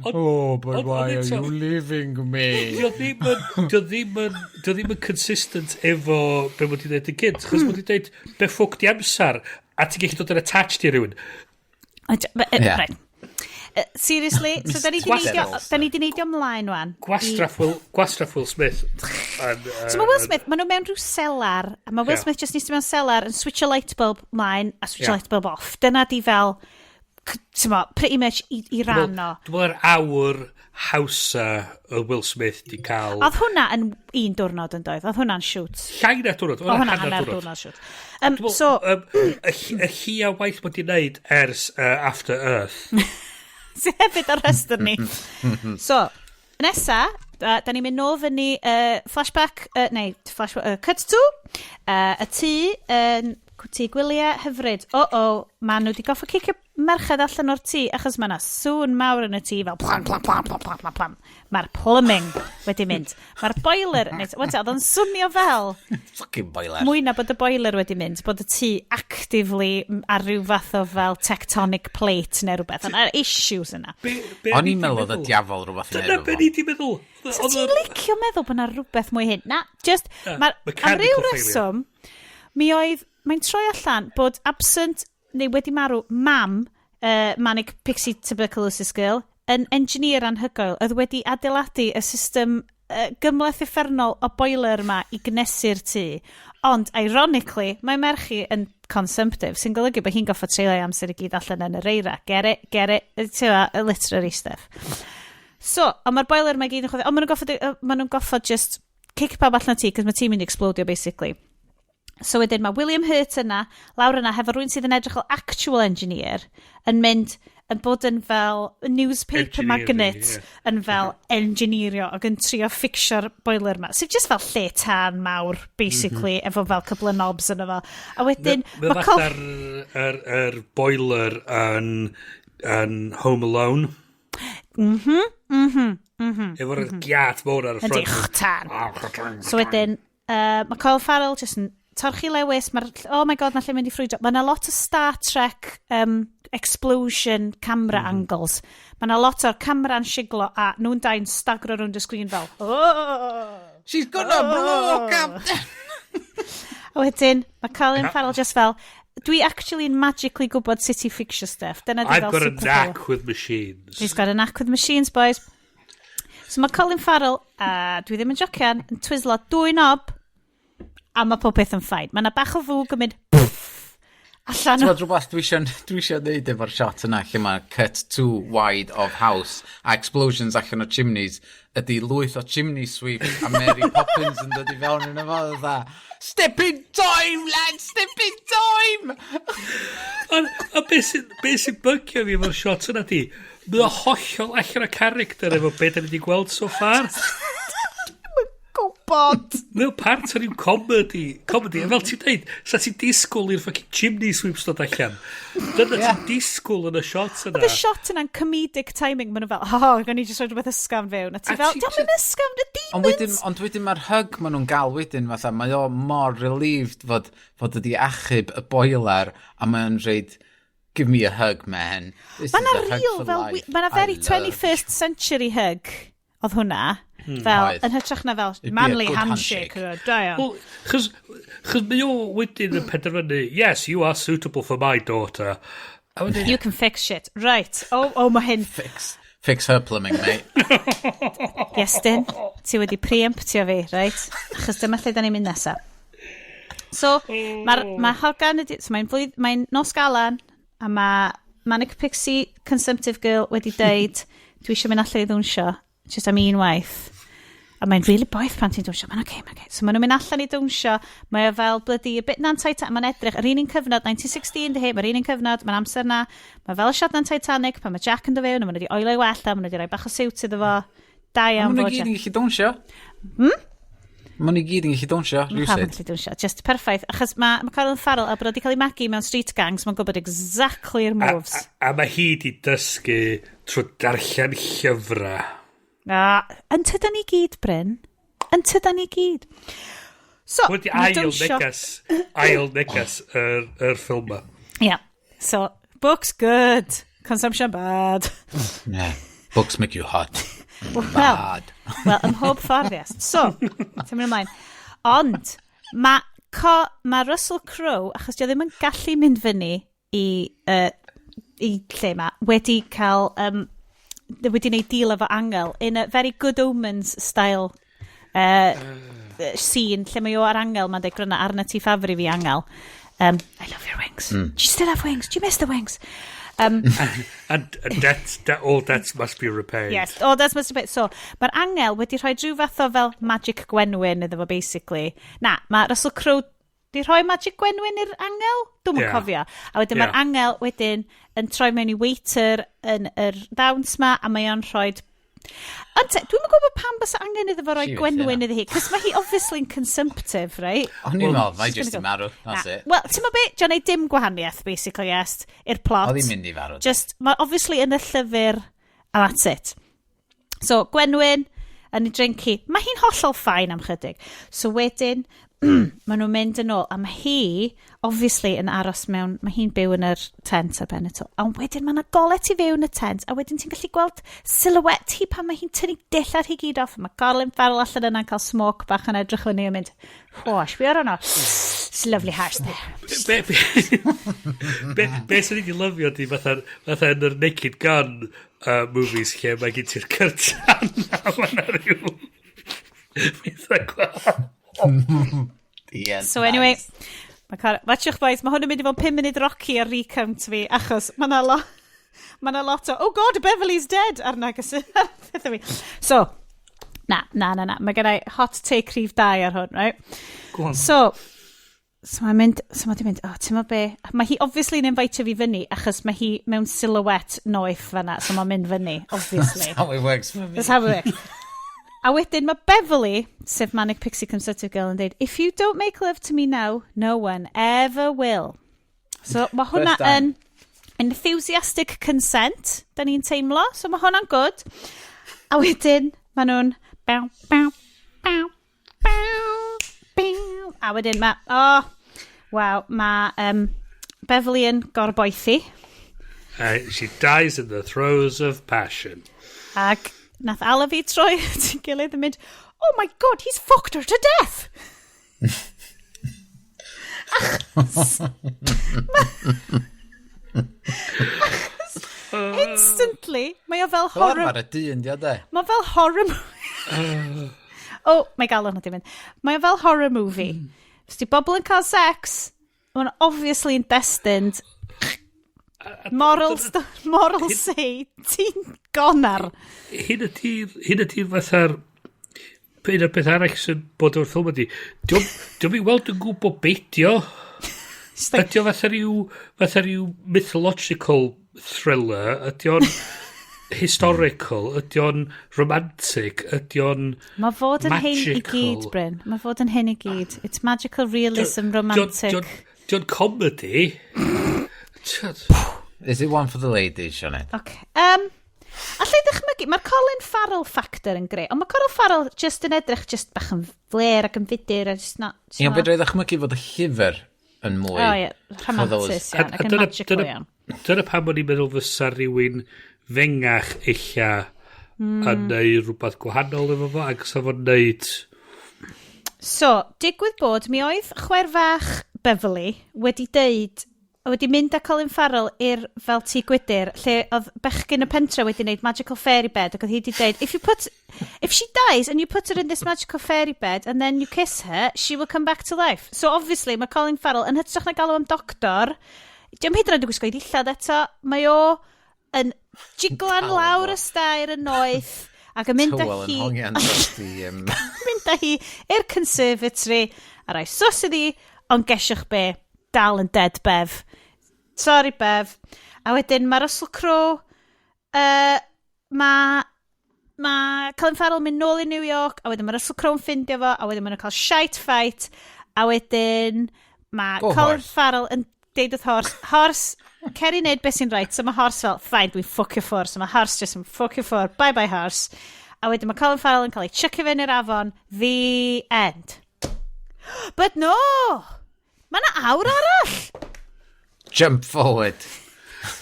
Oh, but why are you leaving me? Dio ddim yn consistent efo be mod i'n dweud y gynt. Chos mod i'n dweud, be ffwc di amser, a ti'n gallu dod yn attached i rhywun. Right. Seriously, so da ni di neidio ymlaen wan. Gwastraff Will Smith. So mae Will Smith, maen nhw mewn rhyw selar, a mae Will Smith just nista mewn selar yn switch a light bulb mlaen a switch a light bulb off. Dyna di fel, pretty much i ran o. Dwi'n meddwl yr awr hawsa o Will Smith di cael... Oedd hwnna yn un diwrnod yn doedd, oedd hwnna'n shoot. Llai na diwrnod, oedd hwnna'n hanner diwrnod shoot. Y hi a waith bod i'n neud ers After Earth. Sy'n hefyd ar rhestr ni. So, nesa, da ni'n mynd nôl fyny flashback, cut to, y tŷ gwyliau hyfryd. Ma' nhw wedi goffa cicio merched allan o'r tŷ, achos mae yna sŵn mawr yn y tŷ, fel plam. Mae'r plumbing wedi mynd. Mae'r boiler, oedd o'n swnio fel... Fucking boiler. Mwy na bod y boiler wedi mynd, bod y tŷ actively ar ryw fath o fel tectonic plate neu rhywbeth. Yna'r issues yna. O'n i'n meddwl oedd y diafol rhywbeth yn Dyna be ni di meddwl. So ti'n licio meddwl bod yna rhywbeth mwy hyn? Na, just, am ryw reswm, mae'n troi allan bod absent neu wedi marw mam, Manic, Pixie, tuberculosis girl, yn engineer anhygoel, oedd wedi adeiladu y system gymleth effernol o boiler yma i gnesu'r tŷ. Ond, ironically, mae merchu yn consumptive, sy'n golygu bod hi'n goffa treulio amser i gyd allan yn yr eira. Get it, literary stuff. So, ond mae'r boiler yma i gyd yn chwyddo, ond maen nhw'n goffa just kick pawb allan o tŷ, cos mae tŷ'n mynd i explodio, basically. So wedyn mae William Hurt yna, lawr yna, hefo rwy'n sydd yn edrych o actual engineer, yn mynd, yn bod yn fel newspaper magnate, yn fel engineerio, ac yn trio ffixio'r boiler yma. So just fel lle tân mawr, basically, efo fel couple of knobs yna fel. A wedyn... Mae fath yr boiler yn Home Alone. Efo'r giat mowr ar y ffrant. Yndi, chtan. So wedyn, mae Colin Farrell jyst yn torchi lewis. Oh my god, na lle mynd i ffrwydro. Mae yna lot o Star Trek explosion camera angles. Mae yna lot o'r camera'n siglo a nhw'n dau'n stagro rownd y sgrin fel. Oh! She's gonna blow Captain! A wedyn, mae Colin Farrell just fel, dwi actually yn magically gwybod sut i fixio stuff. I've got a knack with machines. He's got a knack with machines, boys. So mae Colin Farrell, dwi ddim yn jocian, yn twislo 2 knob, a mae pob beth yn ffain. Mae yna bach o fwg yn mynd allan o... Ti'n rhywbeth dwi eisiau neud efo'r shot yna lle mae cut too wide of house a explosions allan o chimneys ydy lwyth o chimney sweep a Mary Poppins yn dod i fewn yn efo dda. Step in time, lad! Step in time! A beth sy'n bygio fi efo'r shot yna di? Mae o hollol allan o character efo beth da ni wedi gweld so far. Gwbod. Mae o part o'r yw comedy. A fel ti'n dweud, sa ti'n disgwyl i'r fucking chimney sweeps dod allan. Dyna ti'n disgwyl yn y shot yna. Oedd y shot yna'n comedic timing. Maen nhw fel, gan i jyst rhaid rhywbeth ysgafn fewn. A ti fel, diolch yn ysgafn y demons. Ond wedyn mae'r hug maen nhw'n gael wedyn, fatha, mae o mor relieved fod ydi achub y boiler a mae'n rhaid, give me a hug, man. Mae'n real, mae'n very 21st century hug. Oedd hwnna. Fel, yn hytrach na fel manly handshake. Well, chos mae o wedyn yn penderfynu, yes, you are suitable for my daughter. You can fix shit. Right. Oh, mae hyn. Fix her plumbing, mate. Yes, dyn. Ti wedi preemptio fi, right? Achos dyma lle da ni'n mynd nesa. So, mae hogan, so mae'n nos galan, a mae Manic Pixie Consumptive Girl wedi deud, dwi eisiau mynd allan i ddwnsio, just am unwaith. A mae'n really boeth pan ti'n dwnsio. Mae'n okay. So maen nhw'n mynd allan i dwnsio. Mae o fel bloody a bit na'n Titanic. Mae'n edrych. Yr un cyfnod, 1916 dy mae'r un cyfnod. Mae'n amser na. Mae fel y shot na'n Titanic. Pan mae Jack yn do fewn. Mae'n wedi oilo i wella. Mae'n wedi rhoi bach o siwt iddo fo. Da iawn. Mae'n gyd yn gallu dwnsio. Mae'n gyd yn gallu dwnsio. Rhywsyd. Just perffaith. Achos mae Colin Farrell a bod wedi cael ei magu mewn street gangs. Mae'n gwybod exactly'r moves. A mae hi di dysgu trwy darllen llyfrau. Yntydan ni gyd, Bryn. Yntydan ni gyd. So, wedi ail negas yr ffilm ma. Yeah. So, books good, consumption bad. Yeah, books make you hot. Bad. Well, ym mhob ffordd, yes. So, ti'n mynd ymlaen. Ond, mae Russell Crowe, achos di o ddim yn gallu mynd fyny i lle ma, wedi cael... wedi gwneud deal efo angel in a very Good Omens style scene lle mae o ar angel mae'n dweud gryna arna ti ffafri fi angel I love your wings do you still have wings, do you miss the wings and all debts must be repaired. Yes, all debts must be repaired. So mae'r angel wedi rhoi rhyw fath o fel magic gwenwyn iddo fo basically mae Russell Crowe di rhoi magic gwenwyn i'r angel? Dwi'n cofio. A wedyn mae'r angel wedyn yn troi mewn i waiter yn yr ddawns ma, a mae o'n rhoi... Ond dwi'n gwybod pam bys angen iddo fo roi gwenwyn iddo hi, cos mae hi obviously yn consumptive, right? O'n i'n meddwl, mae just yn marw, that's it. Wel, ti'n meddwl beth, John, ei dim gwahaniaeth, basically, yes, i'r plot. Oedd hi'n mynd i farw. Just, mae obviously yn y llyfr, and that's it. So, gwenwyn, yn ei drinki, mae hi'n hollol ffain am chydig. So, wedyn... maen nhw'n mynd yn ôl a mae hi obviously yn aros mewn mae hi'n byw yn yr tent ar ben y to a wedyn mae yna golet i fewn y tent a wedyn ti'n gallu gweld silhouette hi pan mae hi'n tynnu dillad hi gyd off a mae Colin Farrell allan yna'n cael smoke bach yn edrych fyny a mynd whosh, be ar hwnna it's lovely Hars there be sy'n ni'n lyfio di fatha yn yr Naked Gun movies lle mae gen ti'r cyrtan a mae'n rhyw so anyway watchwch boys mae hwn yn mynd i fod 5 munud Rocky ar recount fi achos mae na lot o oh god Beverly's dead ar nagus so na mae gennau hot take rhif 2 ar hwn right so mae'n mynd ti'n mynd be mae hi obviously yn invite fi fyny achos mae hi mewn silhouette noeth fanna so mae'n mynd fyny obviously that's how it works that's how it works a wedyn mae Beverly, sef Manic Pixie Consumptive Girl, yn dweud, if you don't make love to me now, no one ever will. So mae hwnna yn enthusiastic consent, da ni'n teimlo, so mae hwnna'n good. A wedyn, maen nhw'n baw, baw, baw, baw, baw. A wedyn mae Beverly yn gorboethi. She dies in the throes of passion. Ac nath ala fi troi ti'n gilydd yn mynd, oh my god, he's fucked her to death. Instantly, mae o fel horror... Mae'r dyn, di o de? Mae fel horror movie. Mae galon o di mynd. Mae o fel horror movie. Os di bobl yn cael sex, mae'n obviously yn destined. Moral say, ti'n gonar. Hyn ydy'r fatha'r... Pyn o'r beth arall sy'n bod o'r ffilm ydy. Diolch i weld yn gwybod beidio. Ydy o fatha rhyw mythological thriller. Ydy o'n historical. Ydy o'n romantic. Ydy o'n magical. Mae fod yn hyn i gyd, Bryn. Mae fod yn hyn i gyd. It's magical realism, romantic. Ydy o'n comedy. Is it one for the ladies, Sianed? Okay. Alla i ddechmygu, mae'r Colin Farrell factor yn greu, ond mae Colin Farrell just yn edrych just bach yn fler ac yn fudur a just not... Ie, beth rhaid ddechmygu fod y llyfr yn mwy... O ie, romantis iawn, ac yn magical iawn. Dyna pam o'n i'n meddwl fysa rhywun fengach illa yn neud rhywbeth gwahanol efo fo, ac sa fo'n neud... So, digwydd bod, mi oedd chwer fach Beverly wedi deud... wedi mynd â Colin Farrell i'r fel tŷ gwydyr, lle oedd bechgyn y pentre wedi wneud magical fairy bed, ac oedd hi wedi dweud, if she dies and you put her in this magical fairy bed and then you kiss her, she will come back to life. So obviously, mae Colin Farrell yn hytrach na galw am doctor, diolch hyd yn oed yn gwisgo i ddillad eto, mae o yn jiglan lawr y stair yn noeth, ac yn mynd â hi... mynd â hi i'r conservatory, a rai sos iddi, ond gesiwch be, dal yn dead Bev. Sorry Bev. A wedyn mae Russell Crowe, mae Colin Farrell mynd nôl i New York, a wedyn mae Russell Crowe yn ffindio fo, a wedyn mae'n cael shite fight, a wedyn mae Colin Farrell yn deud wrth Hars, cer i wneud beth sy'n right, so mae Hars fel, fine, dwi'n ffwcio ffwr, so mae Hars just yn ffwcio ffwr, bye Hars. A wedyn mae Colin Farrell yn cael ei chucio fe'n i'r afon, the end. But no! Mae yna awr arall. Jump forward.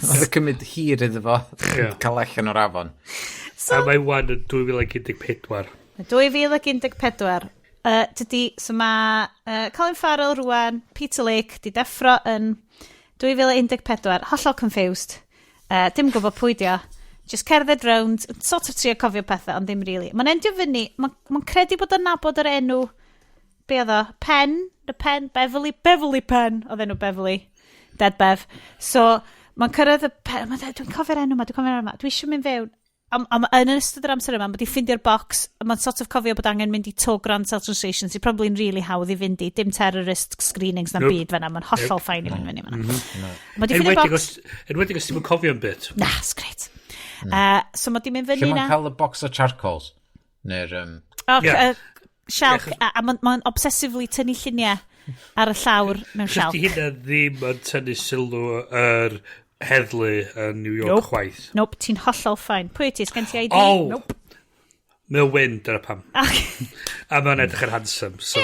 Oedd y cymryd hir iddo fo. Cael allan o'r afon. A mae wan yn 2014. 2014. So mae Colin Farrell rwan, Peter Lake, di deffro yn 2014. Hollol confused. Dim gwybod pwy dio. Just cerdded round, sort of trio cofio pethau, ond ddim really. Mae'n endio fyny, mae'n credu bod yn nabod yr enw, be oedd o? Pen? The Pen? Beverly Pen. Oedd enw Beverly. Dead Bev. So, mae'n cyrraedd y pen... Dwi'n cofio'r enw yma, Dwi eisiau mynd fewn. Yn ystod yr amser yma, mae di ffindio'r box, mae'n sort of cofio bod angen mynd i to Grand Central Station, sy'n probably yn really hawdd i fynd i. Dim terrorist screenings na'n byd fanna. Mae'n hollol ffain i fynd fyny fanna. Mae di ffindio'r box... Enwedig os ti'n mynd cofio'n bit. Na, sgret. So, mae di mynd fyny na... Lle mae'n cael y box o charcoals? Neu'r... Shelf, a mae'n obsessively tynnu lluniau ar y llawr mewn shelf. Chdi hynna ddim yn tynnu sylw yr heddlu yn New York chwaith. Nope, ti'n hollol ffain. Pwy ti, sgen ti ID? Nope. Mae'n wyn, dyna pam. A mae'n edrych yn handsome, so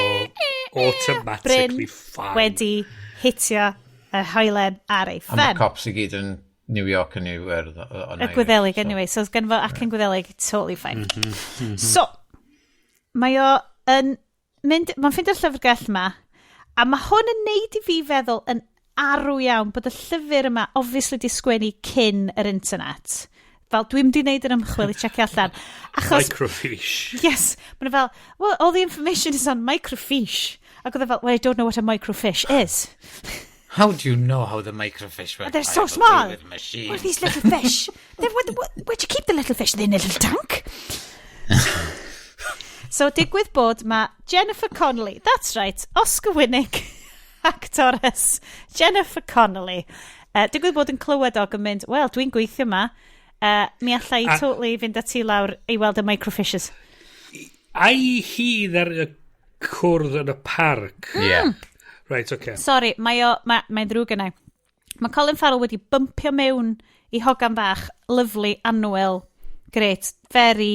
automatically fine. Wedi hitio y hoelen ar ei ffen. A mae cops i gyd yn New York yn New York. Y Gwyddelig, anyway. So, gen fo acen Gwyddelig, totally fine. So, mae o yn mynd, mae'n ffeindio'r llyfrgell yma, a mae hwn yn neud i fi feddwl yn arw iawn bod y llyfr yma obviously di sgwennu cyn yr internet. Fel, dwi'n di wneud yr ymchwil i checio allan. Microfiche. Yes. Mae'n fel, well, all the information is on microfiche. Ac oedd e fel, well, I don't know what a microfiche is. How do you know how the microfiche work? They're so small. What are these little fish? Where'd you keep the little fish? They're in a little tank? So, digwydd bod mae Jennifer Connelly, that's right, Oscar-winning actress Jennifer Connelly. Digwydd bod yn clywed og yn mynd, wel, dwi'n gweithio yma, mi allai totally fynd ati lawr i weld y microfishes. Ai hi ddar y cwrdd yn y parc? Yeah. Right, okay. Sorry, mae'n ddrwg yna. Mae Colin Farrell wedi bumpio mewn i hogan bach, lyflu, annwyl, great, very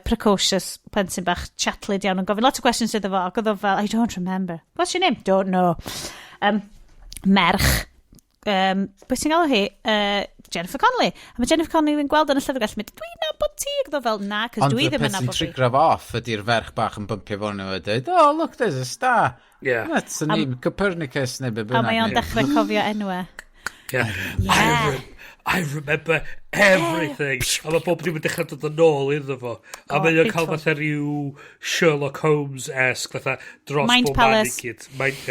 precocious plentyn bach, chatlyd iawn, yn gofyn lot o questions iddo fo, ac oedd o fel, I don't remember. What's your name? Don't know. Merch. Beth sy'n galw hi? Jennifer Connelly. A mae Jennifer Connelly yn gweld yn y llyfrgell, mynd, dwi'n nabod ti, ac oedd o fel, na, cos dwi ddim yn nabod fi. Ond y peth sy'n trigraf off ydy'r ferch bach yn bumpio fo'n nhw a dweud, oh, look, there's a star. Yeah. That's a name, Copernicus, neu be bynnag. A mae o'n dechrau cofio enwau. Yeah. I remember everything. A mae bob ddim yn dechrau dod yn ôl iddo fo. A mae o'n cael fatha rhyw Sherlock Holmes-esque, fatha dros Mind bob Palace. Manic.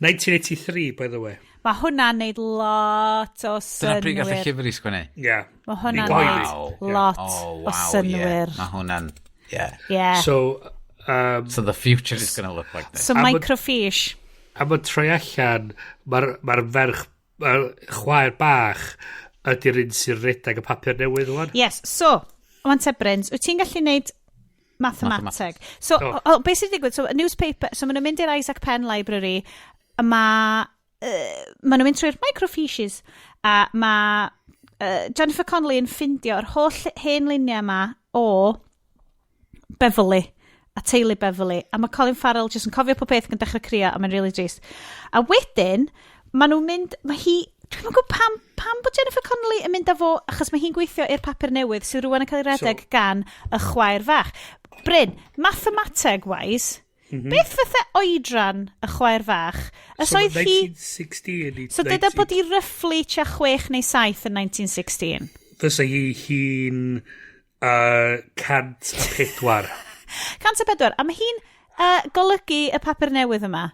1983, by the way. Mae hwnna'n neud lot o Dyna pryd gath y synwyr. llyfr i sgwennu? Yeah. Mae hwnna'n neud lot o synwyr. Mae hwnna'n, Yeah. So the future is going to look like this. So microfiche. A mae'n troi allan, mae'r ferch, chwaer bach, ydy'r un sy'n redag y papur newydd o'n. Yes, so, o'n te Bryn, wyt ti'n gallu neud mathemateg? So, beth sy'n digwydd? So, a newspaper, so maen nhw'n mynd i'r Isaac Penn Library, a maen nhw'n mynd trwy'r microfiches, a mae Jennifer Connelly yn ffindio yr holl hen luniau yma o Beverly, a teulu Beverly, a mae Colin Farrell jyst yn cofio pob peth yn dechrau crio, a mae'n really drist. A wedyn, maen nhw'n mynd, mae hi, dwi'n gwybod pam bod Jennifer Connelly yn mynd â fo, achos mae hi'n gweithio i'r papur newydd sydd rwan yn cael ei redeg gan y chwaer fach. Bryn, mathemateg-wise, beth fatha oedran y chwaer fach? So 1916. So dyda bod hi roughly tua 6 neu 7 yn 1916. Fysa hi'n 104. 104, a mae hi'n golygu y papur newydd yma.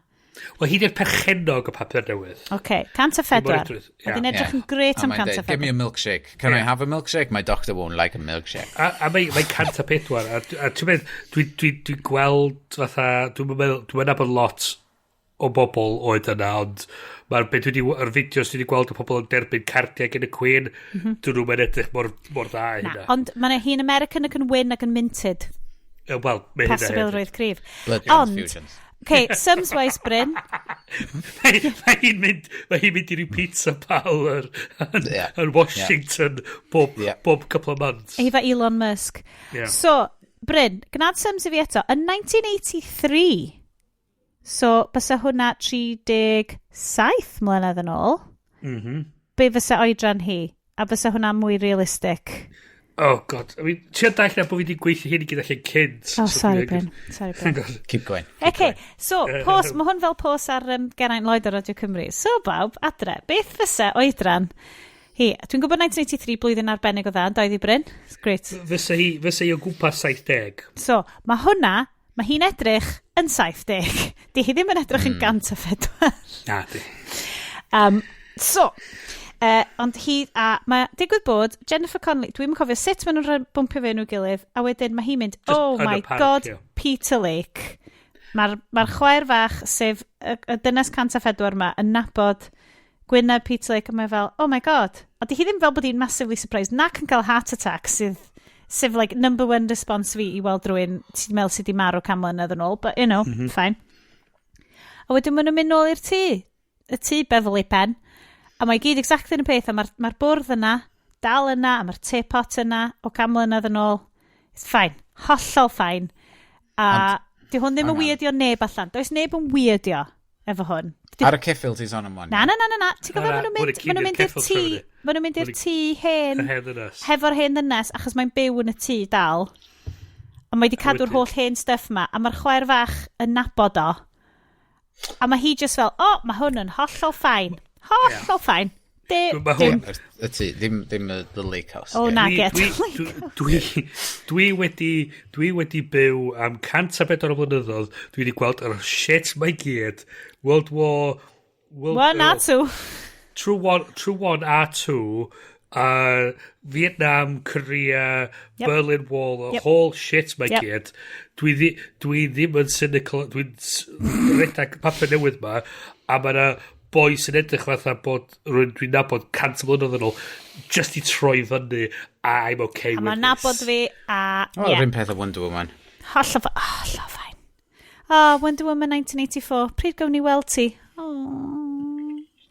Wel, hi di'r perchenog y papur newydd. OK, 104. Oedd hi'n edrych yn gret am 104. Give me a milkshake. Can I have a milkshake? My doctor won't like a milkshake. A mae 104. A ti'n meddwl, dwi'n gweld fatha, dwi'n nabod lot o bobl oed yna, ond mae'r fideos dwi wedi gweld o pobl yn derbyn cardiau gen y Queen, dwi'n nhw'n edrych mor dda hynna. Ond mae hi'n American ac yn win ac yn minted. Wel, mae hynna. Posibilrwydd cryf. Blood transfusions. OK, sums-wise, Bryn. Mae hi'n mynd i ryw pizza parlour yn Washington bob couple of months. Efo Elon Musk. So, Bryn, gnad sums i fi eto. Yn 1983, so bysa hwnna 37 mlynedd yn ôl, be fysa oedran hi? A bysa hwnna mwy realistic? Oh, God. I mean, ti'n dall na bod fi wedi gweithio hyn i gyda chi'n kids. Oh, sorry, Bryn. Keep going. OK, so, mae hwn fel post ar Geraint Lloyd ar Radio Cymru. So, bawb, adre, beth fysa oedran hi? Dwi'n gwybod 1983 blwyddyn arbennig o dda, yn doedd i Bryn? Great. Fysa hi o gwmpas 70. So, mae hi'n edrych yn 70. Di hi ddim yn edrych yn 104. Na, di. So, ond hi, a mae digwydd bod Jennifer Connelly, dwi'n cofio sut maen nhw'n bumpio fe nhw gilydd, a wedyn mae hi'n mynd, oh my god, Peter Lake. Mae'r chwaer fach, sef y dynes 104 yma, yn nabod gwyneb Peter Lake, a mae fel, oh my god. A di hi ddim fel bod hi'n massively surprised, nac yn cael heart attack, sef like number one response fi i weld rwy'n, ti'n meddwl sydd wedi marw cam mlynedd yn ôl, but you know, fine. A wedyn maen nhw'n mynd nôl i'r tŷ, y tŷ Beverly Penn, a mae gyd exactly yn y peth, a mae'r bwrdd yna, dal yna, a mae'r teapot yna, o cam mlynedd yn ôl. It's fine. Hollol fine. A di hwn ddim yn weirdio neb allan. Does neb yn weirdio efo hwn. Ar y ceffil ti'n son am one. Na. Ti'n gofio maen nhw'n mynd i'r tŷ. Maen nhw'n mynd i'r tŷ hen. Hefo'r hen ddynes, achos mae'n byw yn y tŷ dal. A mae wedi cadw'r holl hen stuff yma. A mae'r chwaer fach yn nabod o. A mae hi just fel, mae hwn yn hollol fine. Hollol fine. Ddim the lake house. O, na, get. Dwi wedi byw am 104 o blynyddoedd. Dwi wedi gweld yr shit mae gyd. World War... One a two. True one a two. Vietnam, Korea, Berlin Wall, the whole shit mae gyd. Dwi ddim yn cynical. Dwi'n redag papur newydd ma. A mae'na boi sy'n edrych fatha bod rwy'n dwi'n nabod 100 mlynedd yn ôl just i troi fyny a I'm okay with this. A mae'n nabod fi a... Yr un peth o Wonder Woman. Hollol fine. Wonder Woman 1984. Pryd gawn ni weld ti?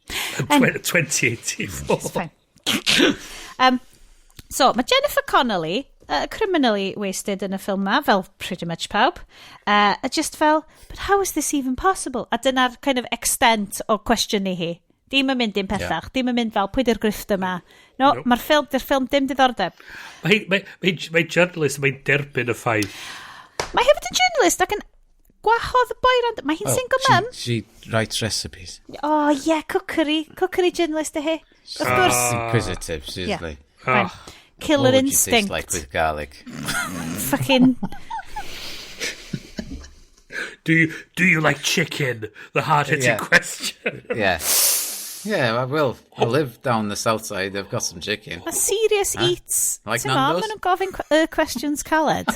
2084. It's fine. So, mae Jennifer Connelly, criminally wasted yn y ffilm ma, fel pretty much pawb. Just fel, but how is this even possible? A dyna'r kind of extent o cwestiwn i hi. Dim yn mynd dim pellach. Yeah. Dim yn mynd fel, pwy di'r grifft yma? No, nope. Mae'r ffilm dim diddordeb. Mae journalist, mae'n derbyn y ffaith. Mae hefyd yn journalist ac yn gwahodd y boi rand. Mae hi'n single mum. She writes recipes. Oh, yeah, cookery journalist y hi. Of course. Inquisitive, seriously. Yeah. Killer instinct. What would you taste like with garlic? Fucking... Do you like chicken? The hard-hitting question. Yeah. Yeah, I will. I live down the south side. I've got some chicken. A serious eats. Like Nando's? Maen nhw'n gofyn questions caled.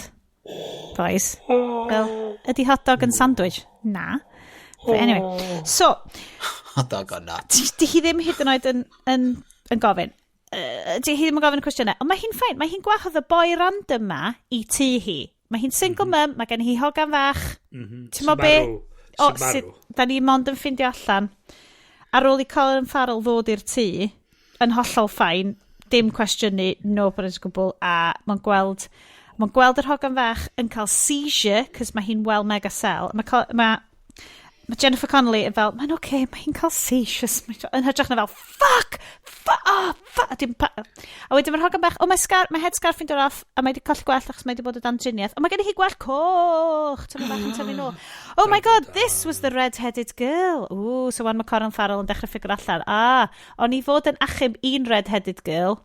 Boys. Well, ydy hot dog and sandwich? Na. But anyway. So. Hot dog or not. Di hi ddim hyd yn oed yn gofyn. Di hi ddim yn gofyn y cwestiynau. Ond mae hi'n ffain. Mae hi'n gwahodd y boi random ma i tŷ hi. Mae hi'n single mum. Mae gen hi hogan fach. Ti'n mo be? Da ni mond yn ffindio allan. Ar ôl i Colin Farrell ddod i'r tŷ, yn hollol ffain, dim cwestiynu, no bryd gwbl, a mae'n gweld yr hogan fach yn cael seizure, cos mae hi'n well mega sel. Mae Jennifer Connelly yn fel, mae'n oce, mae hi'n cael seizures, yn hydrach na fel, fuck! A wedyn mae'r hogan bach, mae headscarf yn dod off, a mae wedi colli gwell achos mae wedi bod o dan driniaeth, a mae gen i hi gwell coch, tyfu bach yn tyfu nôl. Oh my god, this was the red-headed girl. Ooh, so wan mae Colin Farrell yn dechrau ffigur allan. O'n i fod yn achub un red-headed girl,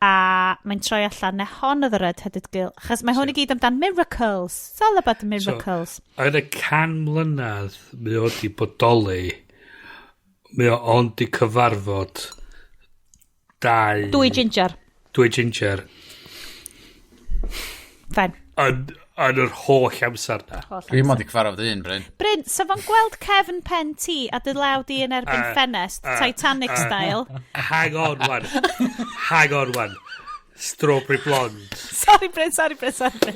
a mae'n troi allan na hon oedd y red-headed girl, achos mae hwn i gyd amdan miracles. It's all about the miracles. So, yn y 100 mlynedd, mae o di bodoli, mae o ond i cyfarfod Dwy ginger. Fine. Yn yr holl amser na. Dwi'n mod i cyfarfod un, Bryn. Bryn, so fo'n gweld Kevin Penn ti a dy law di yn erbyn ffenest, Titanic style. Hang on one. Strawberry blonde. Sorry, Bryn.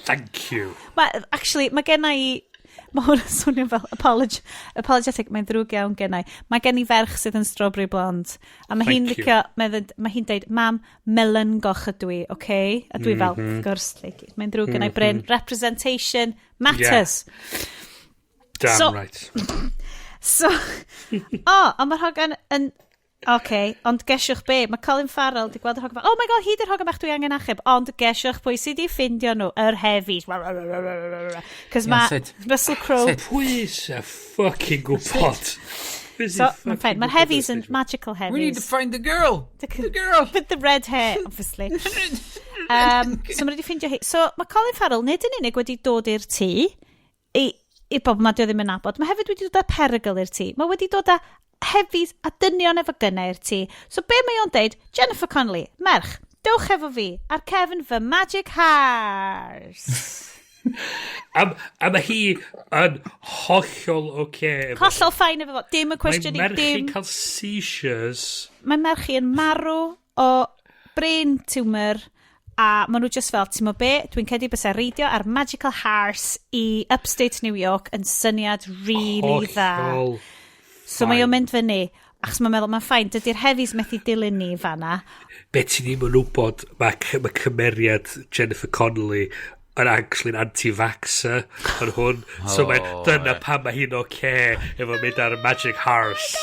Thank you. Mae gen i... Mae hwn yn swnio fel apologetic, mae'n ddrwg iawn gen i. Mae gen i ferch sydd yn strawberry blonde. A mae hi'n deud, mam, melon goch ydw i, oce? A dwi fel, gwrs, mae'n ddrwg gen i. Bryn, representation matters. Yeah. Damn right. So, ond mae'r hogan yn... OK, ond gesiwch be, mae Colin Farrell di gweld yr hogan bach. Oh my god, hyd yr hogan bach dwi angen achub. Ond gesiwch pwy sydd di ffindio nhw, yr hefis. Cos mae Russell Crowe... Pwy sy'n fucking gwybod? So, mae'r hefis yn magical hefis. We need to find the girl. The girl. With the red hair, obviously. So, mae wedi ffindio hi. So, mae Colin Farrell nid yn unig wedi dod i'r tŷ, i bobl ma dio ddim yn nabod. Mae hefyd wedi dod â perygl i'r tŷ. Mae wedi dod â hefis a dynion efo gynnau i'r tŷ. So be mae o'n deud? Jennifer Connelly, merch, dewch efo fi ar cefn fy magic Hars. a mae hi yn hollol oce. Hollol ffain efo fo. Dim y cwestiwn i dim. Mae merch hi cael seizures. Mae merch hi yn marw o brain tumour a maen nhw just fel, ti'n mo be, dwi'n cedi bysau reidio ar magical Hars i upstate New York yn syniad really dda. So mae o'n mynd fyny, achos mae'n meddwl, mae'n ffain, dydy'r hefis methu dilyn ni fanna. Be ti ddim yn wybod, mae cymeriad Jennifer Connelly yn actually'n anti-vaxxer yn hwn. So dyna pan mae hi'n oce efo mynd ar magic Hars.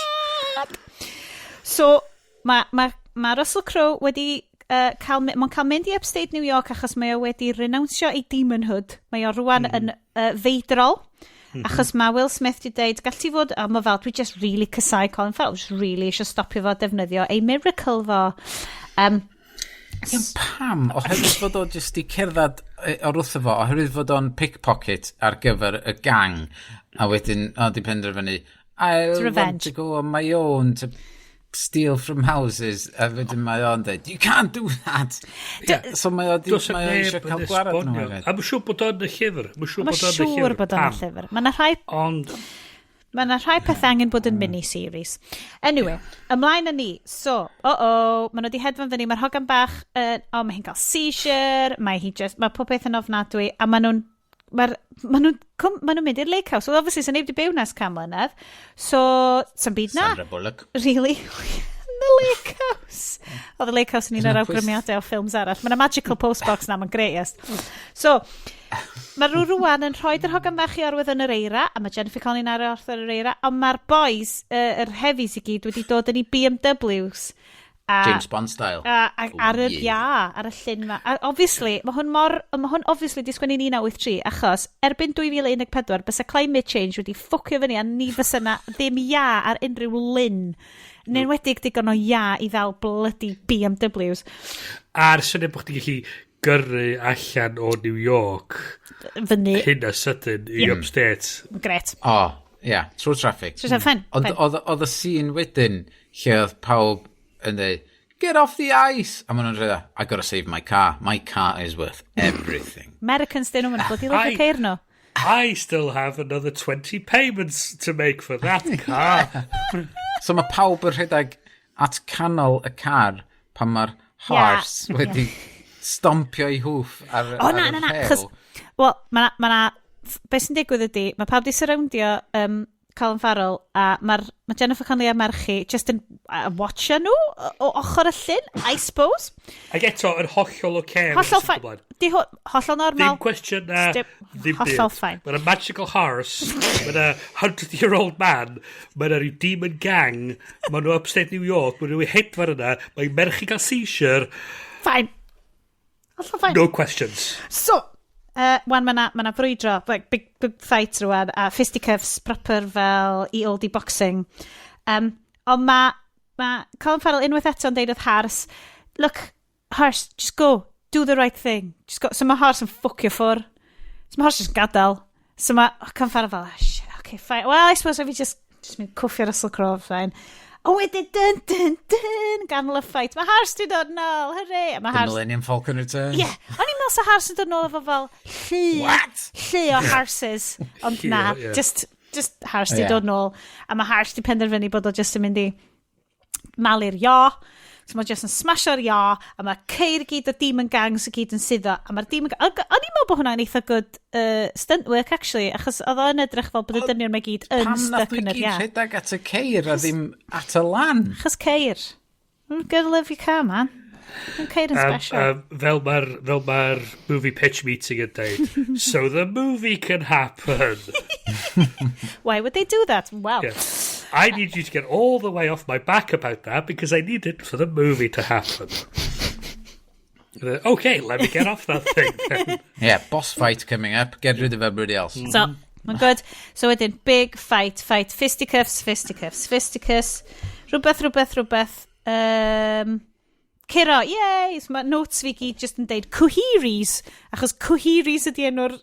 So, mae Russell Crowe wedi... mae'n cael mynd i upstate New York achos mae o wedi renawnsio ei demonhood. Mae o rwan yn feidrol. Achos mae Will Smith wedi dweud, gall ti fod, a mae fel, dwi just really cysau Colin Farrell, just really eisiau stopio fo defnyddio ei miracle fo. Pam, oherwydd fod o just i cerdded o'r wrtho fo, oherwydd fod o'n pickpocket ar gyfer y gang, a wedyn, di penderfynu, I want to go on my own to steal from houses, a wedyn mae o'n dweud, you can't do that. So mae o eisiau cael gwarad nhw. A mae'n siŵr bod o'n y llyfr. Mae'n siŵr bod o'n y llyfr. Mae yna rhai peth angen bod yn mini-series. Anyway, ymlaen â ni. So, mae nhw wedi hedfan fyny, mae'r hogan bach, mae hi'n cael seizure, mae pob beth yn ofnadwy, a mae nhw'n ma nhw'n mynd i'r lake house. So, obviously, sy'n neb di byw nes cam mlynedd. So, sy'n byd na. Sandra Bullock. Really? The lake house. Oedd y lake house yn un o'r awgrymiadau o ffilms arall. Mae'n magical postbox na, mae'n greatest. So, mae rwan yn rhoi yr hogan fach i orwedd yn yr eira, a mae Jennifer Connelly'n ar yr eira, ond mae'r boys, yr heavies i gyd, wedi dod yn ei BMWs. James Bond style. Ar y ar y llyn yma. A obviously, mae hwn obviously di sgwennu 1983, achos erbyn 2014, bys y climate change wedi ffwcio fyny, a ni fys yna ddim ar unrhyw lyn. Neu'n wedig digon o i ddal bloody BMWs. A'r syniad bod chdi'n gallu gyrru allan o New York fyny hyn a sydyn i upstate. Gret. True traffic. Fine. Oedd y scene wedyn lle oedd pawb yn dweud, get off the ice! A maen nhw'n dweud, I gotta save my car. My car is worth everything. Americans dyn nhw'n bod i lyfio ceir nhw. I still have another 20 payments to make for that car. So mae pawb yn rhedeg at canol y car pan mae'r Hars wedi stompio i hwff ar y hel. Wel, beth sy'n digwydd ydy, mae pawb di surroundio Colin Farrell, a mae Jennifer Connelly a merchi just yn watcha nhw o ochr y llyn, I suppose. Ac eto, yn hollol o care. Hollol ffain. Hollol normal. Ddim cwestiwn na. Hollol ffain. Mae'n a magical horse. Mae'n a 100-year-old man. Mae'n a rhyw demon gang. Mae'n nhw upstate New York. Mae'n nhw i hedfar yna. Mae'n merchi gael seizure. Fine. Hollol ffain. No questions. So, wan mae'na frwydro, big fight rwan, a fisticuffs proper fel i oldie boxing. Ond mae Colin Farrell unwaith eto'n deud oedd Hars, look, Hars, just go, do the right thing. Just go. So mae Hars yn ffwcio ffwr. So mae Hars just gadael. So mae Colin Farrell fel, shit, okay, fine. Well, I suppose if we just mynd cwffio Russell Crowe, fine. O wedyn, dyn, ganol y ffait. Mae Hars di dod nôl, hyrre. The Millennium Falcon Return. Ie, o'n i'n meddwl sa Hars yn dod nôl efo fel llu o Harses. Ond na, just Hars di dod nôl. A mae Hars di penderfynu bod o just yn mynd i malu'r So mae just yn smasho'r a mae ceir gyd o demon gangs y gyd yn suddo. A mae'r demon gangs... O'n i'n meddwl bod hwnna'n eitha good stunt work, actually, achos oedd o'n edrych fel bod y dynion mae gyd yn stuck yn yr Pam nath nhw gyd rhedeg at y ceir a ddim at y lan? Achos ceir. Gotta love your car, man. Ceir yn special. Fel mae'r movie pitch meeting yn dweud, so the movie can happen. Why would they do that? Well... Yeah. I need you to get all the way off my back about that because I need it for the movie to happen. Okay, let me get off that thing then. Yeah, boss fight coming up. Get rid of everybody else. So, mae'n good. So wedyn, big fight. Fisticuffs. Rhywbeth. Ciro, yay! So mae notes fi gyd just yn deud Kuhiris. Achos Kuhiris ydi enw'r...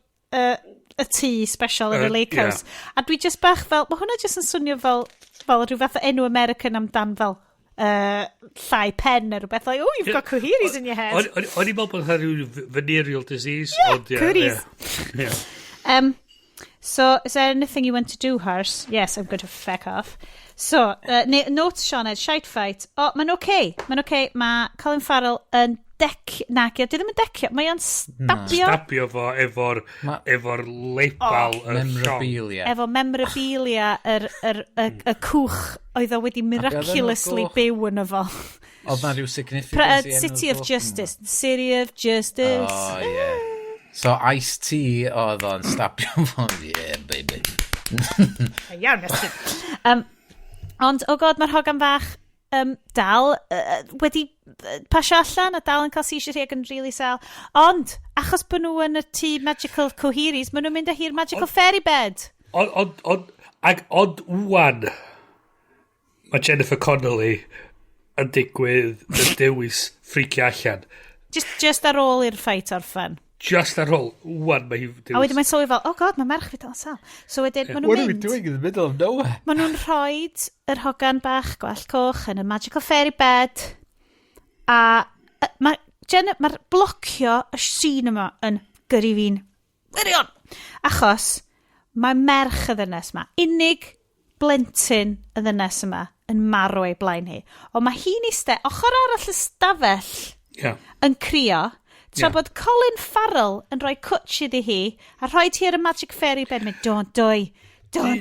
y tŷ special yn y lake house. A dwi just bach fel, mae hwnna just yn swnio fel rhyw fath o enw American amdan fel llai pen neu rhywbeth. Like, oh, you've got coheries in your head. O'n i'n meddwl bod rhyw venereal disease. Yeah, coheries. So, is there anything you want to do, Hars? Yes, I'm going to feck off. So, notes, Sianed, shite fight. O, mae'n okay. Mae Colin Farrell yn nacio. Dwi ddim yn decio. Mae o'n stabio. Stabio fo efo'r leibal memorabilia. Efo memorabilia y cwch oedd o wedi miraculously byw yn efo. Oedd na rhyw significance. City of Justice. City of Justice. Oh, yeah. So Ice-T oedd o'n stabio fo. Yeah, baby. Iawn, ysgrifft. Ond, oh god, mae'r hogan fach dal wedi pasio allan a dal yn cael seizure ag yn really sel. Ond, achos bod nhw yn y tŷ magical coheries, maen nhw'n mynd â hi'r magical fairy bed. Ond wan, mae Jennifer Connelly yn digwydd y dewis ffricio allan. Just ar ôl i'r fight orffen. Just ar ôl, wan mae hi... A wedyn mae'n sylwi fel, oh god, mae merch fi dal sal. So wedyn, maen nhw'n mynd... What are we doing in the middle of nowhere? Maen nhw'n rhoid yr hogan bach gwell coch yn y magical fairy bed. A mae'r blocio y scene yma yn gyrru fi'n wirion. Achos mae merch y ddynes yma. Unig blentyn y ddynes yma yn marw ei blaen hi. Ond mae hi'n eistedd ochr arall y stafell yn crio. Tra bod Colin Farrell yn rhoi cwtch iddi hi, a rhoi ti ar y Magic Fairy bed, mynd, don't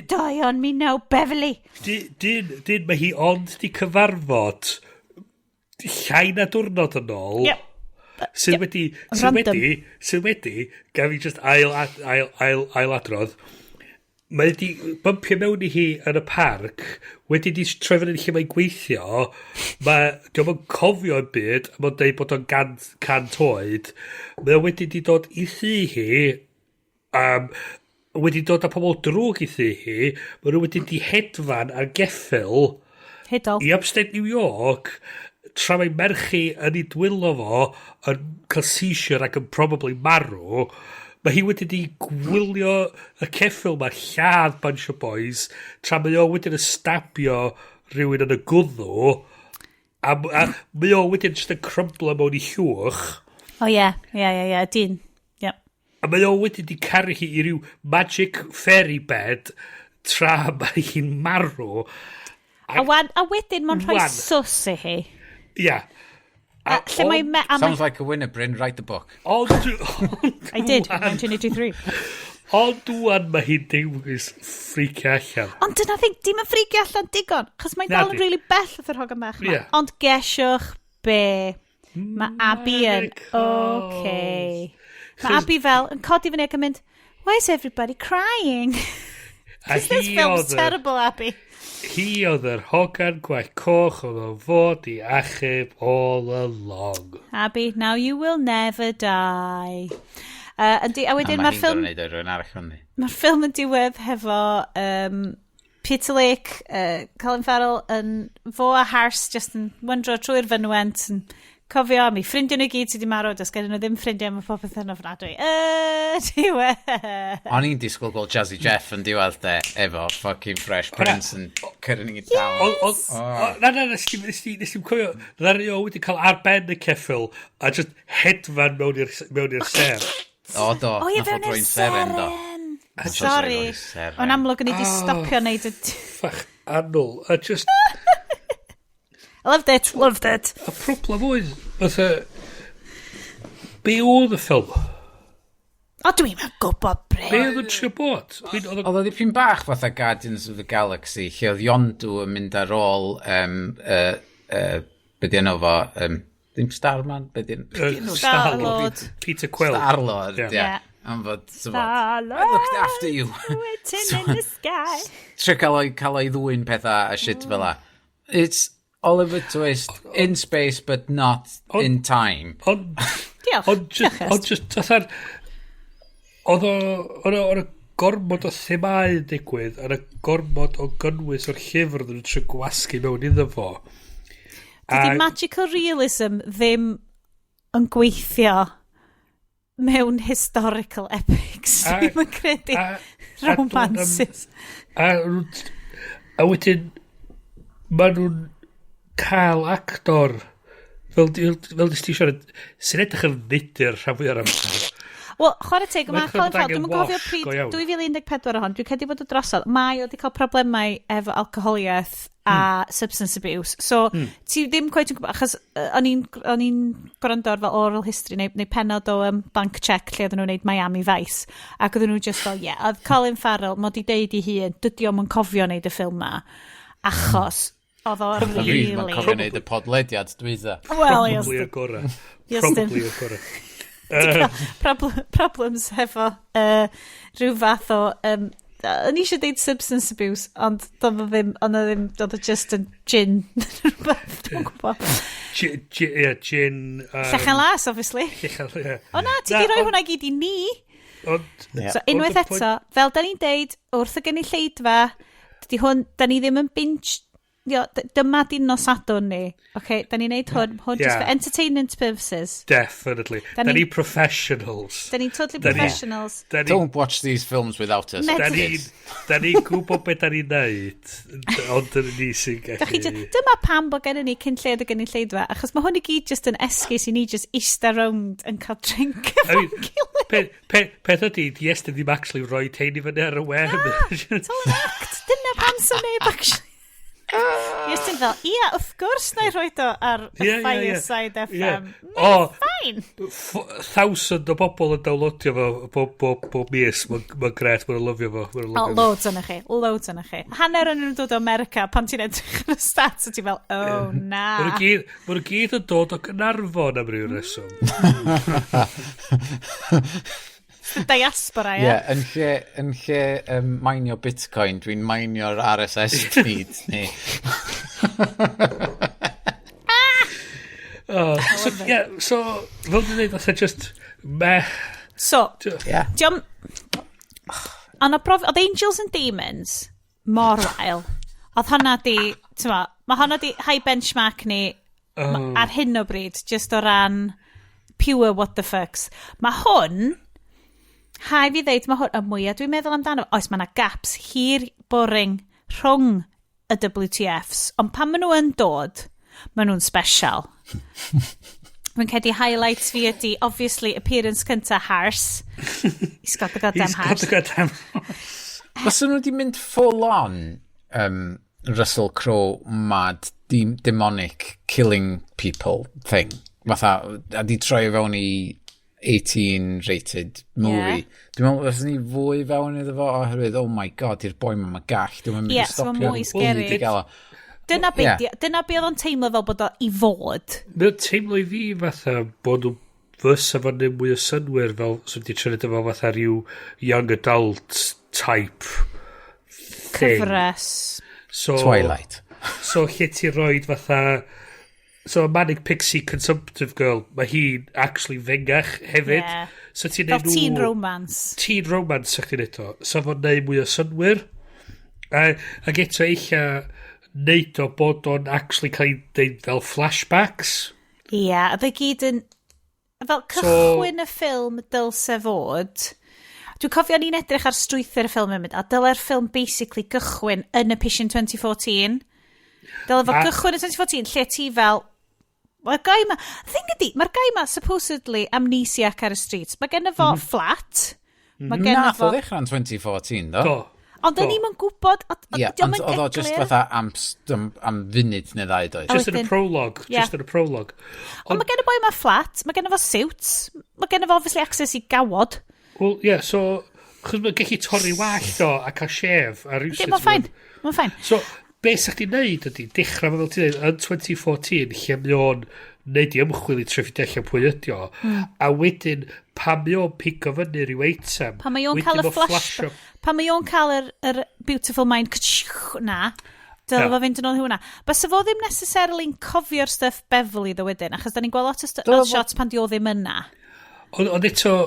die on me now, Beverly. Dyn, mae hi ond di cyfarfod llai na diwrnod yn ôl. Yep. Sydd wedi, gaf i just ail adrodd, mae wedi bumpio mewn i hi yn y parc, wedi di troi fyny lle mae'n gweithio, diolch yn cofio yn byd, mae'n dweud bod o'n cant oed, mae wedi di dod i thi hi, wedi dod â pobl drwg i thi hi, mae nhw wedi di hedfan ar geffil i upstate New York, tra mae merchu yn ei dwylo fo yn cael seizure ac yn probably marw, mae hi wedi di gwylio y ceffil mae lladd bunch o boys, tra mae o wedyn yn stabio rhywun yn y gwddw, a mae o wedyn just yn crumblo mewn i llwch. Dyn. A mae o wedyn di caru hi i ryw magic fairy bed tra mae hi'n marw. A wedyn mae'n rhoi sus i hi. Yeah. Sounds like a winner, Bryn. Write the book. I did, 1983. Ond dwan mae hi'n dewis ffricio allan. Ond dyna dim yn ffricio allan digon, chos mae'n dal yn really bell wrth yr hogan bach yma. Ond gesiwch be. Mae Abby yn okay. Mae Abby fel yn codi fyny ac yn mynd, why is everybody crying? Because this film's terrible, Abby. Hi oedd yr hogan gwaith coch oedd o fod I achub all along. Abby, now you will never die. A wedyn mae'r ffilm... Mae'r ffilm yn diwedd hefo Peter Lake, Colin Farrell, fo a Hars just yn wyndro trwy'r fynwent yn cofio, mi ffrindiau nhw gyd sydd wedi marw, does gen nhw ddim ffrindiau am y popeth yn ofnadwy. Diwedd. O'n i'n disgwyl gweld Jazzy Jeff yn diwedd de, efo fucking Fresh Prince yn cyrra'n it down. Nes ti'n cofio, ddari o wedi cael arben y ceffil a just hedfan mewn i'r ser. O do, nath o droi'n seren do. Sorry, o'n amlwg yn ei di stopio neud y... Ffach annwl, a just... I loved it. A problem oedd, be oedd y ffilm? O, dwi'n mewn gwybod, Bryn. Be oedd yn trio bod? Oedd o ddipyn bach fatha Guardians of the Galaxy, lle oedd Yondu yn mynd ar ôl, be di enw fo, ddim Starman, be di enw? Star-Lord. Peter Quill. Star-Lord, yeah. Am fod, I looked after you. Waiting in the sky. Trio cael o'i ddwy'n pethau a shit fel la. It's Oliver Twist in space but not in time. Ond just oedd y gormod o themau digwydd a gormod o gynnwys o'r llyfr yn trwy gwasgu mewn iddo fo. Dydy magical realism ddim yn gweithio mewn historical epics. Ddim yn credu romances. A wedyn maen nhw'n cael actor fel nes ti siarad sy'n edrych yn nidur rhan fwy ar amser. Wel, chwarae teg, mae Colin Farrell, dwi'n cofio pryd 2014 ohon, dwi'n credu bod y drosodd, mae wedi cael problemau efo alcoholiaeth a substance abuse. So, ti ddim cweith yn gwybod, achos o'n i'n gwrando ar fel oral history neu penod o bank check lle oedden nhw'n gwneud Miami Vice. Ac oedden nhw just fel, oedd Colin Farrell mod i deud I hun, dydy o'm yn cofio wneud y ffilm ma. Achos, oedd o really... Mae'n cofio wneud y podlediad, dwi'n dda. Well, Probably y gorau. Probably y gorau. Problems hefo rhyw fath o o'n eisiau deud substance abuse ond doedd o just yn gin dwi'n gwybod gin Llechen Las obviously o na ti di roi hwnna gyd I ni so unwaith eto fel da ni'n deud wrth y gynulleidfa da ni ddim yn binge dyma di nosadwn ni okay, da ni'n neud hwn just for entertainment purposes definitely da ni professionals da ni'n totally professionals don't watch these films without us da ni'n gwybod beth da ni'n neud ond da ni sy'n gallu dyma pam bod gen ni cyn lleid o gynulleidfa achos mae hwn I gyd just yn esgus I ni just eista rownd yn cael drink peth ydy yes da ni'n actually rhoi tein I fyny ar y web it's all an act dyna pam sy'n neb actually Yes, ti'n fel, wrth gwrs na i roi do ar y Fireside FM. Fine. 1,000 o bobl yn downloadio fo bob mis. Mae'n gret, mae'n lyfio fo. Loads yna chi. Hanner yn nhw'n dod o America pan ti'n edrych yn y stats a ti'n fel, na. Mae'n gyd yn dod o Gynarfon am ryw reswm. Diaspora, yn lle mainio Bitcoin, dwi'n mainio'r RSS feed, ni. So, fel dwi'n dweud, fatha just meh. So, oedd Angels and Demons mor wael. Oedd hwnna di, mae hwnna di high benchmark ni ar hyn o bryd, just o ran pure what the fucks. Mae hwn... Hai fi ddeud, mae hwn y mwyaf dwi'n meddwl amdano. Oes, mae yna gaps hir boring rhwng y WTFs, ond pan maen nhw yn dod, maen nhw'n special. Mae'n cedi highlights fi ydi, obviously, appearance cynta Hars. He's got the goddamn Hars. Fas nhw wedi mynd full on Russell Crowe mad demonic killing people thing. Fatha, a di troi fewn i 18 rated movie. Dwi'n meddwl, os ni fwy fewn iddo fo oherwydd, oh my god, i'r boi ma'n gall. Dwi'n mynd i stopio scary. Dyna be oedd o'n teimlo fel bod o i fod. Mae'n teimlo i fi fatha bod nhw fysa fo'n neud mwy o synwyr fel, so wedi trynu efo fatha rhyw young adult type thing. Cyfres. Twilight. So lle ti roed fatha... So a Manic Pixie Consumptive Girl, mae hi'n actually fengach hefyd. Yeah. So ti'n neud nhw... teen romance. Teen romance, sa'ch ti'n neud o. So fo'n neud mwy o synwyr. Ac eto eich neud o bod o'n actually cael ei deud fel flashbacks. Ia, a dde gyd yn... Fel cychwyn y ffilm dylse fod... Dwi'n cofio ni'n edrych ar strwythyr y ffilm yn mynd, a dyle'r ffilm basically gychwyn yn y Pission 2014. Dyle fo gychwyn yn 2014, lle ti fel... Mae'r gai ma... Thing ydi, mae'r gai ma supposedly amnesiac ar y streets. Mae gen fo flat. Nath o ddechrau'n 2014, do? Ond o'n i'n gwybod... Ond oedd o just fatha am funud neu ddau doedd. Just yn y prologue. Ond mae gen y boi ma flat, mae gen fo suits, mae gen fo obviously access i gawod. Wel, so... Chos mae'n gallu torri wallt o a cael shef a rhywsyd. Mae'n ffain. So... Be sa'ch ti'n neud ydy, dechrau fel ti'n neud, yn 2014, lle mi o'n neud i ymchwil i treffu allan pwy ydi o, a wedyn, pa mi o'n pigo fyny rhyw eitem, pa mi o'n cael y flash, pa mi o'n cael yr Beautiful Mind, na, dyle fo fynd yn ôl hwnna. Bys fo ddim necessarily'n cofio'r stuff Beverly ddo wedyn, achos da ni'n gweld lot o shots pan di o ddim yna. Ond eto,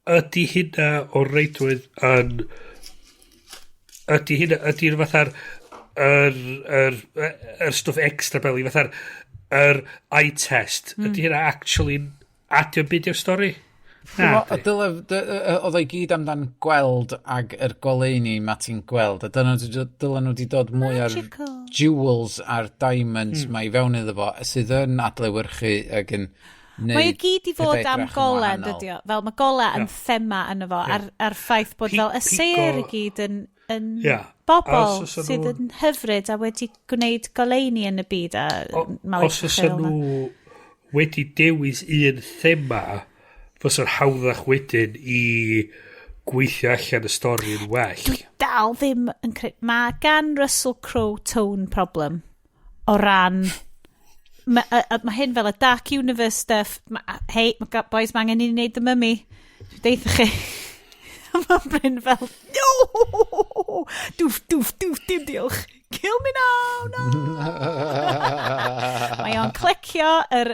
ydy hynna o reidrwydd yn... Ydy fatha'r stwff extra beli fatha'r eye test ydy hynna actually adio byd i'r stori? Oedd o'i gyd amdan gweld ag yr goleini ma ti'n gweld a dyna nhw wedi dod mwy ar jewels a'r diamonds mae i fewn iddo fo sydd yn adlewyrchu ag yn mae i gyd i fod am golen dydy o fel mae gola yn thema yn efo ar ffaith bod fel y seir i gyd yn bobl sydd yn hyfryd a wedi gwneud goleini yn y byd a os ys nhw wedi dewis un thema fysa'r hawddach wedyn i gweithio allan y stori yn well. Dwi dal ddim yn credu mae gan Russell Crowe tone problem o ran mae hyn fel y Dark Universe stuff hei, boys mae angen i wneud y mummy dwi'n deitha chi mae'n bryn fel no dwf dim diolch kill me now mae o'n clicio yr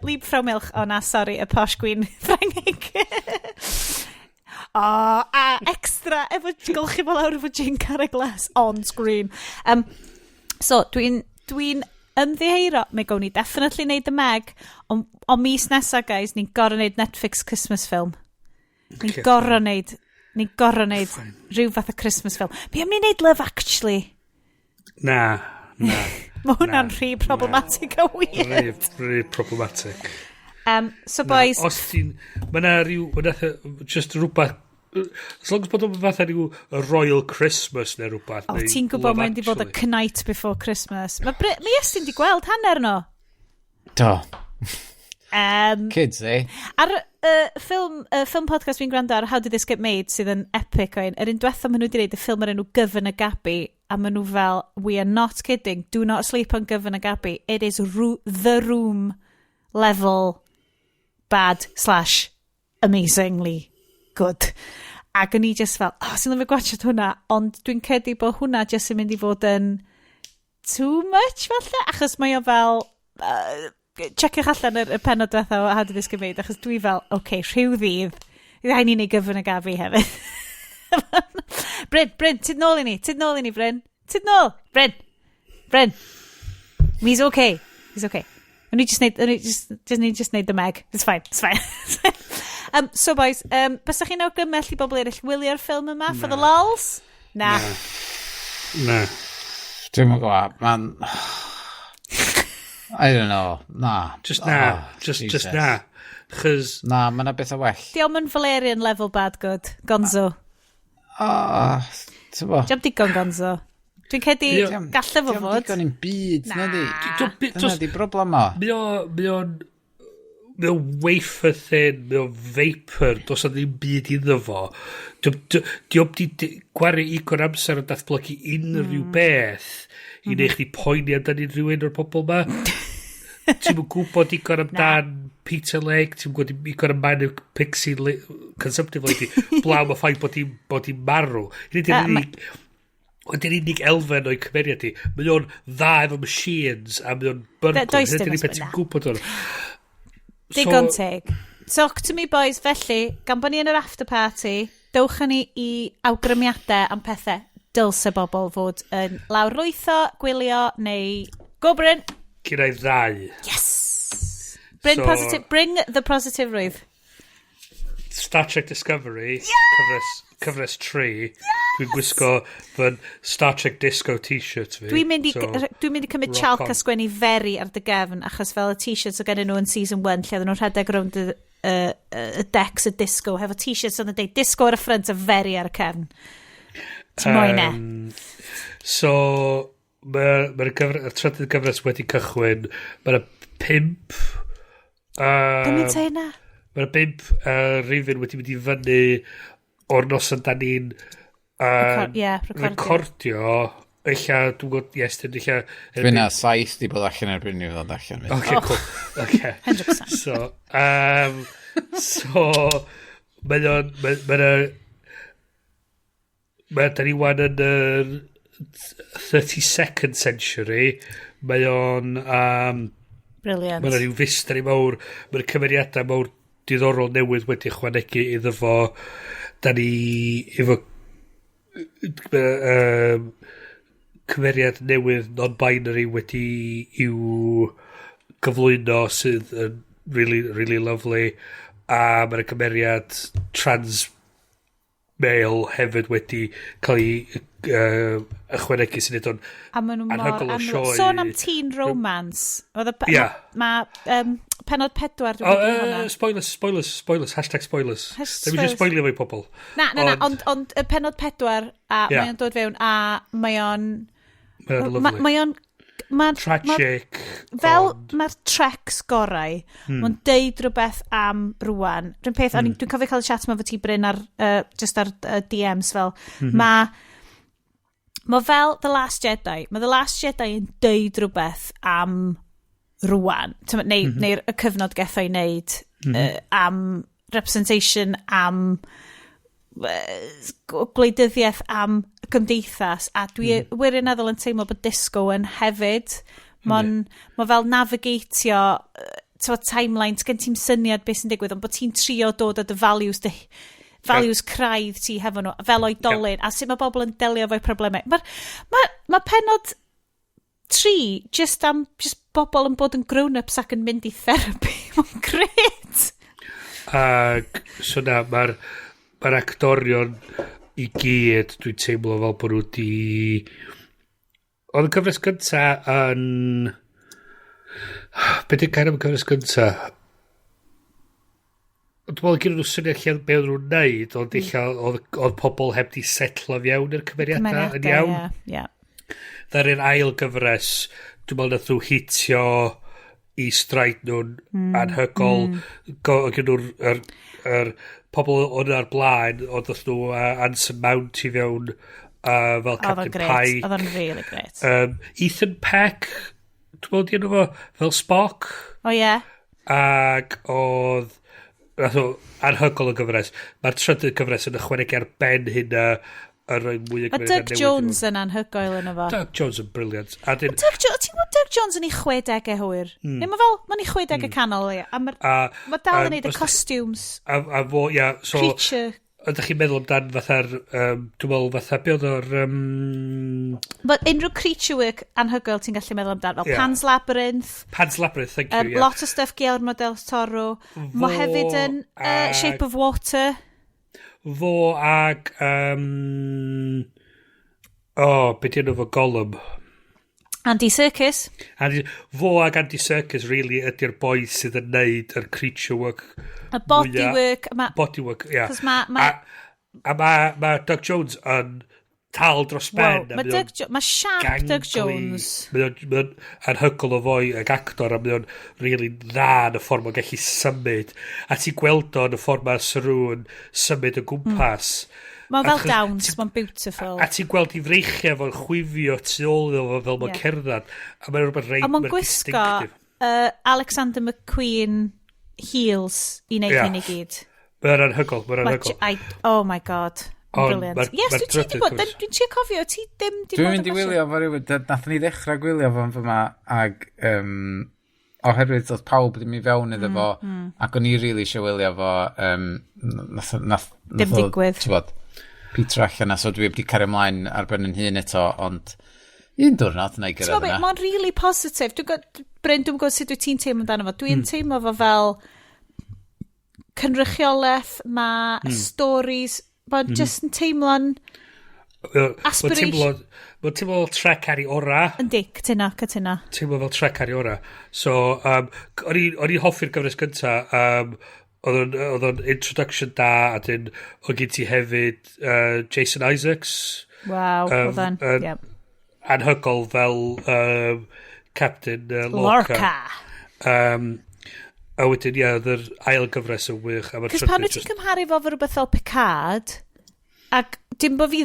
Lieb Frau Milch sorry, y posh gwyn Ffrangig a extra efo golchi fel awr efo gin carreg glas on screen so dwi'n ymddiheiro mae gawn ni definitely neud y Meg o mis nesa guys ni'n gorau neud Netflix Christmas film ni'n gorau neud rhyw fath o Christmas film. Be am ni'n neud Love Actually? Na. Mae hwnna'n rhy problematic a weird. Rhy problematic. So boys... Os ti'n... Mae na rhyw... just rhywbeth as long as bod o'n fath rhyw Royal Christmas neu rhywbeth. O, ti'n gwybod mae'n di bod y Knight Before Christmas. Mae Estyn di gweld hanner no. Do. Kids, eh? Ar ffilm podcast fi'n gwrando ar How Did This Get Made sydd yn epic oen. Yr un diwethaf maen nhw wedi gwneud y ffilm ar enw Gyfyn y Gabi a maen nhw fel, we are not kidding, do not sleep on Gyfyn y Gabi. It is the room level bad / amazingly good. Ac o'n i just fel, sy'n lyfio gwachod hwnna, ond dwi'n cedi bod hwnna just yn mynd i fod yn too much falle, achos mae o fel, checiwch allan y penod diwetha o How Did This Get Made, achos dwi fel, rhyw ddydd, rhaid ni'n ei Gyfyn y Gabi hefyd. Bryn, tid nôl i ni, Bryn. Tid nôl, Bryn. He's okay. O'n i just neud the Meg. It's fine. So boys, bys chi'n awgrymell i bobl eraill wylio'r ffilm yma for the lols? Na. Dwi'n mynd gwybod, man... I don't know, na. Just na. Chos... Na, mae'n beth o well. Diolch yn Valerian level bad good. Gonzo. Diolch digon Gonzo. Dwi'n cedi galle fo fod. Digon i'n byd, na di. Dyna di broblem o. Mae o'n wafer thin, mae o'n vapor, dos o ddim byd iddo fo. Diolch di gwario igor amser yn dathblygu unrhyw beth i neu chdi poeni amdani rhywun o'r pobol ma. Ti'n mwyn gwybod igor amdan Peter Leg, ti'n mwyn gwybod igor amdan Pixie consumptive lady, blaw mae ffaith bod hi'n marw. Ond yr unig elfen o'i cymeriad i, mae o'n dda efo machines a mae o'n byrgwr. Does dim ysbryd na. Digon teg. So, to me boys, felly, gan bod ni yn yr after party, dewch ni i awgrymiadau am pethau dylse bobl fod yn lawrlwytho, gwylio, neu... Go, Bryn! Gyda'i ddau. Yes! Bring the positive rwydd. Star Trek Discovery, cyfres 3. Yes! Dwi'n gwisgo fy Star Trek Disco t-shirt fi. Dwi'n mynd i cymryd chalk a sgwennu very ar dy gefn, achos fel y t-shirts o gen nhw yn season 1, lle oedden nhw'n rhedeg rownd y decks y disco, hefo t-shirts o'n deud disco ar y ffrant a very ar y cefn. Ti'n moyn e? So, mae'r trydydd gyfres wedi cychwyn, mae'r 5... Dwi'n te yna? Mae'r 5 rifin wedi mynd i fyny o'r nos yn dan ni'n recordio. Eilla, dwi'n gwybod, eilla... Fy na 7 di bod allan erbyn i ddod allan. Ok, cool. Ok. 100%. So, mae da ni wan yn yr 32nd century. Mae o'n... Brilliant. Mae'n rhyw vista ni mawr. Mae'n cymeriadau mawr diddorol newydd wedi ychwanegu iddo fo. Da ni efo cymeriad newydd non-binary wedi i'w gyflwyno sydd yn really, really lovely. A mae'n cymeriad trans-male hefyd wedi cael ei ychwanegu sy'n edrych o'n anhygol o sioe. Sôn am teen romance. Mae penod 4 spoilers, hashtag spoilers. Ddim eisiau spoilio fe i pobl. Na, ond y penod 4 a mae o'n dod fewn a mae o'n tragic. Fel mae'r Treks gorau, mae'n deud rhywbeth am rwan. Rwy'n peth, dwi'n cofio cael y chat mae fo ti Bryn just ar DMs fel, mae fel The Last Jedi. Mae The Last Jedi yn deud rhywbeth am rwan. Neu'r cyfnod getho i wneud am representation, am gwleidyddiaeth, am gymdeithas. A dwi wirioneddol yn teimlo bod disco yn hefyd. Mae fel navigatio timelines, gen ti'n syniad beth sy'n digwydd, ond bod ti'n trio dod o dy values craidd ti hefo nhw, fel oedolyn, a sut mae bobl yn delio fo'i problemau. Mae penod 3 just bobl yn bod yn grown-ups ac yn mynd i therapy. Mae'n gret. So na, mae'r actorion i gyd, dwi'n teimlo fel bod nhw di... Oedd y cyfres gynta yn... Be di'n gair am y cyfres gynta? Dwi'n meddwl gyda nhw syniad lle be oedd nhw'n neud, oedd pobl heb di setlo fewn i'r cymeriadau yn iawn. Dda'r un ail gyfres, dwi'n meddwl nath nhw hitio i straid nhw'n anhygol. Gyda nhw'r pobl o'n ar blaen, oedd nhw Anson Mount i fewn fel Captain Pike. Oedd o'n really great. Ethan Peck, dwi'n meddwl di enw fo, fel Spock. Ac oedd anhygol o gyfres. Mae'r trydydd gyfres yn ychwanegu ar ben hynna yn rhoi mwy o gyfres. Mae Doug Jones yn anhygoel yn efo. Doug Jones yn briliant. Ti'n gwybod Doug Jones yn ei 60au hwyr? Neu mae fel, mae'n ei 60au canol. Mae dal yn neud y costumes. A fo, so... Creature. Ydych chi'n meddwl amdan fatha'r, dwi'n meddwl fatha, be oedd o'r... Unrhyw creature work anhygoel ti'n gallu meddwl amdan, fel Pan's Labyrinth. Pan's Labyrinth, thank you, Lot o stuff Guillermo del Toro. Mae hefyd yn Shape of Water. Fo ag... beth yw'n efo Gollum? Andy Serkis. Fo ag Andy Serkis, really, ydy'r boi sydd yn neud yr creature work. Y bodywork. Bodywork, ia. A mae Doug Jones yn tal dros ben. Mae sharp Doug Jones. Mae'n anhygol o foi ag actor, a mae'n really dda yn y ffordd mae'n gallu symud. A ti'n gweld o yn y ffordd mae Saru yn symud o gwmpas. Mae'n fel Downs, mae'n beautiful. A ti'n gweld i freichio fo'n chwifio tu ôl iddo fel mae'n cerdded. A mae'n rhywbeth reit mae'n gwisgo Alexander McQueen heels i wneud hyn i gyd. Mae'n anhygol, Oh my god. Brilliant. Yes, dwi'n trio cofio, ti ddim di Dwi'n mynd i wylio fo rhywbeth, nath ni ddechrau gwylio fo'n fyma, ag oherwydd oedd pawb ddim i fewn iddo fo, ac o'n i really eisiau wylio fo, dim digwydd. Peter allan, so dwi wedi cario ymlaen ar ben yn hun eto, ond un diwrnod yna i gyrraedd yna. Mae'n really positive. Bryn, dwi'n gwybod sut ti'n teimlo amdano fo. Dwi'n teimlo fo fel cynrychiolaeth, mae stories, mae'n just yn teimlo'n aspiration. Mae'n teimlo fel trec ar ei ora. Yndi, cytuno. Teimlo fel trec ar ei ora. So, o'n i'n hoffi'r gyfres gyntaf, oedd o'n introduction da, a dyn o gyd ti hefyd Jason Isaacs. Wow, oedd o'n, anhygol fel Captain Lorca. A wedyn, oedd yr ail gyfres yn wych. Cys pan wyt ti'n cymharu fo fe rhywbeth fel Picard, ac dim bod fi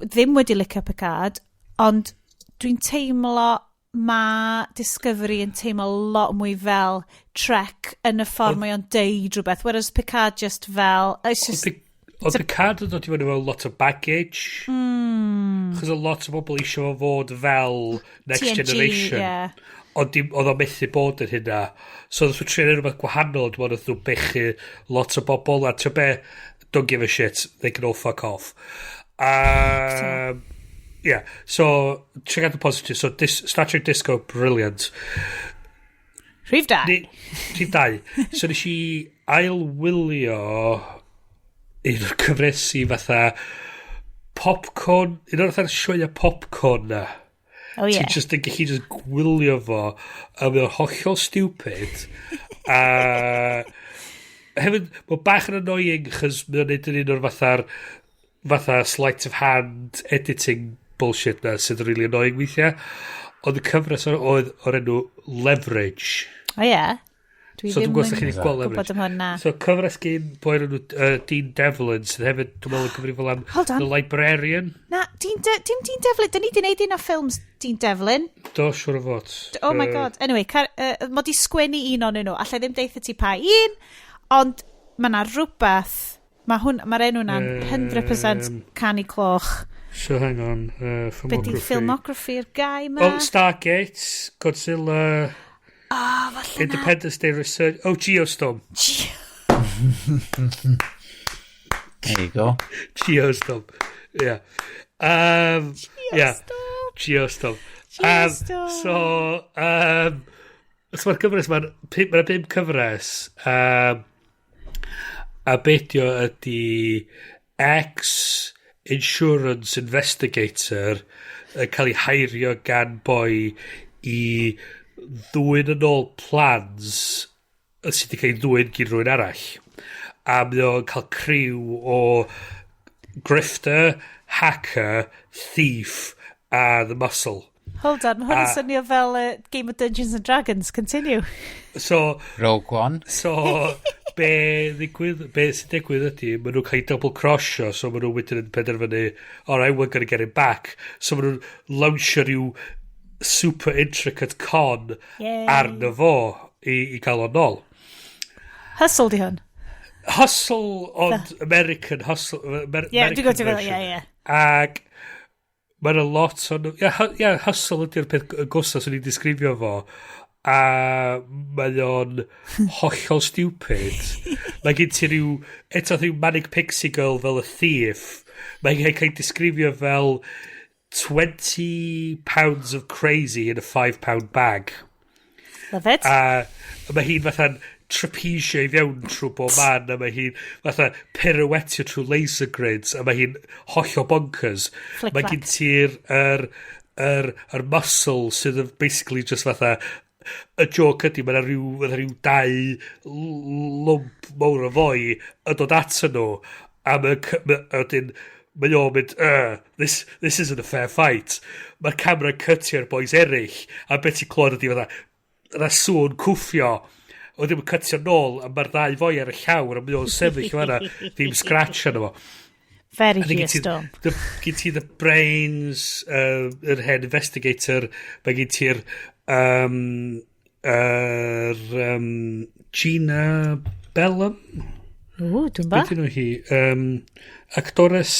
ddim wedi licio Picard, ond dwi'n teimlo mae Discovery yn teimlo lot mwy fel Trek yn y ffordd mae o'n deud rhywbeth, whereas Picard just fel... Oedd Picard yn dod i fyny fel lot o baggage. Chos oedd lot o bobl eisiau fod fel Next Generation. Oedd o'n methu bod yn hynna. So oedd nhw'n trin rhywbeth gwahanol, dwi'n meddwl oedd nhw'n bechu lot o bobl, a ti'n be, don't give a shit, they can all fuck off. So, check out the positive. So, Star Trek Disco, brilliant. Rhif 2. Rhif 2. So, nes i ail-wylio un o'r cyfresu fatha popcorn, un o'r fatha sioia popcorn na. Oh, yeah. Ti'n just yn gallu just gwylio fo, a mae'n hollol stupid. Hefyd, mae'n bach yn annoying, chys mae'n neud yn un o'r fatha sleight of hand editing bullshit na sydd yn really annoying weithiau. Ond y cyfres oedd o'r enw Leverage. O ie. So dwi'n gwybod chi'n gweld Leverage. So cyfres gyn boi'r enw Dean Devlin sydd hefyd dwi'n meddwl yn gyfrifol am The Librarian. Na, Dean Devlin. Dyn ni di wneud un o ffilms Dean Devlin. Do, siwr o fod. Oh my god. Anyway, mod i sgwennu un o'n nhw. Allai ddim deitha ti pa un, ond mae na rhywbeth. Mae'r enw na'n 100% canu cloch. So hang on, filmography. Beth di filmography'r gai ma? Oh, Stargate, Godzilla, Independence Day Research, Geostorm. There you go. Geostorm, yeah. Geostorm. So mae'r cyfres, mae'n 5 cyfres, a bedio ydi ex-insurance investigator yn cael ei hairio gan boi i ddwyn yn ôl plans sydd wedi cael ei ddwyn gyn rhywun arall. a mae o'n cael criw o grifter, hacker, thief, a the muscle. Hold on, mae hwn yn swnio fel Game of Dungeons and Dragons. Continue. So, Rogue One. So, be sy'n digwydd ydy, maen nhw'n cael double crossio, so maen nhw wedyn yn penderfynu, alright, we're going to get it back. So maen nhw'n launchio rhyw super intricate con arno fo i gael o'n nôl. Hustle di hwn? Hustle, ond American hustle. Dwi'n gwybod ti'n fel, Ac mae'n a lot o'n... hustle ydy'r peth gosa sy'n ni'n disgrifio fo. A mae o'n hollol stupid. Mae gen ti rhyw... Eto rhyw Manic Pixie Girl fel y thief. Mae gen cael disgrifio fel 20 pounds of crazy in a £5 bag. Love it. A mae hi'n fatha'n trapesio i fewn trwy bob man, a mae hi'n fatha pirouetio trwy laser grids, a mae hi'n hollol bonkers. Mae gen ti'r muscle sydd yn basically just fatha y joke ydy, mae rhyw dau lwmp mawr o foi yn dod ato nhw, a mae o'n mynd, this isn't a fair fight. Mae'r camera'n cytio'r boys eraill, a beth ti'n clod ydy fatha sŵn cwffio, o ddim yn cytio nôl, a mae'r ddau foi ar y llawr, a mae o'n sefyll yma, ddim scratch arno fo. Very geostorm. Gen ti the brains, yr head investigator, mae gen ti'r Gina Bellum. Dwi'n ba? Beth nhw hi? Actores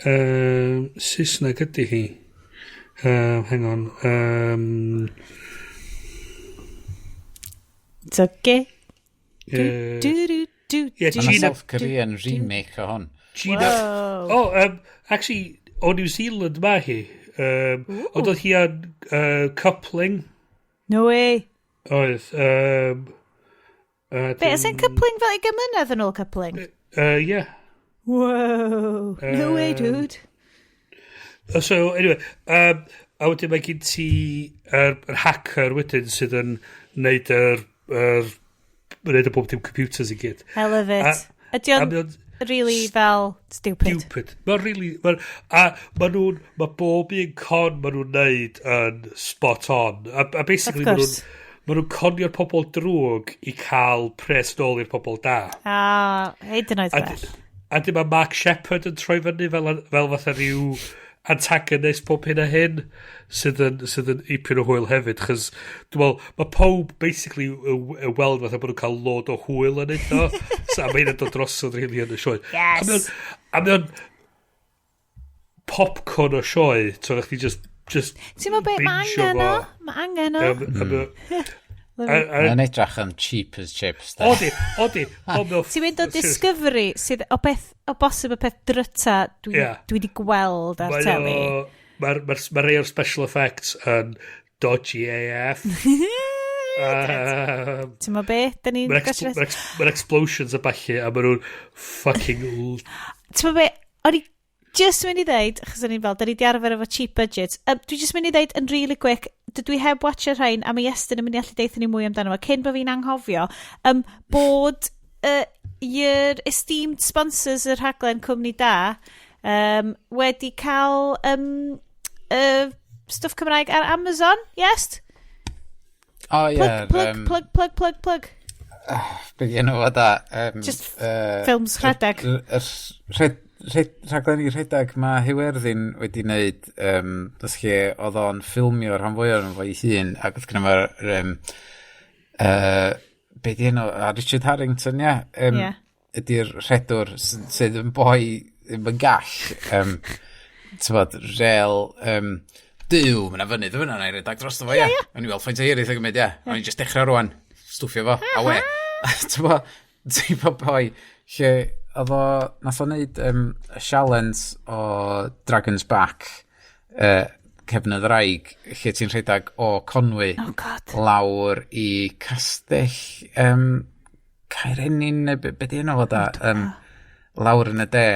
Saesneg ydy hi. Hang on. It's okay. Mae'n South Korean remake o hon. Actually, o New Zealand ma hi. Ond oedd hi yn coupling. No way. Oedd. Be, is it coupling fel 20 mlynedd yn ôl coupling? Yeah. Whoa. No way, dude. So, anyway, a wedyn mae gen ti yr hacker wedyn sydd yn neud y bob dim computers i gyd. I love it. Ydy o'n really fel stupid? Mae'n really... Mae bob un con maen nhw'n neud yn spot on. A basically maen nhw'n conio'r pobol drwg i cael pres nôl i'r pobol da. Hyd yn oed fel. A dyma Mark Shepherd yn troi fyny fel fatha rhyw antagonist pob hyn a hyn sydd yn ipyn o hwyl hefyd, chys dwi'n meddwl, mae pob basically y weld fatha bod nhw'n cael lod o hwyl yn edo, so mae hyn yn dod drosodd rili yn y sioe. Yes! A mae o'n popcorn o sioe, so rhaid chi just ti'n meddwl beth, mae angen o. Mae'n edrach yn cheap as chips. Odi. Ti'n mynd o Discovery sydd o bosib y peth dryta dwi wedi gweld ar teli. Mae rei o'r special effects yn dodgy AF. Ti'n meddwl beth? Mae'r explosions a balli, a mae nhw'n fucking... Ti'n meddwl beth? O'n i just mynd i ddeud, achos o'n i'n fel, da ni di arfer efo cheap budget. Dwi just mynd i ddeud yn really quick, dwi heb watcher rhain, a mae Iestyn yn mynd i allu deithio ni mwy amdano fo, cyn bod fi'n anghofio, bod i'r esteemed sponsors yr rhaglen cwmni da wedi cael stwff Cymraeg ar Amazon, yes? Plug. Be di enw o da? Just ffilms rhedeg. Rhaglen i rhedeg mae Hiwerddin wedi wneud dros lle oedd o'n ffilmio rhan fwyaf yn fwy hun ac oedd gyda mae'r be di enw Richard Harrington ydy'r rhedwr sydd yn boi ddim yn gall tybod rel dyw mae'n fyny dwi'n fyny rhedeg dros fo o'n i weld ffaint o hiriaeth yn gymryd o'n i'n just dechrau rwan stwffio fo a we tybod boi lle oedd o, nath o wneud y challenge o Dragon's Back cefnydd raig lle ti'n rhedeg o Conwy lawr i Castell Caerennin neu be di enw fo da lawr yn y de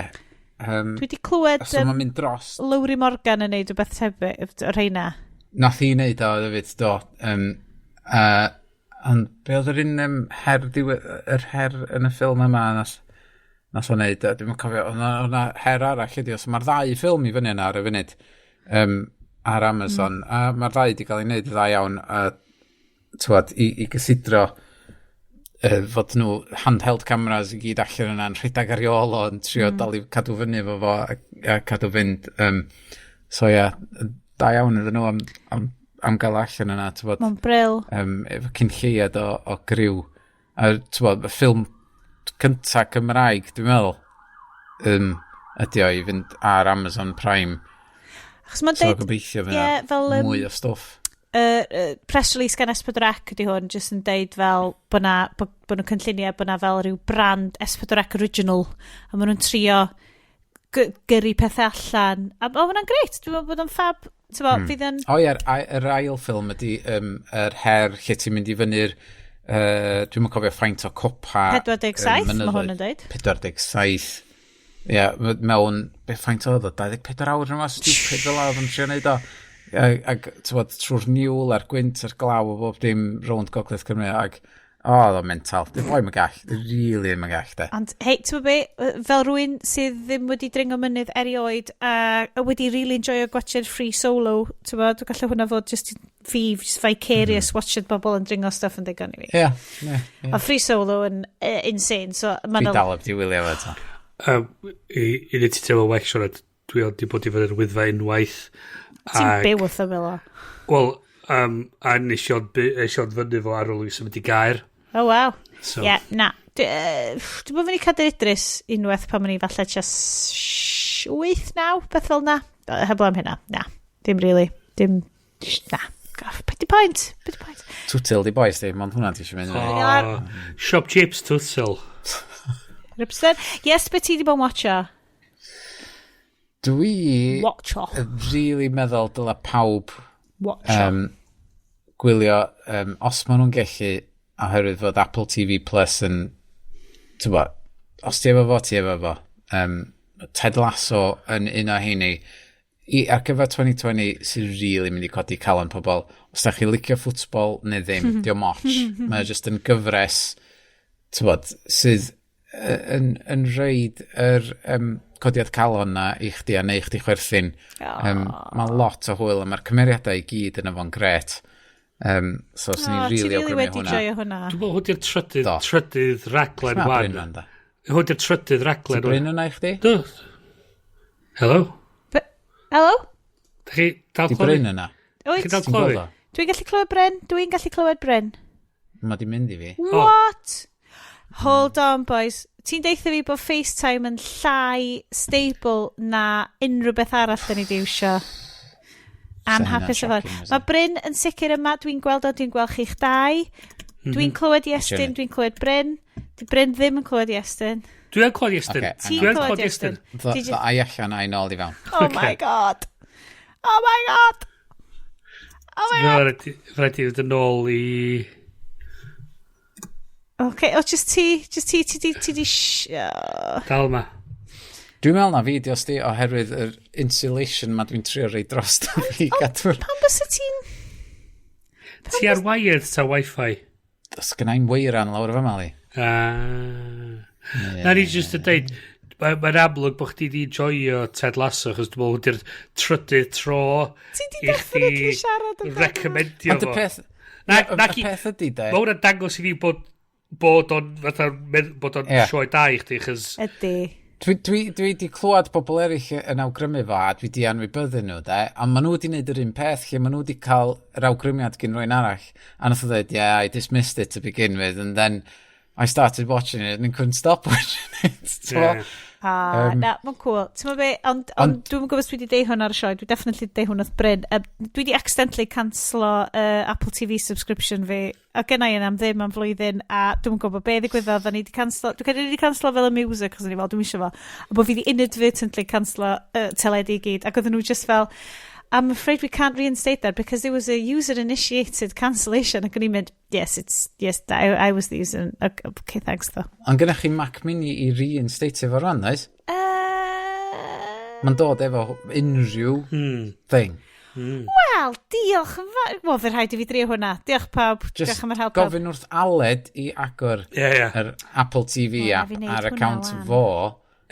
dwi wedi clywed so ma'n mynd dros Lowry Morgan yn neud o beth tebyg o'r rheina nath i wneud o hefyd do Ond be oedd yr un her yn y ffilm yma nas o'n neud, dwi'n cofio, o'na her arall ydi, os mae'r ddau ffilm i fyny yna ar y funud ar Amazon, a mae'r ddau wedi cael ei wneud dda iawn, a tywad, i gysidro fod nhw handheld cameras i gyd allan yna'n rhedeg ar ôl o'n trio dal i cadw fyny fo a cadw fynd. So ia, da iawn iddyn nhw am gael allan yna, tywad. Mae'n bril. Efo cynlleiad o griw. A tywad, y ffilm cynta Cymraeg, dwi'n meddwl, ydi o i fynd ar Amazon Prime. So gobeithio fyna mwy o stwff. Press release gan S4C ydi hwn, jyst yn deud fel bod nhw'n cynlluniau, bod na fel rhyw brand S4C original, a maen nhw'n trio gyrru pethau allan. A o, hwnna'n greit, dwi'n meddwl bod o'n fab. O ie, yr ail ffilm ydi yr her lle ti'n mynd i fyny'r dwi'n cofio ffaint o copa 47, mae hwn yn dweud 47 ie, mewn ffaint oedd o 24 awr yma stupid fel oedd yn trio neud o ag trwy'r niwl a'r gwynt a'r glaw o bob dim rownd Gogledd Cymru ag oedd o'n mental, dwi'n boi mae'n gall dwi'n rili yn gall de ond hei, ti'n be, fel rwy'n sydd ddim wedi dringo mynydd erioed a wedi really enjoyo gwachod Free Solo ti'n bod, dwi'n gallu hwnna fod just vicarious watching bobl yn dringo stuff yn digon i fi a Free Solo yn insane so, fi dal ab di wylio fe ta i ni ti teimlo well siarad dwi wedi bod i fynd yn wyddfa unwaith ti'n byw wrth o fel o wel a nes i ond fyny fo ar ôl i symud i Gaer oh wow na dwi'n bod fyny cadw Idris unwaith pan ma'n i falle just 8-9 beth fel na heblaw am hynna na dim really na beth di point Twtil di boes di mond hwnna ti eisiau mynd shop chips Twtil 100% yes beth ti di bod yn watcha dwi really meddwl dyle pawb gwylio os maen nhw'n gellu oherwydd fod Apple TV Plus yn os ti efo fo Ted Lasso yn un o heini ar gyfer 2020 sy'n really mynd i codi calon pobl os da chi licio ffwtbol neu ddim diolch moch mae just yn gyfres sydd yn reid yr codiad calon na i chdi a neu chdi chwerthin mae lot o hwyl a mae'r cymeriadau i gyd yn efo'n gret so sy'n ni'n rili awgrymu hwnna dwi'n bod hwnnw'r trydydd raglen wan hwnnw'r trydydd raglen ti bryn yna i chdi? Hello? Da chi dal clywed? Di bryn yna? Dwi'n gallu clywed Bryn? Dwi'n gallu clywed Bryn? Mae di mynd i fi. What? Hold on, boys. Ti'n deitha fi bod FaceTime yn llai stable na unrhyw beth arall da ni di iwsio. Am hapus o fod. Mae Bryn yn sicr yma, dwi'n gweld chi'ch dau. Dwi'n clywed Iestyn, dwi'n clywed Bryn. Di Bryn ddim yn clywed Iestyn. Dwi'n clywed Iestyn. Ti'n clywed Iestyn. Ai allan a'i nôl i fewn. Oh my god. Oh my god. Oh my god. Rhaid i fynd yn ôl i... Ok, just ti di... Dal ma. Dwi'n meddwl na fideos di oherwydd yr insulation ma dwi'n trio rei dros da fi gadw'r... Pan bys y ti'n... Ti ar wired ta Wi-Fi? Os gynnau'n weiran lawr o fe mali. Na ni jyst yn dweud, mae'n amlwg bod chdi di enjoyo Ted Lasso, achos dwi'n meddwl wedi'r trydydd tro i chdi recomendio fo. Ond y peth ydy de... Mae hwnna'n dangos i fi bod o'n sioe da i chdi, chys... Ydy. Dwi wedi clywed bobl eraill yn awgrymu fo a dwi wedi anwybyddu nhw de a maen nhw wedi gwneud yr un peth lle maen nhw wedi cael yr awgrymiad gyn rwy'n arall a nath o dweud I dismissed it to begin with and then I started watching it and I couldn't stop watching it na, mae'n cool ti'n be, ond dwi'n gwybod dwi wedi deud hwn ar y sioe dwi definitely deud hwn oedd Bryn dwi wedi accidentally cancelo Apple TV subscription fi a gynna i am ddim am flwyddyn a dwi'n gwybod be ddigwyddodd dwi'n wedi cancelo fel y music achos o'n i fel dwi'n eisiau fo a bod fi wedi inadvertently cancelo teledu i gyd ac oedden nhw just fel I'm afraid we can't reinstate that because it was a user-initiated cancellation. Ac o'n i'n mynd, yes, I was the user. Okay, thanks, though. Ond gynnach chi Mac Mini i reinstate efo rwan, oes? Mae'n dod efo unrhyw thing. Wel, diolch. Wel, fe rhaid I fi drio hwnna. Diolch pawb. Diolch am yr help pawb. Gofyn wrth Aled I agor yr Apple TV app ar account fo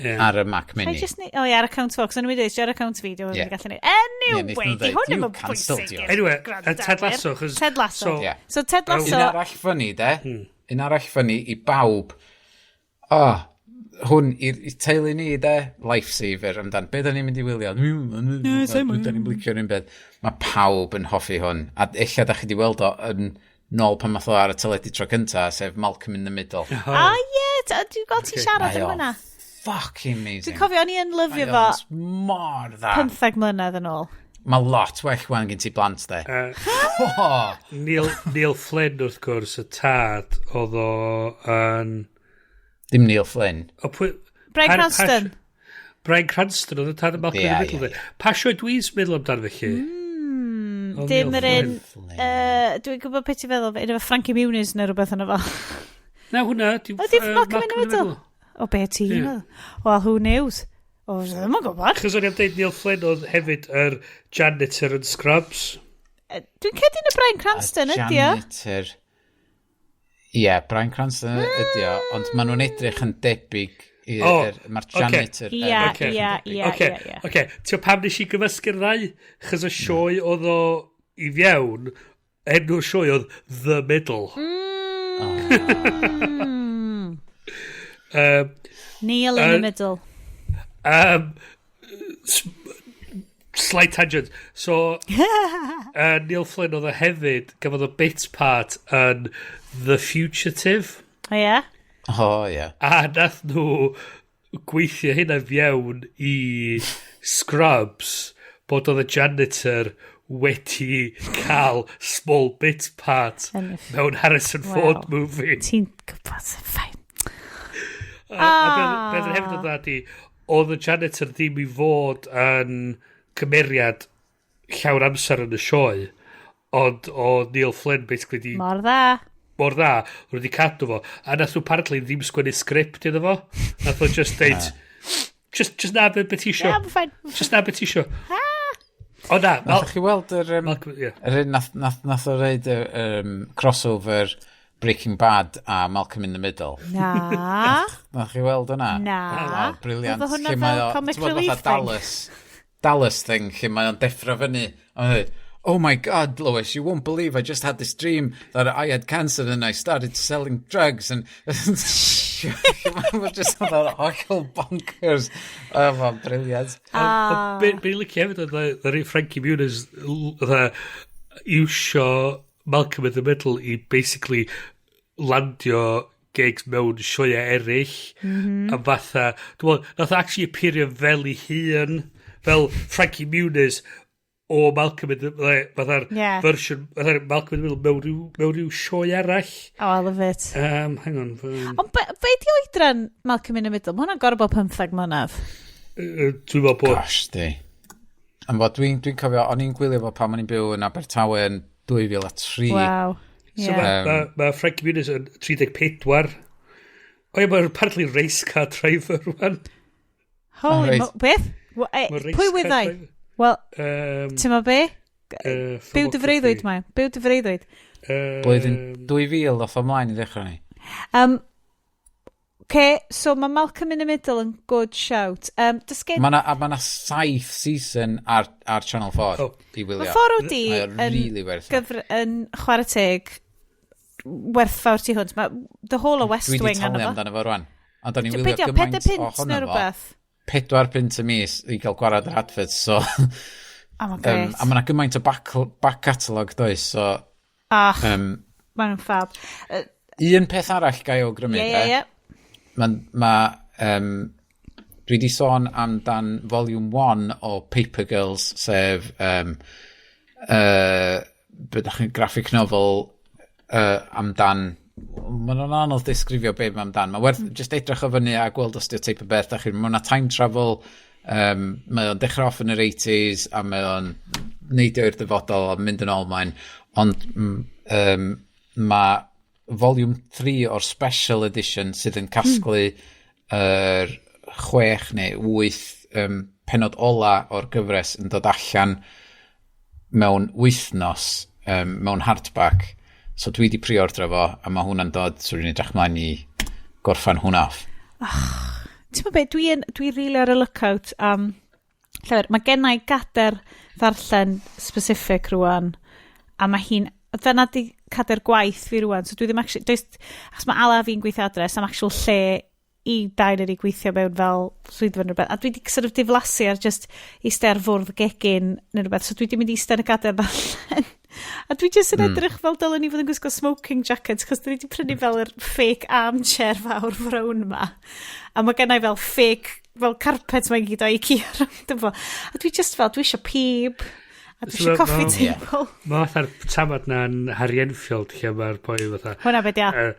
ar y Mac Mini. Ar account fo, cos o'n i'n mynd ar account fi, dwi'n gallu neud. Anyway, di hwn yn bwysig. Anyway, Ted Lasso. Ted Lasso. So Ted Lasso. Un arall ffynnu, de? Un arall ffynnu I bawb. Hwn I teulu ni, de? Lifesaver amdan. Be da ni'n mynd I wylio? Da ni'n blicio'r un beth. Mae pawb yn hoffi hwn. A eich da chi di weld o yn nôl pan math o ar y teledu tro cynta, sef Malcolm in the Middle. Dwi'n gweld ti'n siarad am hwnna. Fucking amazing. Dwi'n cofio, o'n I yn lyfio fo. Mor dda. 15 mlynedd yn ôl. Mae lot well wan gen ti blant, de. Neil Flynn, wrth gwrs, y tad, oedd o yn... Dim Neil Flynn. Brian Cranston. Brian Cranston, oedd y tad yn Malcolm in the Middle. Pa sioe dwi'n meddwl amdano fe chi? Dyma'r un... Dwi'n gwybod beth I feddwl, un efo Frankie Muniz neu rhywbeth yna fo. Na, hwnna. Oedd Malcolm in the Middle? O, be ti? Well, who knows? O, ddim yn gwybod. Chos o'n i'n dweud Neil Flynn oedd hefyd yr janitor yn Scrubs. Dwi'n cedyn y Brian Cranston, ydi o? Janitor. Ie, Brian Cranston ydi o, ond maen nhw'n edrych yn debyg mae'r janitor. Ie. Oce, ti'n pam nes I gymysgu'r ddau? Chos y sioe oedd o I fiewn, enw'r sioe oedd The Middle. Neil in the Middle. Slight tangent. So, Neil Flynn oedd o hefyd, gafodd o bit part yn The Fugitive. O ie? A nath nhw gweithio hynna fiewn I Scrubs, bod oedd y janitor wedi cael small bit part mewn Harrison Ford movie. Ti'n gwybod, ffain. A beth yn hefyd o ddadi, oedd y janitor ddim I fod yn cymeriad llawn amser yn y sioe, ond o Neil Flynn basically di... Mor dda, roedd wedi cadw fo. A nath nhw apparently ddim sgwennu sgript iddo fo. Nath o just deud, just na beth isio. Just na beth isio. O na. Nath chi weld yr nath o reid crossover Breaking Bad a Malcolm in the Middle. Na. Nath chi weld hwnna? Na. Briliant. Oedd hwnna fel comic relief thing. Dallas thing, lle mae o'n deffro fyny. Oh my God, Lois, you won't believe I just had this dream that I had cancer and I started selling drugs and... Mae'n just oedd oil bonkers. Mae'n briliant. Be'n licio hefyd oedd yr Frankie Muniz iwsio Malcolm in the Middle I basically landio gigs mewn sioia eraill a fatha dwi'n meddwl nath actually appeario fel I hun fel Frankie Muniz o Malcolm in the fatha'r version fatha'r Malcolm in the Middle mewn rhyw sioe arall. I love it. Hang on. Ond be di oedran Malcolm in the Middle? Mae hwnna'n gorau bod 15 mlynedd. Dwi'n meddwl bod. Gosh, di. Ond dwi'n cofio, o'n i'n gwylio fo pan o'n i'n byw yn Abertawe yn 2003. Wow. So mae Frankie Muniz yn 34. O ie, mae'n apparently race car driver rwan. Holy beth? Pwy wyddai? Wel, ti'n ma be? Byw dy freuddwyd mae. Blwyddyn 2000 oedd o mlaen I ddechrau ni. So mae Malcolm in the Middle yn good shout. Mae na 7 season ar Channel 4 I wylio. Mae ffordd di yn chwarae teg werthfawr ti hwnt. The whole of West Wing Dwi di talu amdano fo rwan. Ond o'n i'n wylio gymaint ohono fo. 4 pint y mis I gael gwarad yr adverts, so... A mae na gymaint o back catalog does, so... Maen nhw'n fab. Un peth arall gai o grymu, dwi di sôn amdan volume 1 o Paper Girls, sef bydach chi'n graphic novel amdan... Mae'n anodd disgrifio be mae amdan. Mae werth just edrych o fyny a gweld os di'r teip o beth. Mae yna time travel, mae o'n dechrau off yn yr 80s a mae o'n neidio i'r dyfodol a mynd yn ôl mae'n. Ond mae volume 3 o'r special edition sydd yn casglu yr 6 neu 8 penod ola o'r gyfres yn dod allan mewn wythnos mewn hardback. So dwi wedi pre-ordro fo, a mae hwnna'n dod, so rwy'n edrych mlaen i gorffan hwnna off. Ti'n meddwl beth, dwi rili ar y lookout am llyfr. Mae gennau gader ddarllen specific rwan, a mae hi'n, dyna di cader gwaith fi rwan, so dwi ddim actually, achos mae ala fi'n gweithio adre, so am actual lle i dair i gweithio mewn fel swyddfa neu rhywbeth, a dwi wedi sort of diflasu ar just eistedd ar fwrdd gegin neu rhywbeth, so dwi wedi mynd i eistedd yn y gader ddarllen. A dwi jyst yn edrych fel dylen ni fod yn gwisgo smoking jackets, cos dwi wedi prynu fel yr fake armchair fawr frown ma. A mae gennau fel fake, fel carpet mae'n gyd o Ikea rhwng fo. A dwi just fel, dwi eisiau pib, a dwi eisiau coffee table. Mae fatha'r tamad na'n Harry Enfield, lle mae'r boi fatha. Hwna beth ia.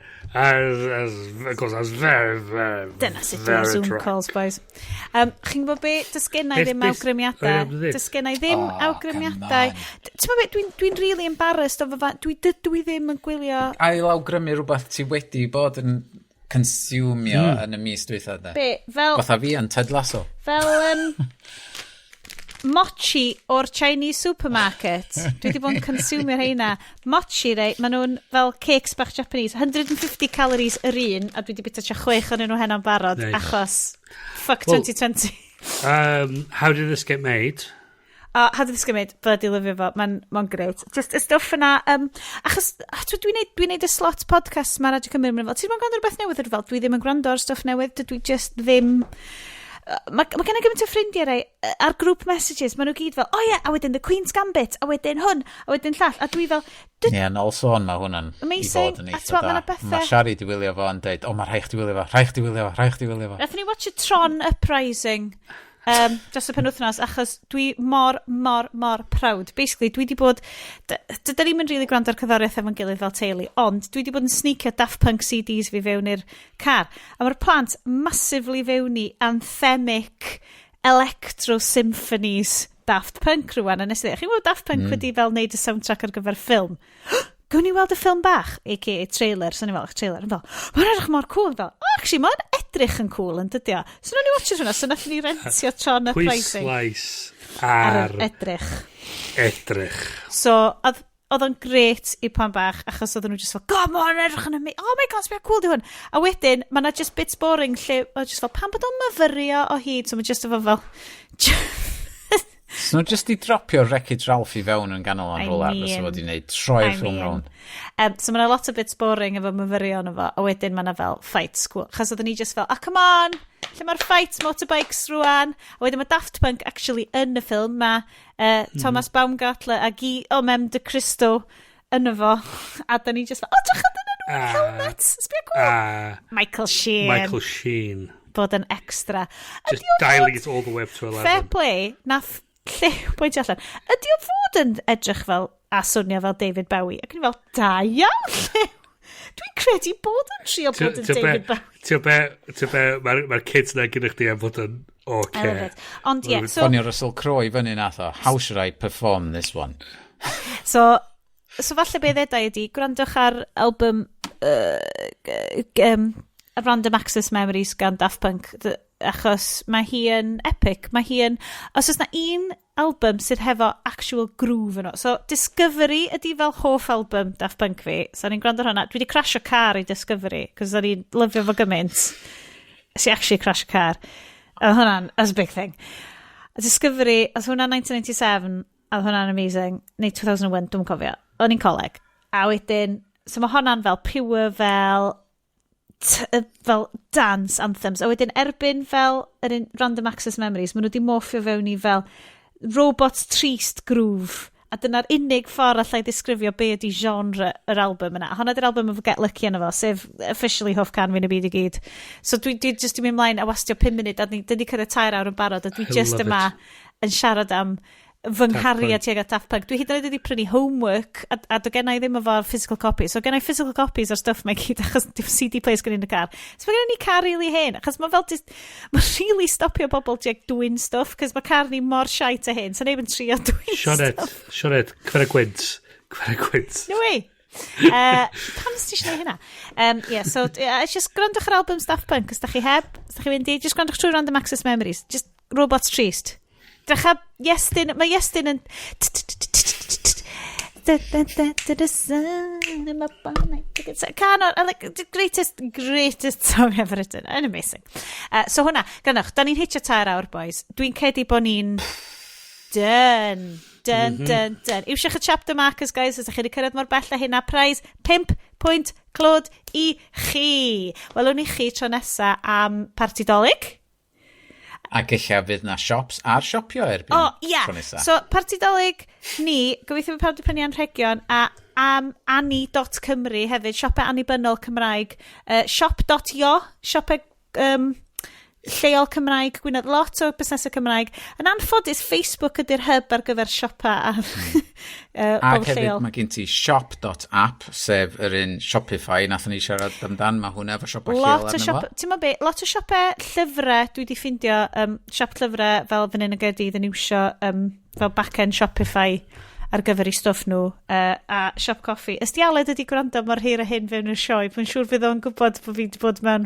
Goes as very, very, dyna sut yw'r Zoom calls, boys. Chi'n gwybod be, dys gennau ddim awgrymiadau. Dys gennau ddim awgrymiadau. Ti'n meddwl beth, dwi'n really embarrassed o fy dwi ddim yn gwylio... Ail awgrymu rhywbeth ti wedi bod yn consumio yn y mis dwytha, de? Be, fel... Fatha fi yn Ted Lasso. Fel, mochi o'r Chinese supermarket. Dwi wedi bod yn consumio heina. Mochi, rei, maen nhw'n fel cakes bach Japanese. 150 calories yr un, a dwi wedi bita 6 o'n nhw hynna'n barod, achos fuck 2020. How did this get made? How did this get made? Bloody lyfio fo. Mae'n great. Just y stuff yna. Achos dwi'n neud y slot podcast ma'n Radio Cymru. Ti'n mwyn gwrando rhywbeth newydd fel? Dwi ddim yn gwrando ar stuff newydd. Dwi just ddim... Mae gen i gymaint o ffrindiau rei ar group messages, maen nhw gyd fel, a wedyn The Queen's Gambit, a wedyn hwn, a wedyn llall, a dwi fel... Nôl sôn mae hwnna'n i fod yn eitha da. Mae Shari di wylio fo yn dweud, mae rhaid chdi wylio fo. Nathon ni watch y Tron Uprising dros y penwythnos, achos dwi mor proud. Basically, dwi di bod... Dydyn ni'n rili gwrando ar cyddoriaeth efo'n gilydd fel teulu, ond dwi di bod yn sneakio Daft Punk CDs fi fewn i'r car. A mae'r plant massively fewn i anthemic electro symphonies Daft Punk rwan. A nes i ddweud, chi'n gwybod Daft Punk wedi fel neud y soundtrack ar gyfer ffilm? Gwn ni weld y ffilm bach, a.k.a. trailer, so ni weld y trailer, yn fel, mae'n edrych mor cool, yn fel, actually, mae'n edrych yn cool, yn dydio. So na ni watch hwnna, so nath ni rentio Tron Uprising. Pwyslais ar edrych. So, oedd o'n great i pan bach, achos oedd nhw just fel, god, mae'n edrych yn ymwneud, oh my god, sbio cool di hwn. A wedyn, mae'n just bits boring, lle, oedd just fel, pan bod o'n myfyrio o hyd, so mae'n just efo fel... So nhw just i dropio Wreckage Ralph i fewn yn ganol o'n rolar, fes o wedi wneud troi'r ffilm rown. So mae'n lot o bits boring efo myfyrion efo, a wedyn mae'n fel fight school. Chas oedden ni just fel, come on, lle mae'r fight motorbikes rwan. A wedyn mae Daft Punk actually yn y ffilm, mae Thomas Baumgartner a Mem de Cristo yn efo. A da ni just fel, drach ydyn nhw, helmets, sbio cool. Michael Sheen. Bod yn extra. Just dialing it all the way up to 11. Fair play, nath lle bwynt allan. Ydy o fod yn edrych fel a swnio fel David Bowie? Ac yn fel, da iawn lle. Dwi'n credu bod yn trio bod yn David Bowie. Ti'n be, mae'r kids na gyda chdi am fod yn okay. Ond ie. Fonio Russell Crowe i fyny nath o. How should I perform this one? So falle be ddedau ydi, gwrandwch ar album Random Access Memories gan Daft Punk, achos mae hi yn epic. Mae hi yn... Os oes na un album sydd hefo actual groove yn o. So, Discovery ydi fel hoff album Daft Punk fi. So, ni'n gwrando hwnna. Dwi wedi crasho car i Discovery, cos ni'n lyfio fo gymaint. Si actually crasho car. A hwnna'n, that's a big thing. Discovery, oedd hwnna'n 1997, a hwnna'n amazing. Neu 2001, dwi'n cofio. O'n i'n coleg. A wedyn, so mae hwnna'n fel pure fel dance anthems, a wedyn erbyn fel Random Access Memories, maen nhw wedi morffio fewn i fel robot trist groove, a dyna'r unig ffordd allai ddisgrifio be ydi genre yr album yna. Honna ydy'r album efo Get Lucky yna fo, sef officially hoff can fi'n y byd i gyd. So dwi just yn mynd mlaen a wastio 5 munud, a dyn ni cyrraedd 2 awr yn barod, a dwi just yma yn siarad am fy nghariad tuag at Daft Punk. Dwi hyd yn oed wedi prynu homework, a do gennau ddim efo'r physical copies. So gennau physical copies o'r stuff mae gyd, achos CD players gen i'n y car. So mae gen i car really hen, achos mae fel, mae'n really stopio bobl dwi'n stuff, cos mae car ni mor shite a hen, so neb yn trio dwi'n stuff. Sionet, cfer y gwynt. No way. Pam ysdi eisiau hynna? So, just gwrandwch ar albums Daft Punk, os da chi heb, os da chi fynd i, just gwrandwch trwy Random Access Memories, just robots trist. Mae Iestyn yn the sun in my bonnet. Greatest song ever written. Yn amazing. So hwnna, gynnoch, da ni'n hitio 2 awr, boys. Dwi'n cedi bod ni'n done. Iwsiwch y chapter markers, guys, os ydych chi wedi cyrraedd mor bell a hynna. Prize 5 pwynt clod i chi. Welwn ni chi tro nesa am parti dolyg. Ac eich fydd na shops ar siopio erbyn tro nesa. So, parti dolyg ni, gobeithio bod pawb wedi prynu anrhegion, a am Annie.Cymru hefyd, siopau annibynnol Cymraeg, shop.io, siopau lleol Cymraeg, Gwynedd, lot o busnesau Cymraeg. Yn anffodus, Facebook ydy'r hub ar gyfer siopa a ac hefyd mae gen ti shop.app, sef yr un Shopify, nath ni siarad amdan, mae hwnna efo siopa lleol arno fo. Ti'n be, lot o siopau llyfrau dwi wedi ffindio, siop llyfrau fel fan hyn y Gaerdydd yn iwsio fel back-end Shopify ar gyfer I stwff nhw, a siop coffi. Ysdi Aled ydi gwrando mor hir a hyn fewn y sioe, mae'n siŵr fydd o'n gwybod bod fi wedi bod mewn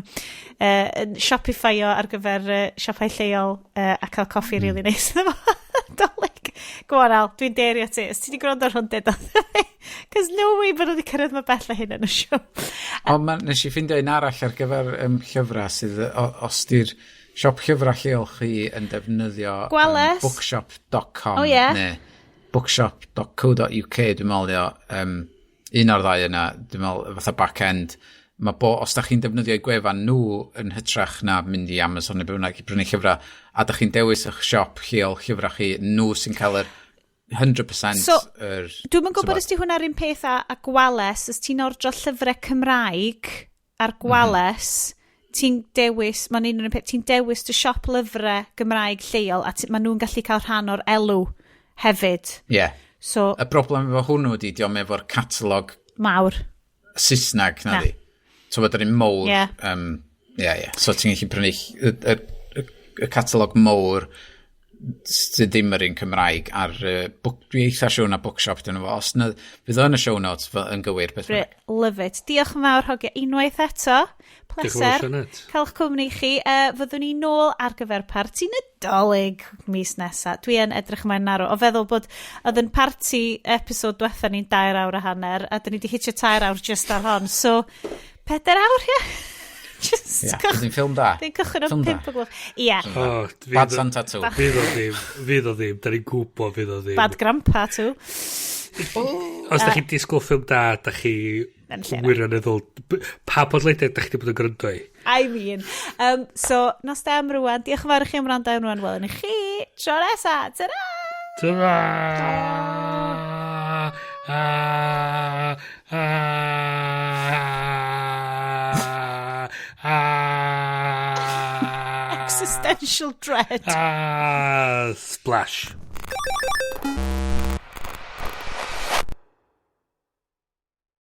Shopify-o ar gyfer siopau lleol a cael coffi really nice. Dolyg. Go on, Al, dwi'n deirio ti. Ys ti wedi gwrando ar hwn deda? Cos no way bod wedi cyrraedd mae bell a hyn yn y sio. Nes I ffindio un arall ar gyfer llyfrau sydd, os di'r siop llyfrau lleol chi yn defnyddio bookshop.com neu bookshop.co.uk, dwi'n meddwl, un o'r ddau yna, dwi'n meddwl, fatha back-end, os da chi'n defnyddio I gwefan nhw yn hytrach na mynd I Amazon neu bynnag I brynu llyfrau, a da chi'n dewis eich siop lleol llyfrau chi, nhw sy'n cael yr 100% so, dwi'n gwybod ysdi hwnna'r un peth a gwales, os ti'n ordro llyfrau Cymraeg ar gwales, ti'n dewis, mae'n un o'r peth, ti'n dewis dy siop lyfrau Gymraeg lleol, a mae nhw'n gallu cael rhan o'r elw hefyd. So, y broblem efo hwnnw ydi, diolch efo'r catalog mawr Saesneg na di. So bod yn mowr. So ti'n gallu prynu y catalog mowr sydd ddim yr un Cymraeg ar dwi eitha siw na bookshop dyn nhw. Os fydd yn y show notes yn gywir beth bynnag. Love it. Diolch yn fawr hogia unwaith eto. Pleser. Cael'ch cwmni chi. Fyddwn ni nôl ar gyfer parti Nadolig mis nesa. Dwi yn edrych ymlaen narw. O feddwl bod oedd yn parti episod diwetha ni'n 2 awr a hanner a dyn ni wedi hitio 2 awr just ar hon. So, 4 awr, Dwi'n ffilm da. Dwi'n cychwyn o 5 o gloch. Ia. Bad Santa 2. Fydd o ddim. Da ni'n gwybod fydd o ddim. Bad Grandpa 2. Os da chi'n disgwyl ffilm da, da chi wirioneddol. Pa podleidiad da chi wedi bod yn gryndo I? I mean. So, nos da am rwan. Diolch yn fawr I chi am rando am rwan. Wel, yn I chi. Tro nesa. Ta-ra! Existential dread. Splash.